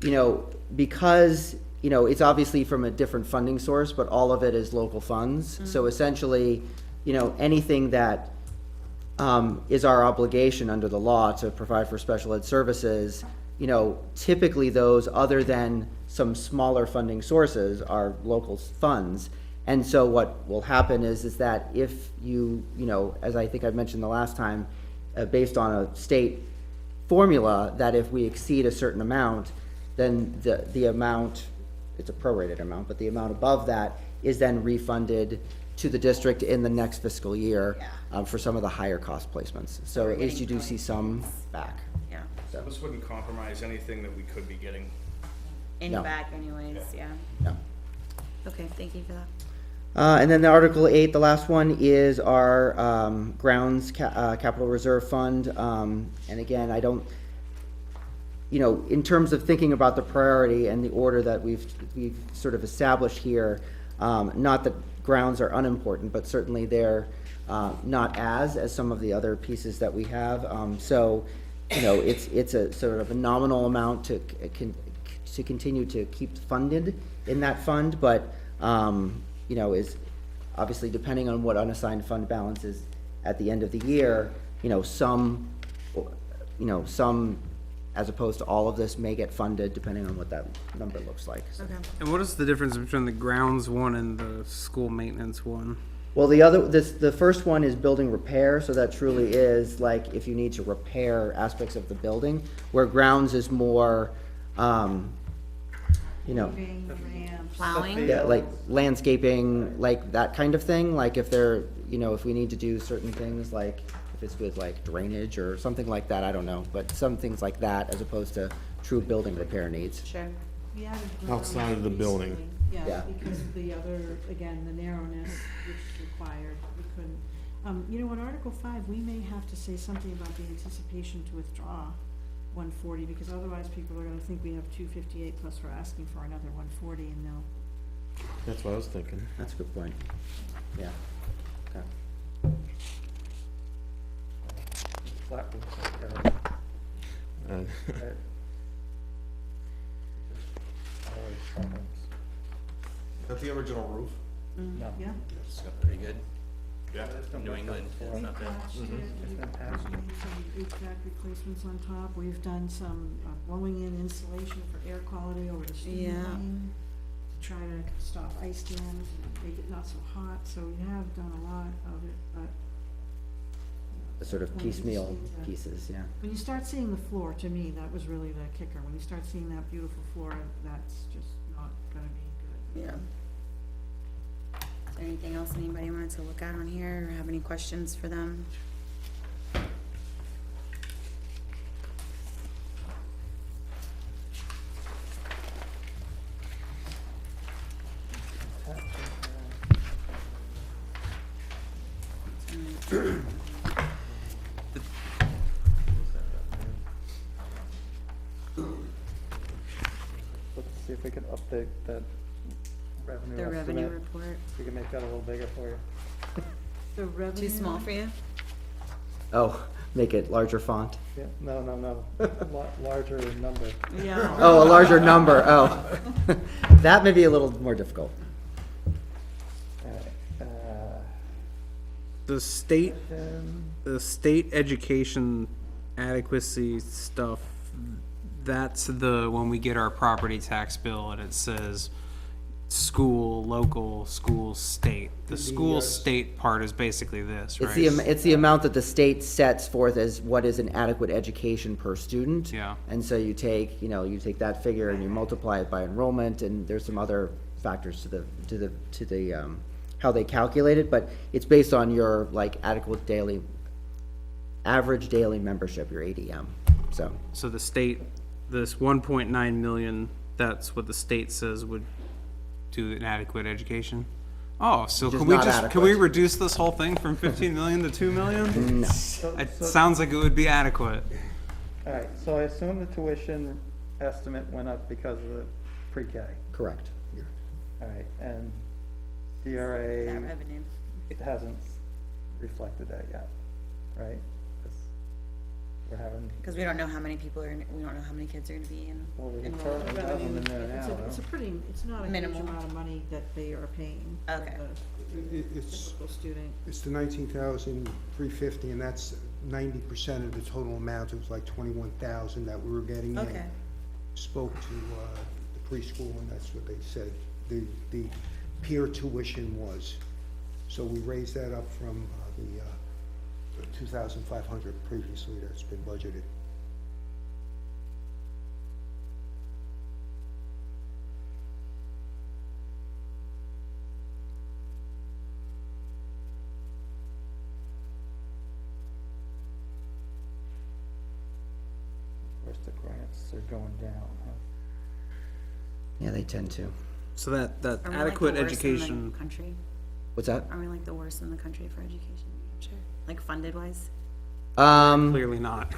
you know, because, you know, it's obviously from a different funding source, but all of it is local funds. So essentially, you know, anything that is our obligation under the law to provide for special ed services, you know, typically those, other than some smaller funding sources, are local funds. And so what will happen is that if you know, as I think I mentioned the last time, based on a state formula, that if we exceed a certain amount, then the amount, it's a prorated amount, but the amount above that is then refunded to the district in the next fiscal year for some of the higher cost placements. So we're at least you getting do see some back. Yeah, So, This wouldn't compromise anything that we could be getting. any No. back anyways, yeah. no. Okay, thank you for that. And then the Article 8, the last one, is our grounds capital reserve fund. And again, I don't, you know, in terms of thinking about the priority and the order that we've sort of established here, not that grounds are unimportant, but certainly they're not as some of the other pieces that we have. So, you know, it's a sort of a nominal amount to continue to keep funded in that fund, but, you know, is obviously depending on what unassigned fund balance is at the end of the year, you know, some, as opposed to all of this may get funded depending on what that number looks like. So. Okay. And what is the difference between the grounds one and the school maintenance one? Well, the first one is building repair, so that truly is like if you need to repair aspects of the building, where grounds is more, you know, Moving, ramps. Plowing? yeah, like landscaping, like that kind of thing, like if they're, you know, if we need to do certain things, like if it's with like drainage or something like that, I don't know, but some things like that as opposed to true building repair needs. Sure. We added Outside of the grounds building. recently. Yeah. Yeah, because of the other, again, the narrowness which is required, we couldn't. You know, in Article 5, we may have to say something about the anticipation to withdraw 140, because otherwise people are gonna think we have 258 plus we're asking for another 140, and they'll, That's what I was thinking. That's a good point. Yeah. Okay. Flat roofs are terrible. And Always problems. Is that the original roof? No. yeah. It's got pretty good. Yeah. It's been New worked on England, before. it's not bad. Patched it, It's we've been patched. done some HVAC replacements on top, we've done some blowing in insulation for air quality over the student Yeah. lane to try to stop ice dams and make it not so hot, so we have done a lot of it, but The sort of Well, you just piecemeal need to- pieces, yeah. when you start seeing the floor, to me, that was really the kicker, when you start seeing that beautiful floor, that's just not gonna be good. Yeah. Is there anything else anybody wanted to look at on here, or have any questions for them? Let's see if we can update that revenue The estimate. revenue report. We can make that a little bigger for you. The revenue. Too small for you? Oh, make it larger font. Yeah, no, larger in number. Yeah. Oh, a larger number, oh. That may be a little more difficult. Alright, The state, then, the state education adequacy stuff, that's the, when we get our property tax bill and it says school, local, school, state. The school, state part is basically this, It's the, right? it's the amount that the state sets forth as what is an adequate education per student. Yeah. And so you take, you take that figure and you multiply it by enrollment, and there's some other factors to the, how they calculate it, but it's based on your, like, average daily membership, your ADM, so. So the state, this 1.9 million, that's what the state says would do an adequate education? Oh, so Which is can we not just, can we adequate. reduce this whole thing from 15 million to 2 million? No. It sounds like it would be adequate. alright, so I assume the tuition estimate went up because of the pre-K. Correct. Alright, and That DRA, revenue. it hasn't reflected that yet, right? 'Cause we're having, Because we don't know how many people are, we don't know how many kids are gonna be in. well, we enrolled. currently have them in there It's now, a, it's a though. pretty, it's not a huge Minimal. amount of money that they are paying. for Okay. the It's, typical student. it's the 19,350, and that's 90% of the total amount. It was like 21,000 that we were getting in. Okay. Spoke to the preschool, and that's what they said the peer tuition was. So we raised that up from the 2,500 previously that's been budgeted. Of course, the grants are going down, huh? Yeah, they tend to. So that Are we like the adequate worst in the education, country? What's that? Are we like the worst in the country for education in New Hampshire? Like funded wise? clearly not.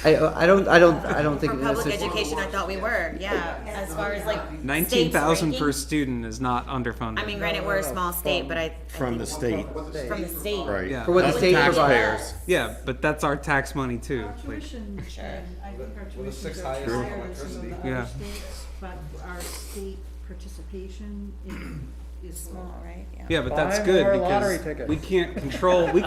I don't think. For public education, I thought we were, yeah, as far as like. 19,000 states per ranking. student is not underfunded. I mean, granted, we're a small state, but I From the state, from the state. right? Yeah. For what the Not state provides. taxpayers. Yeah, but that's our tax money too. Our Like, tuition, Sure. I think our tuitions are highest higher than some of the Yeah. other states, but our state participation is small. Small, right? Yeah, but that's Buy good more lottery because tickets. we can't control, we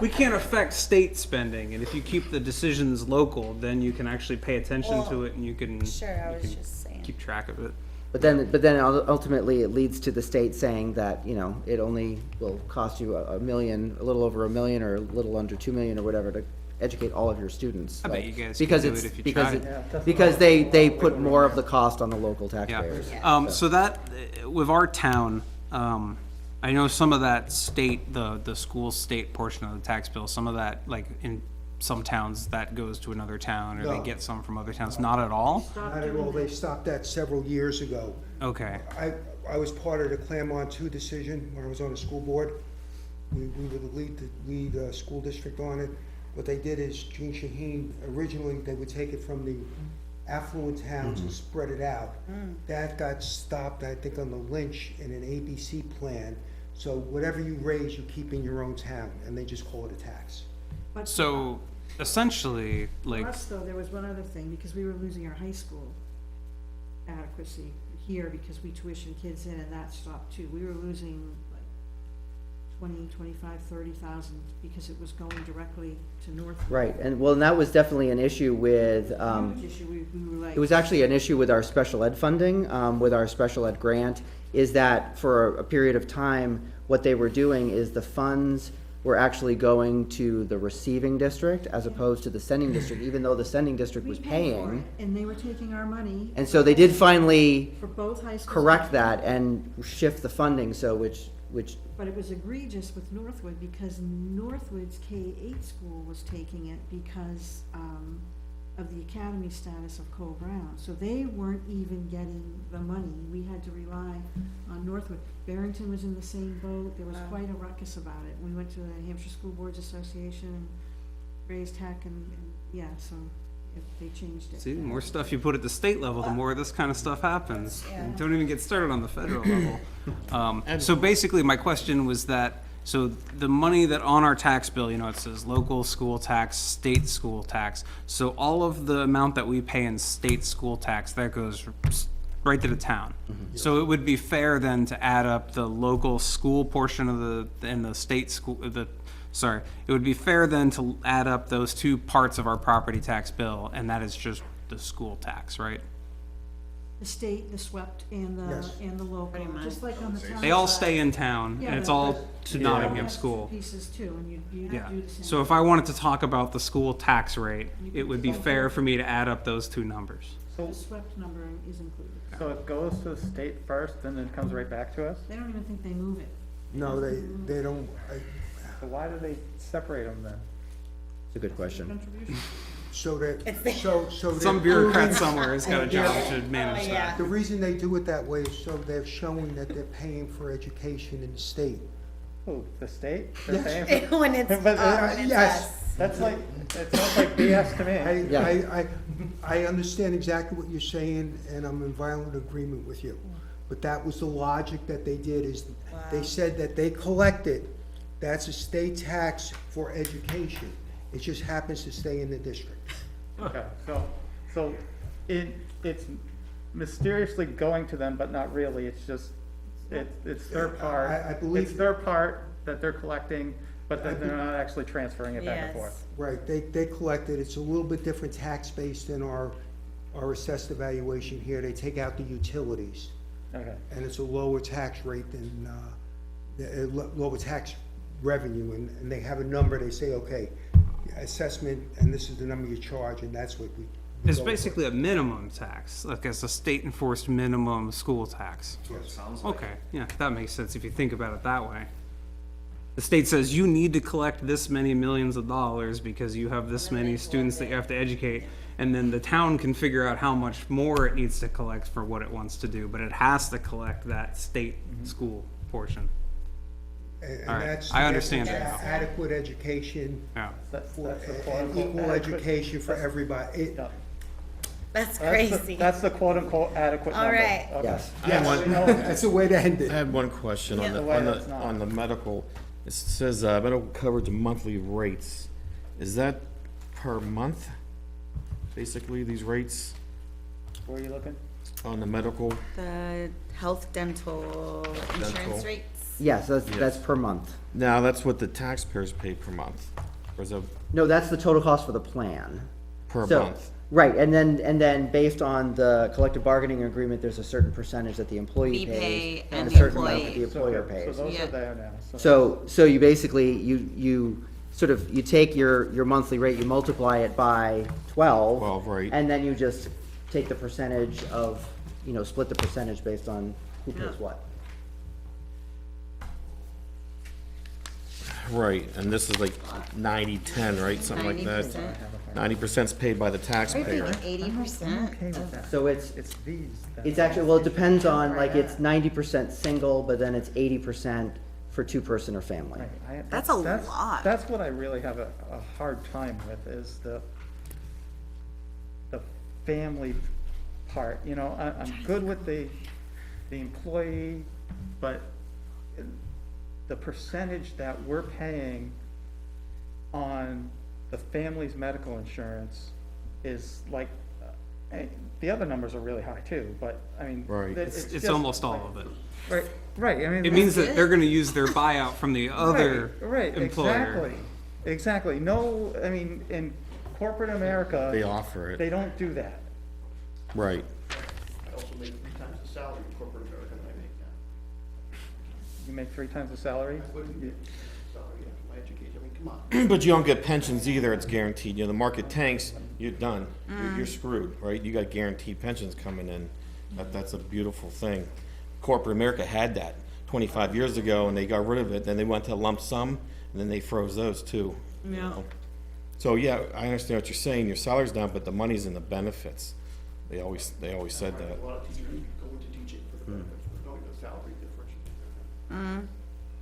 can't affect state spending. And if you keep the decisions local, then you can actually pay attention to Well, it and you can Sure, I you was can just saying. keep track of it. But then ultimately it leads to the state saying that, it only will cost you a million, a little over $1 million or a little under 2 million or whatever to educate all of your students. I bet like, you guys because could do it's- it if you because tried. it- Yeah, that's Because what they put more of the cost on the local taxpayers. Yeah. So that, with our town, I know some of that state, the school state portion of the tax bill, some of that, like in some towns, that goes to another town or they No. get some from other towns. Not at all? Not at all, they stopped that several years ago. Okay. I was part of the Claremont 2 decision when I was on the school board. We were the lead school district on it. What they did is, Gene Shaheen, originally, they would take it from the affluent towns and spread it out. That got stopped, I think, on the Lynch in an ABC plan. So whatever you raise, you keep in your own town, and they just call it a tax. But So essentially, for like, us, though, there was one other thing, because we were losing our high school adequacy here because we tuition kids in, and that stopped too. We were losing like 20, 25, 30,000 because it was going directly to Northwood. Right, and that was definitely an issue with, Huge issue, we were like. it was actually an issue with our special ed funding, with our special ed grant, is that for a period of time, what they were doing is the funds were actually going to the receiving district as opposed to the sending district, even though the sending district was We paid for paying. it, and they were taking our money And so they did finally for both high schools. correct that and shift the funding, so which, But it was egregious with Northwood because Northwood's K-8 school was taking it because, of the academy status of Cole Brown. So they weren't even getting the money. We had to rely on Northwood. Barrington was in the same boat. There was quite a ruckus about it. We went to the Hampshire School Boards Association and raised heck and yeah, so if they changed it. See, the more stuff you put at the state level, the more this kind of stuff happens. Yeah. Don't even get started on the federal level. So basically, my question was that, so the money that on our tax bill, you know, it says local school tax, state school tax. So all of the amount that we pay in state school tax, that goes right to the town. So it would be fair then to add up the local school portion of and the state school, it would be fair then to add up those two parts of our property tax bill, and that is just the school tax, right? The state, the swept, and Yes. the local, just like on the town. They all side. stay in town, Yeah, and it's but- all but to the Nottingham town has School. Pieces too, and you Yeah, do the same. so if I wanted to talk about the school tax rate, it would be fair for me to add up those two numbers. The swept numbering is included. So it goes to the state first, and then comes right back to us? They don't even think they move it. No, they don't, So why do they separate them then? It's a good question. Contribution. so that, so Some they're bureaucrat proving- somewhere has got a job to manage Oh, yeah. that. The reason they do it that way is so they're showing that they're paying for education in the state. Who, the state? Yes. They're paying for- When it's, But, when it's yes. us. That's like, it sounds like BS to me. I understand exactly what you're saying, and I'm in violent agreement with you. But that was the logic that they did, is they said that they collected, that's a state tax for education. It just happens to stay in the district. Okay, so it's mysteriously going to them, but not really, it's just, it's their part. I believe- It's their part that they're collecting, but that they're not actually transferring it back and Yes. forth. Right, they collected, it's a little bit different tax base than our assessed evaluation here. They take out the utilities, Okay, and it's a lower tax rate than, lower tax revenue, and they have a number, they say, okay, assessment, and this is the number you charge, and that's what we. It's go basically a minimum tax, like it's a state enforced minimum school tax. for. Yes. Okay, yeah, that makes sense if you think about it that way. The state says you need to collect this many millions of dollars because you have this many students that you have to educate. And then the town can figure out how much more it needs to collect for what it wants to do, but it has to collect that state school portion. And All right, that's I understand to get that now. Adequate education, Yeah. that's for, the and quote-unquote equal adequate- education for everybody. Yeah. That's That's the- crazy. That's the quote-unquote adequate All number. right. Okay. Yes. That's the way to end I it. had one question on Yeah. the, The way on that's the, not. on the medical. It says, medical coverage monthly rates. Is that per month? Basically, these rates Where are you looking? on the medical? The health, dental, insurance Dental. rates. Yes, that's per month. Now, that's what the taxpayers pay per month. Or is it No, that's the total cost for the plan. per So- month? Right, and then based on the collective bargaining agreement, there's a certain percentage that the employee We pays. pay and a the certain amount that employee. the employer So pays. those Yeah. are there now. So you basically, you sort of, you take your monthly rate, you multiply it by 12. 12, right. And then you just take the percentage of, split the percentage based on who pays what. Right, and this is like 90-10, right, something like that? 90%. 90%'s paid by the Are you taxpayer. thinking 80%? So it's It's these. then. It's actually, well, it depends on, like, it's 90% single, but then it's 80% for two-person or family. Right, That's a lot. That's what I really have a hard time with, is the family part, I'm good with the employee, but the percentage that we're paying on the family's medical insurance is like, the other numbers are really high too, but, I mean. Right. It's just almost all like- of it. Right, I mean. It means that they're gonna use their buyout from the other Right, employer. exactly. No, I mean, in corporate America. They offer They it, don't do that. right. I also make 3 times the salary in corporate America than I make now. You make 3 times the salary? Wouldn't You- salary after my education, I mean, come on. But you don't get pensions either, it's guaranteed. The market tanks, you're done. You're screwed, right? You got guaranteed pensions coming in. That's a beautiful thing. Corporate America had that 25 years ago, and they got rid of it. Then they went to lump sum, and then they froze those too. you Yeah. know? So, yeah, I understand what you're saying. Your salary's down, but the money's in the benefits. They always said that. A lot of teachers go into teaching for the benefits, but knowing the salary difference.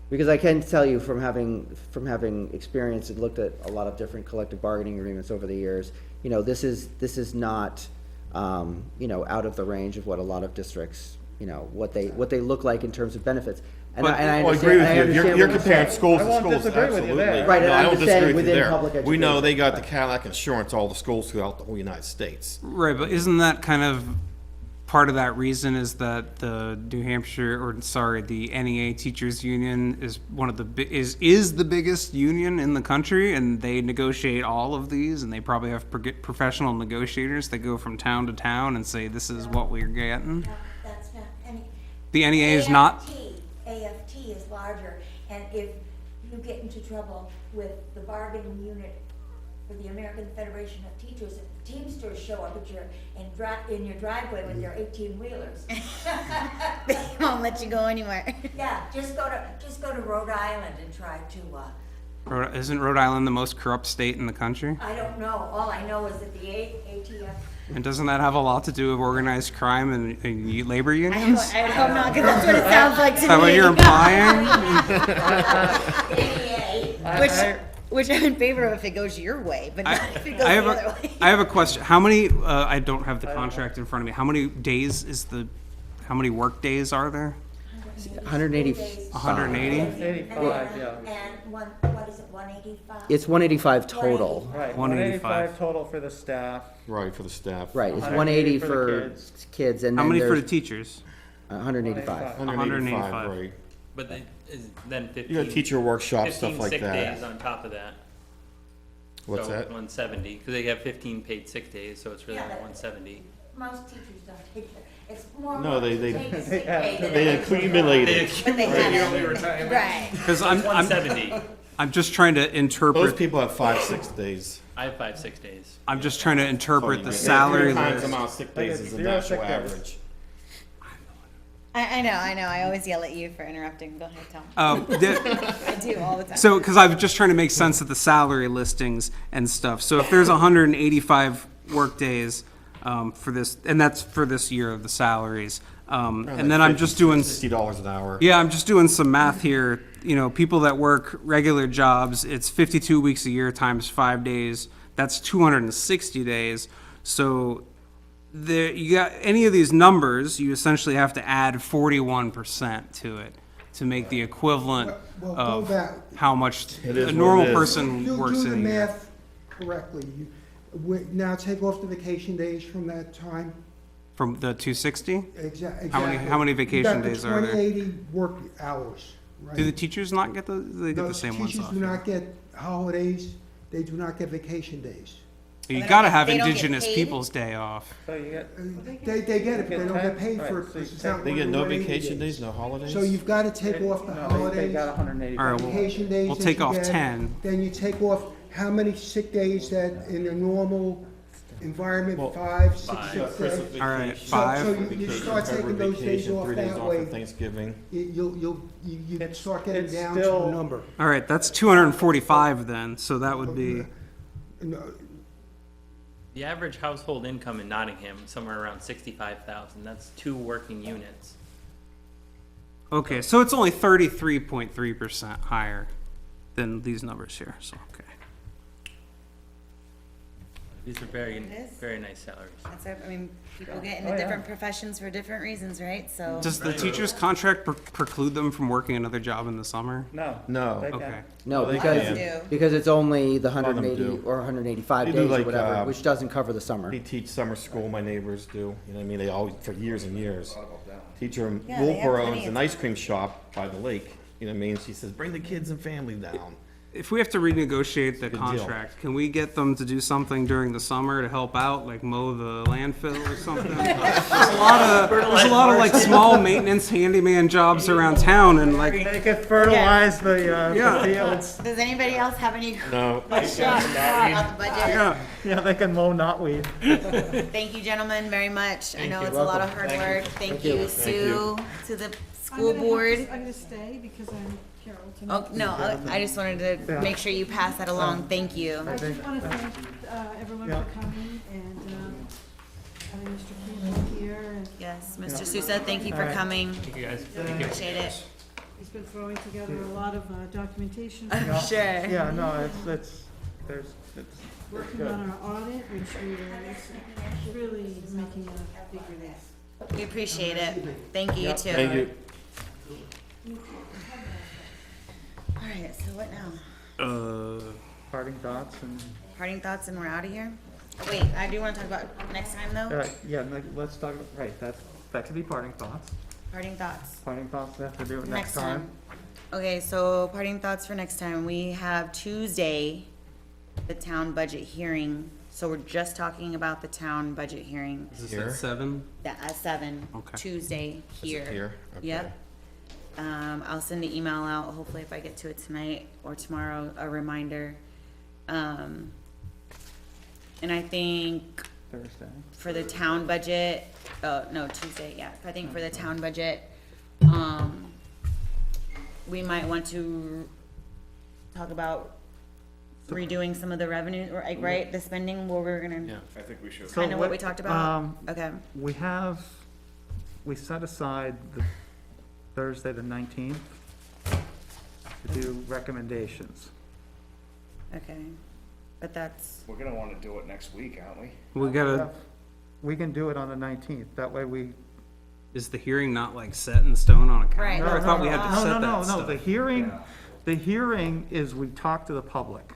Because I can tell you from having experienced and looked at a lot of different collective bargaining agreements over the years, you know, this is not, you know, out of the range of what a lot of districts, you know, what they look like in terms of benefits. And But- I Well, I agree understand, I with you. understand You're what you're comparing saying. schools I to won't schools, disagree with you absolutely. there. Right, and No, I'm I don't just disagree saying with you within there. public We know education. they got the Cadillac insurance, all the schools throughout the whole United States. Right, but isn't that kind of part of that reason is that the New Hampshire, or sorry, the NEA Teachers Union is one of the is the biggest union in the country, and they negotiate all of these, and they probably have professional negotiators that go from town to town and say this is what we're getting. That's not any. The NEA is not. AFT is larger, and if you get into trouble with the bargaining unit for the American Federation of Teachers, if the Teamsters show up at in your driveway with their 18-wheelers. They won't let you go anywhere. Yeah, just go to Rhode Island and try to, Isn't Rhode Island the most corrupt state in the country? I don't know, all I know is that the ATF. And doesn't that have a lot to do with organized crime and labor unions? I hope not, because that's what it sounds like to me. Is that what you're implying? Which I'm in favor of if it goes your way, but not if it goes I the have other way. I have a question. How many, I don't have the contract in front of me. How many work days are there? 185. 180? 85, yeah. And what is it, 185? It's 185 total. Right, 185. 185 total for the staff, Right, for the staff. Right, it's 180 180 for for the kids, and How then many for the there's teachers? 185. 185. Right. But then 15. You got teacher workshops, 15 stuff like sick that. days on top of that. What's So that? 170, because they have 15 paid sick days, so it's really Yeah, only but- 170. Most teachers don't take it. It's more. No, they- to take sick day than They it is to take accumulate off. it. But they haven't. Right. Because So it's 170. I'm just trying to Those interpret, people have 5, 6 days. I have 5 sick days. I'm just trying to interpret the Three salary times list. the amount of sick days is the Zero national sick days. average. I know. I always yell at you for interrupting. Go ahead, Tom. I do all the time. So, because I'm just trying to make sense of the salary listings and stuff. So if there's 185 work days for this, and that's for this year of the salaries, and then I'm just doing, $50 an hour. yeah, I'm just doing some math here. You know, people that work regular jobs, it's 52 weeks a year times 5 days. That's 260 days. So there, you got any of these numbers, you essentially have to add 41% to it to make the equivalent Well, go of back. how much It is a what normal it is. person Do works the in a year. math correctly. Now take off the vacation days from that time. From the 260? Exactly. How many vacation days are there? You got the 2080 work hours, right? Do the teachers not get they get No, the same ones Teachers off? do not get holidays, they do not get vacation days. You They gotta don't- have they don't get Indigenous paid? Peoples' Day off. So you get, They get it, but they don't get 10, paid for right, it so you because it's take- not They one get of no 180 vacation days, no holidays? So you've got to take off the no, holidays. they got 185. All right, well, Vacation days we'll that take you off get, 10. Then you take off how many sick days that in a normal environment, Well, 5, 6 five. sick Christmas days. All right, vacation, five. So you vacation, start taking February those days vacation, off 3 days that off way. for Thanksgiving. You It's- start getting it's down to still- a number. All right, that's 245 then, so that would be, No, The average household income in Nottingham is somewhere around 65,000. That's 2 working units. okay, so it's only 33.3% higher than these numbers here, so, okay. These are very, It is. very nice salaries. That's our, I mean, people get Oh, into yeah. different professions for different reasons, right? So. Does the teacher's contract preclude them from working another job in the summer? No. No. They Okay. can't. No, They because, can. do. because it's only the lot of them 180 do. or 185 They do days or like, whatever, which doesn't cover the summer. They teach summer school, my neighbors do, you know what I mean, they always, for years and years. Teacher in Yeah, they have Wolfboro plenty owns of an ice cream shop by the lake, you know what I mean, she says, bring the kids and family down. If we have to renegotiate the deal. contract, can we get them to do something during the summer to help out, like mow the landfill or something? There's a lot of like small maintenance handyman jobs around town and like, They could fertilize the Yeah. fields. Does anybody else have any No, questions about the budget? yeah. Yeah, they can mow knotweed. Thank you, gentlemen, very much. I know it's a lot of hard work. Thank you, Sue, to the school board. I'm gonna stay because I'm Carol Oh, tonight. no, I just wanted to make sure you pass that along. Thank you. I just wanna thank, everyone Yeah. for coming and, having Mr. Keelan here and Yes, Mr. Sousa, thank you for coming. Thank you guys. Appreciate it. He's been throwing together a lot of documentation. I'm sure. Yeah, no, it's Working on our audit, which is really making a big relief. We appreciate it. Thank you, you too. Thank you. All right, so what now? parting thoughts and, Parting thoughts and we're out of here? Wait, I do want to talk about next time though. yeah, let's talk, right, that could be parting thoughts. Parting thoughts. Parting thoughts, we have to do it next time. Okay, so parting thoughts for next time. We have Tuesday, the town budget hearing. So we're just talking about the town budget hearing Is this Here? at 7? at 7, Okay. Tuesday here. Here? Okay. Yep. I'll send an email out, hopefully if I get to it tonight or tomorrow, a reminder. And I think Thursday. for the town budget, no, Tuesday, yeah. I think for the town budget, we might want to talk about redoing some of the revenue, like, right, the spending, where we're gonna, Yeah. I think we should. kind of what we talked about? Okay, We set aside the Thursday, the 19th, to do recommendations. okay. But that's, We're gonna wanna do it next week, aren't we? We gotta, We can do it on the 19th, that way we. is the hearing not like set in stone on a Right. calendar? I thought we had to set that No, stuff. the hearing is we talk to the public,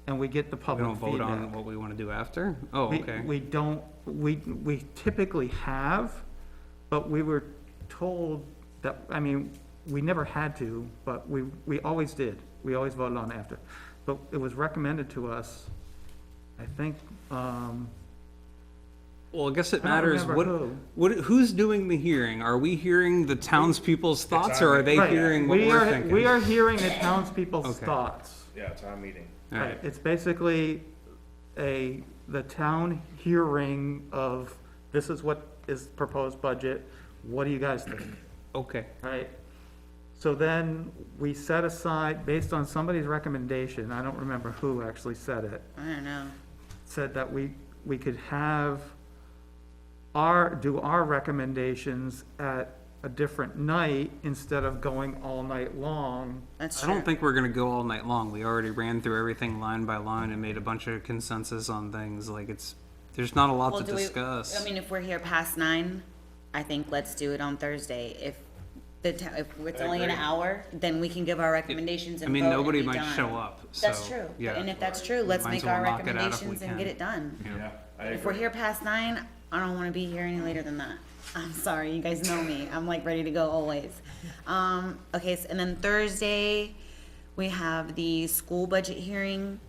and we get the We public don't vote feedback. on what we wanna do after? Oh, okay. We don't, we typically have, but we were told that, I mean, we never had to, but we always did. We always voted on after. But it was recommended to us, I think, Well, I guess it I don't matters, remember who. who's doing the hearing? Are we hearing the townspeople's thoughts, or are they Right. hearing what we're thinking? We are hearing the townspeople's Okay. thoughts. Yeah, it's our meeting. All Right, right. it's basically the town hearing of, this is what is proposed budget, what do you guys think? Okay. Right? So then we set aside, based on somebody's recommendation, I don't remember who actually said it, I don't know. said that we could have do our recommendations at a different night instead of going all night long. That's I true. don't think we're gonna go all night long. We already ran through everything line by line and made a bunch of consensus on things, like there's not a lot Well, to do we- discuss. I mean, if we're here past 9, I think let's do it on Thursday. If if it's only an hour, then we can give our recommendations I and mean, vote and nobody be might done. show up, That's so, true. yeah. And if that's true, let's Might as make well our knock it out if we recommendations and get can. it done. Yeah, I If we're agree. here past 9, I don't wanna be here any later than that. I'm sorry, you guys know me. I'm like ready to go always. Okay, and then Thursday, we have the school budget hearing.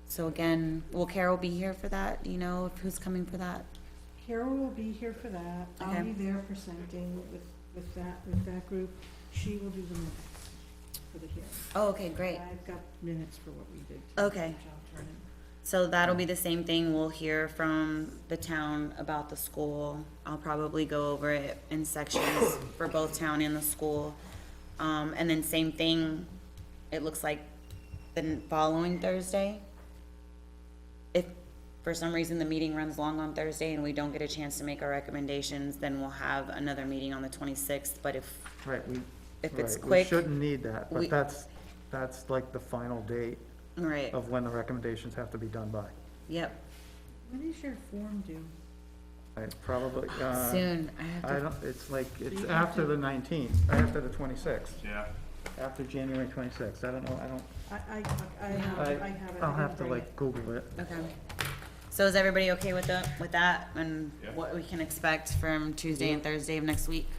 So again, will Carol be here for that? Do you know if who's coming for that? Carol will be here for that. I'll Okay. be there presenting with that group. She will do the minutes for the hearing. Oh, okay, great. I've got minutes for what we did. Okay. which I'll turn in. So that'll be the same thing. We'll hear from the town about the school. I'll probably go over it in sections for both town and the school. And then same thing, it looks like the following Thursday. If for some reason the meeting runs long on Thursday and we don't get a chance to make our recommendations, then we'll have another meeting on the 26th. But if Right, if it's right, we quick, shouldn't need that, we- but that's like the final date right, of when the recommendations have to be done by. yep, When is your form due? I probably, soon. I have I to, don't, it's like, it's you have after to- the 19th, after the 26th, Yeah. after January 26th. I don't know, I have it. I'll I have didn't to bring like it. Google it. okay. So is everybody okay with that and Yeah. what we can expect from Tuesday and Thursday of next week?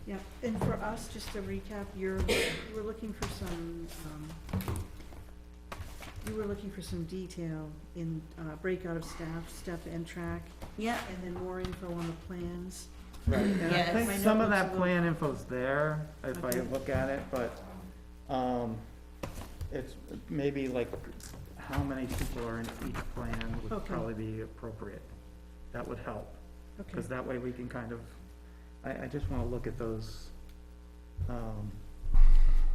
Yeah, and for us, just to recap, you were looking for some, you were looking for some detail in, breakout of staff, step and track, Yeah. and then more info on the plans. Right, and I Yes. think My some of notebook's a that little- plan info's there, if I Okay. look at it, but, it's maybe like how many people are in each plan would Okay. probably be appropriate. That would help, Okay, because that way we can kind of, I just wanna look at those,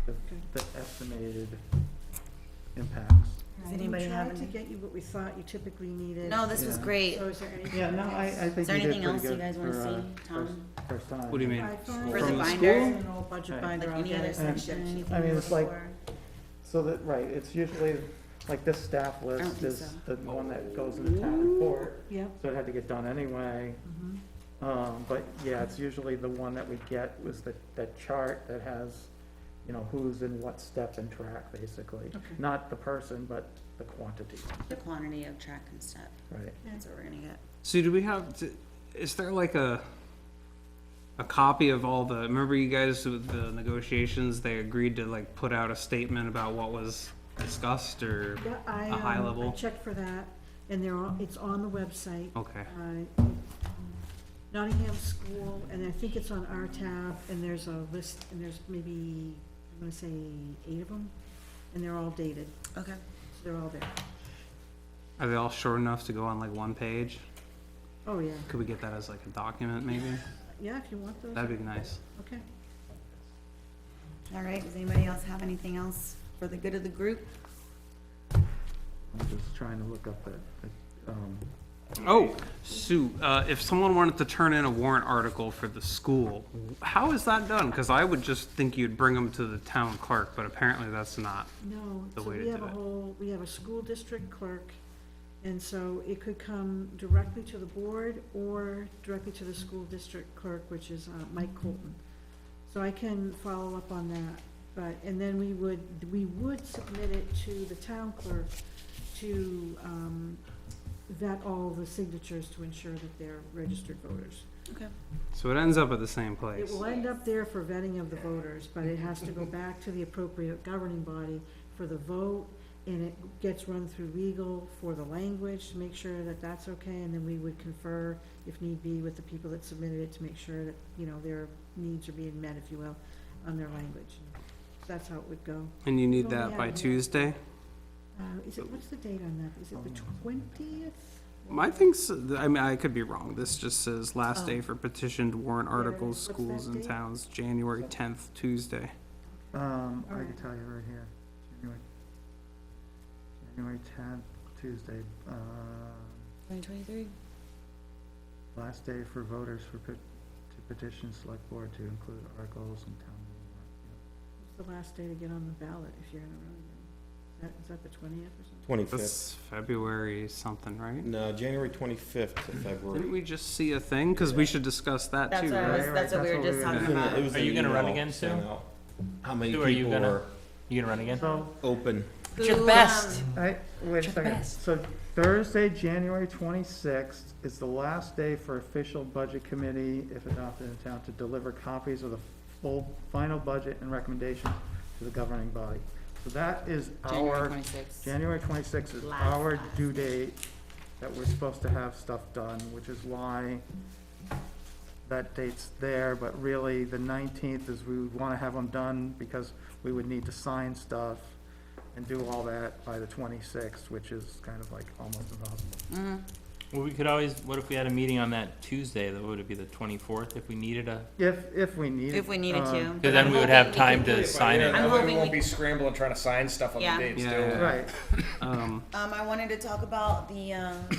the estimated impacts. Does anybody have We tried any? to get you what we thought you typically needed. No, this was Yeah. great. So is there anything? Yeah, no, I think Is there you did anything pretty else you good guys wanna for, see, Tom? First time. What do you mean? I find For the that binder? an old budget Right. binder, Like I'll any get other it. section, anything I mean, you're it's looking like- for? So that, right, it's usually, like this staff don't list think is so. the one that goes in the town report, Yep. so it had to get done anyway. But yeah, it's usually the one that we get was that chart that has, you know, who's in what step and track, basically. Okay. Not the person, but the quantity, The quantity of track and step, right? that's what we're gonna get. So do we have, is there like a copy of all the, remember you guys with the negotiations, they agreed to like put out a statement about what was discussed or Yeah, a high I level? checked for that, and it's on the website. Okay. Nottingham School, and I think it's on our tab, and there's a list, and there's maybe, I'm gonna say 8 of them, and they're all dated, Okay. so they're all there. Are they all short enough to go on like one page? Oh, yeah, Could we get that as like a document maybe? yeah, if you want those. That'd be nice. Okay. All right, does anybody else have anything else for the good of the group? I'm just trying to look up Oh, Sue, if someone wanted to turn in a warrant article for the school, how is that done? Because I would just think you'd bring them to the town clerk, but apparently that's not. No, The so way to we have do a it. whole, we have a school district clerk, and so it could come directly to the board or directly to the school district clerk, which is Mike Colton. So I can follow up on that, but, and then we would submit it to the town clerk to vet all the signatures to ensure that they're registered voters. Okay. So it ends up at the same It place. will end up there for vetting of the voters, but it has to go back to the appropriate governing body for the vote, and it gets run through legal for the language to make sure that that's okay, and then we would confer, if need be, with the people that submitted it to make sure that, you know, their needs are being met, if you will, on their language. That's how it would go. And you need Oh, that yeah, by yeah. Tuesday? What's the date on that? Is it the 20th? My thing's, I mean, I could be wrong. This just says last day for petitioned warrant There it articles, is. What's schools that and date? towns, January 10th, Tuesday. I can Alright. tell you right here, January 10th, Tuesday, 2023? last day for voters to petition select board to include articles and town meeting What's the last day to get on the ballot if you're gonna run again? Is that the 20th or something? 25th. That's February something, right? No, January 25th of Didn't February. we just see a thing? Because we should discuss that That's too, what I was, right? that's what we were just talking about. It was Are you an gonna run email again, sent Sue? out. How many Sue, are you people gonna- are You gonna run again? So, open? It's your Who, best. wait a second. So Thursday, January 26th is the last day for official budget committee, if adopted in town, to deliver copies of the full, final budget and recommendations to the governing body. So that is January our, 26th. January 26th is our due date that we're supposed to have stuff done, which is why that date's there, but really the 19th is we would wanna have them done because we would need to sign stuff and do all that by the 26th, which is kind of like almost impossible. Well, we could always, what if we had a meeting on that Tuesday, that would it be the 24th, if we needed a, If we need. If we needed to. because But then I'm we would hoping have time to could- sign it. I'm That way we hoping won't we- be scrambling trying to sign stuff on the Yeah. dates too. Yeah. Right, I wanted to talk about the,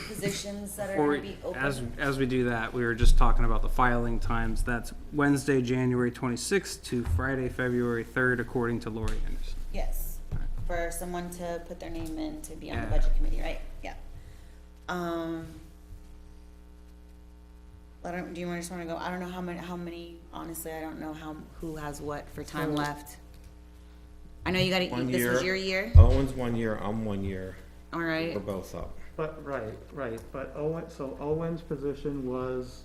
positions that are Before gonna be open. as we do that, we were just talking about the filing times. That's Wednesday, January 26th to Friday, February 3rd, according to Lori Anderson. Yes, for someone to put their name in to be on the Yeah. budget committee, right? Yeah. Do you just wanna go, I don't know how many, honestly, I don't know who has what for time left. I know you gotta, One this was year. your year, Owen's 1 year, I'm 1 year. alright, We're both up. but, right, but Owen's position was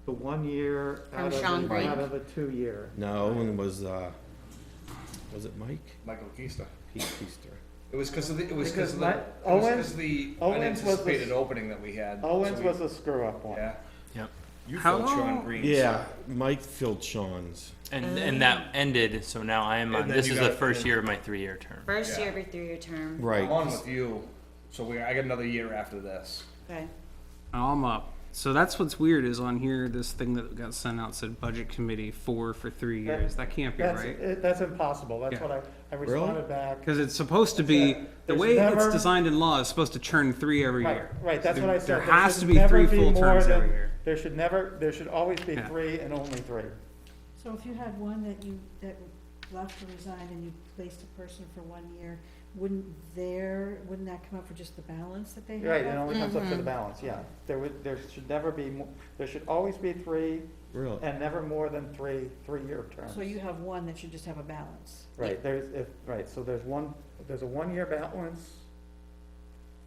the 1 year From out Sean of, Green. out of a 2 year. No, Owen was it Mike? Michael Keister. Pete Keister. It was because of the, it was Because because of the, my- it was Owens- 'cause of the Owens was the- unanticipated opening that we had. Owens so we- was a screw up one. Yeah. Yep. You How filled Sean long- Green. Yeah, Mike filled Sean's. And that ended, so now I am And on, then this you is the got- first year of my 3-year term. first Yeah. year of your 3-year term, Right. I'm on with you, so I got another year after this. okay. I'm up. So that's what's weird is on here, this thing that got sent out said budget committee for 3 years. That can't be right. That's impossible, that's Yeah. what I responded back. Because it's supposed to be, the There's way it's never- designed in law is supposed to churn 3 every Right, year. right, that's what I said. There has should to be never 3 full more terms than- every year. there should always be Yeah. 3 and only 3. So if you had one that left to resign and you placed a person for 1 year, wouldn't that come up for just the balance that they have? Right, it left? only comes up to the balance, yeah. There should never be, there should always be 3 Really? and never more than 3-year terms. So you have one that should just have a balance. Right, so there's a 1-year balance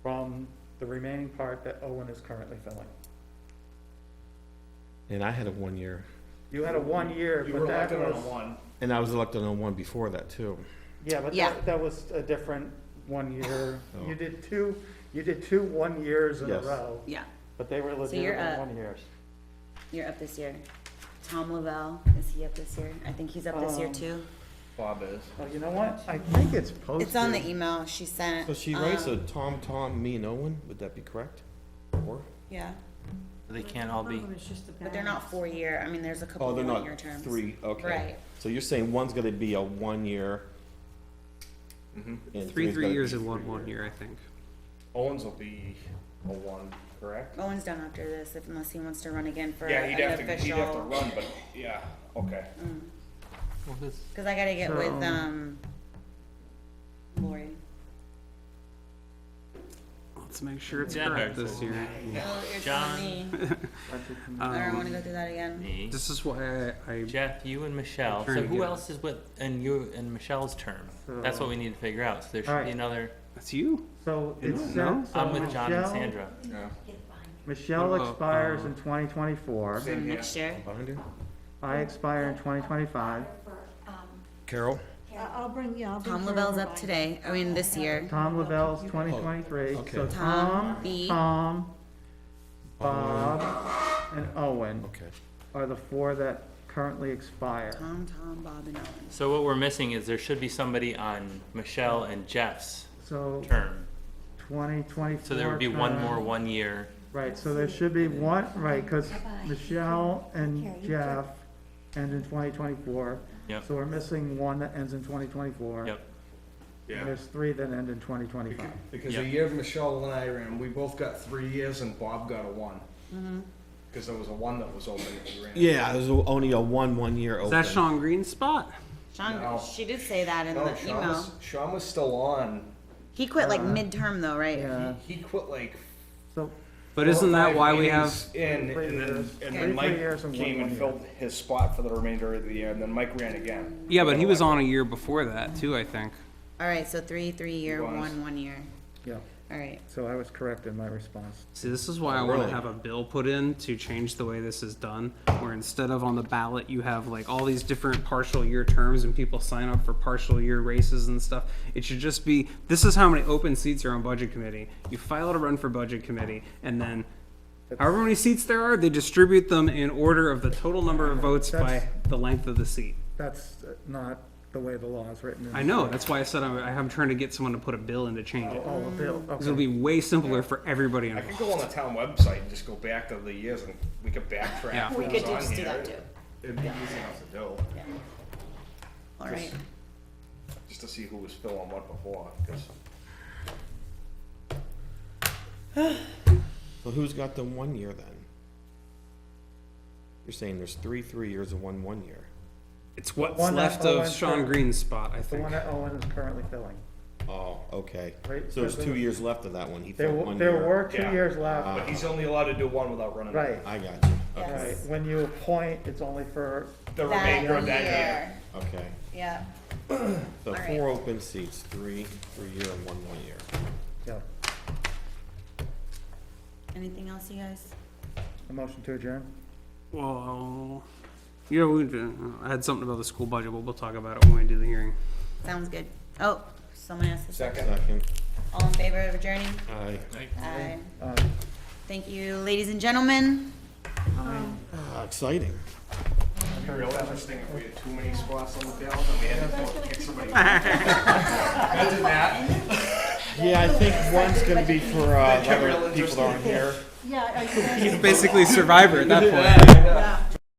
from the remaining part that Owen is currently filling. And I had a 1 year, You had a 1 year, You but were that elected on a was, one. and I was elected on one before that too. yeah, but Yeah. that was a different 1 year. Oh. You did two 1 years in a Yes. row, Yeah, but they were you're legitimate up. 1 years. you're up this year. Tom Lavelle, is he up this year? I think he's up this year too. Bob is. Oh, you know what? I think it's posted. It's on the email she sent. So she writes a Tom, me and Owen, would that be correct? Or? Yeah, They can't all be. One of them is just the but they're not balance. 4-year, I mean, there's a couple Oh, of they're 1-year not terms. 3, okay. Right. So you're saying one's gonna be a 1 year? Mhm. And 3 three's gonna years be and 3 1 year, I think. Owens will be a one, correct? Owen's done after this, unless he wants to run again for Yeah, an he'd have to official. run, but, yeah, okay. Cause I gotta get with, So- Lori. Let's make sure it's Yeah. correct this year. Oh, you're John. telling me. I don't wanna go through that again. Me, This is why I Jeff, you and Michelle. Trying So to who get- else is with, and you and Michelle's term? That's what we need to figure out. So there should Alright. be another, that's you? So it's No? set, so I'm with John and Michelle, Sandra. Yeah. Get behind. Michelle Oh, expires in 2024. So next year. Behind her? I expire in 2025. For, Carol? I'll bring Tom her Lavelle's over up by- today, I mean, this year. Tom Lavelle's 2023. okay. So Tom, B. Tom, Bob, and Owen Okay. are the 4 that currently expire. Tom, Bob, and Owen. So what we're missing is there should be somebody on Michelle and Jeff's So term. 2024. So there would be one term. more 1 year. Right, so there should be one, right, because Michelle and Jeff end in 2024. Yep. So we're missing one that ends in 2024. Yep. And there's 3 that end in 2025. Because Yeah. the year Michelle and I ran, we both got 3 years and Bob got a one. Because there was a one that was open that we ran. Yeah, there's only a 1 year open. Is that Sean Green's spot? Sean, No. she did say that in No, the email. Sean was still on. He quit like midterm though, right? Yeah, He quit like so, But isn't that 4 or why 5 we have, meetings in, 3 and then, years. and Three then Mike years and came one and year. filled his spot for the remainder of the year, and then Mike ran again. yeah, but he was on a year before that too, I think. Alright, so 3-year, He was. 1 year. yeah, Alright, so I was correct in my response. See, this is why I Oh, wanna really? have a bill put in to change the way this is done, where instead of on the ballot, you have like all these different partial year terms and people sign up for partial year races and stuff. It should just be, this is how many open seats are on budget committee. You file to run for budget committee, and then however many seats there are, they distribute them in order of the total number of votes by That's- the length of the seat. That's not the way the law is written. I know, that's why I said I'm trying to get someone to put a bill in to change it. Oh, a bill, Because it'll okay. be way simpler for everybody I could involved. go on the town website and just go back to the years and we could backtrack. Yeah. we what could was on just do here. that too. It'd be easy enough to do, Alright, just to see who was filling what before, because So who's got the 1 year then? You're saying there's 3 years and 1 year. It's what's One that left of Owen Sean took. Green's spot, I The think. one that Owen is currently filling. Oh, okay. Right, So there's so 2 years left of that one. He There, filled 1 there year. were 2 Yeah. years left, but he's only allowed to do one without running. right, I got you. yes. right. When you appoint, it's only for, The remainder of that year. year. Okay. Yeah, So Alright. 4 open seats, 3 year and 1 year. yeah, anything else, you guys? a motion to adjourn. Well, yeah, I had something about the school budget, but we'll talk about it when we do the hearing. Sounds good. Oh, someone asked this. Second. Second. All in favor of adjourning? Aye. Aye. Uh, Thank you, ladies and gentlemen. Exciting. It'd be real interesting if we had too many spots on the ballot and we had to vote to kick somebody. Imagine that. Yeah, I think one's gonna be for, That'd be real people that aren't here. Yeah, are you He's guys? basically Survivor at that point. Yeah.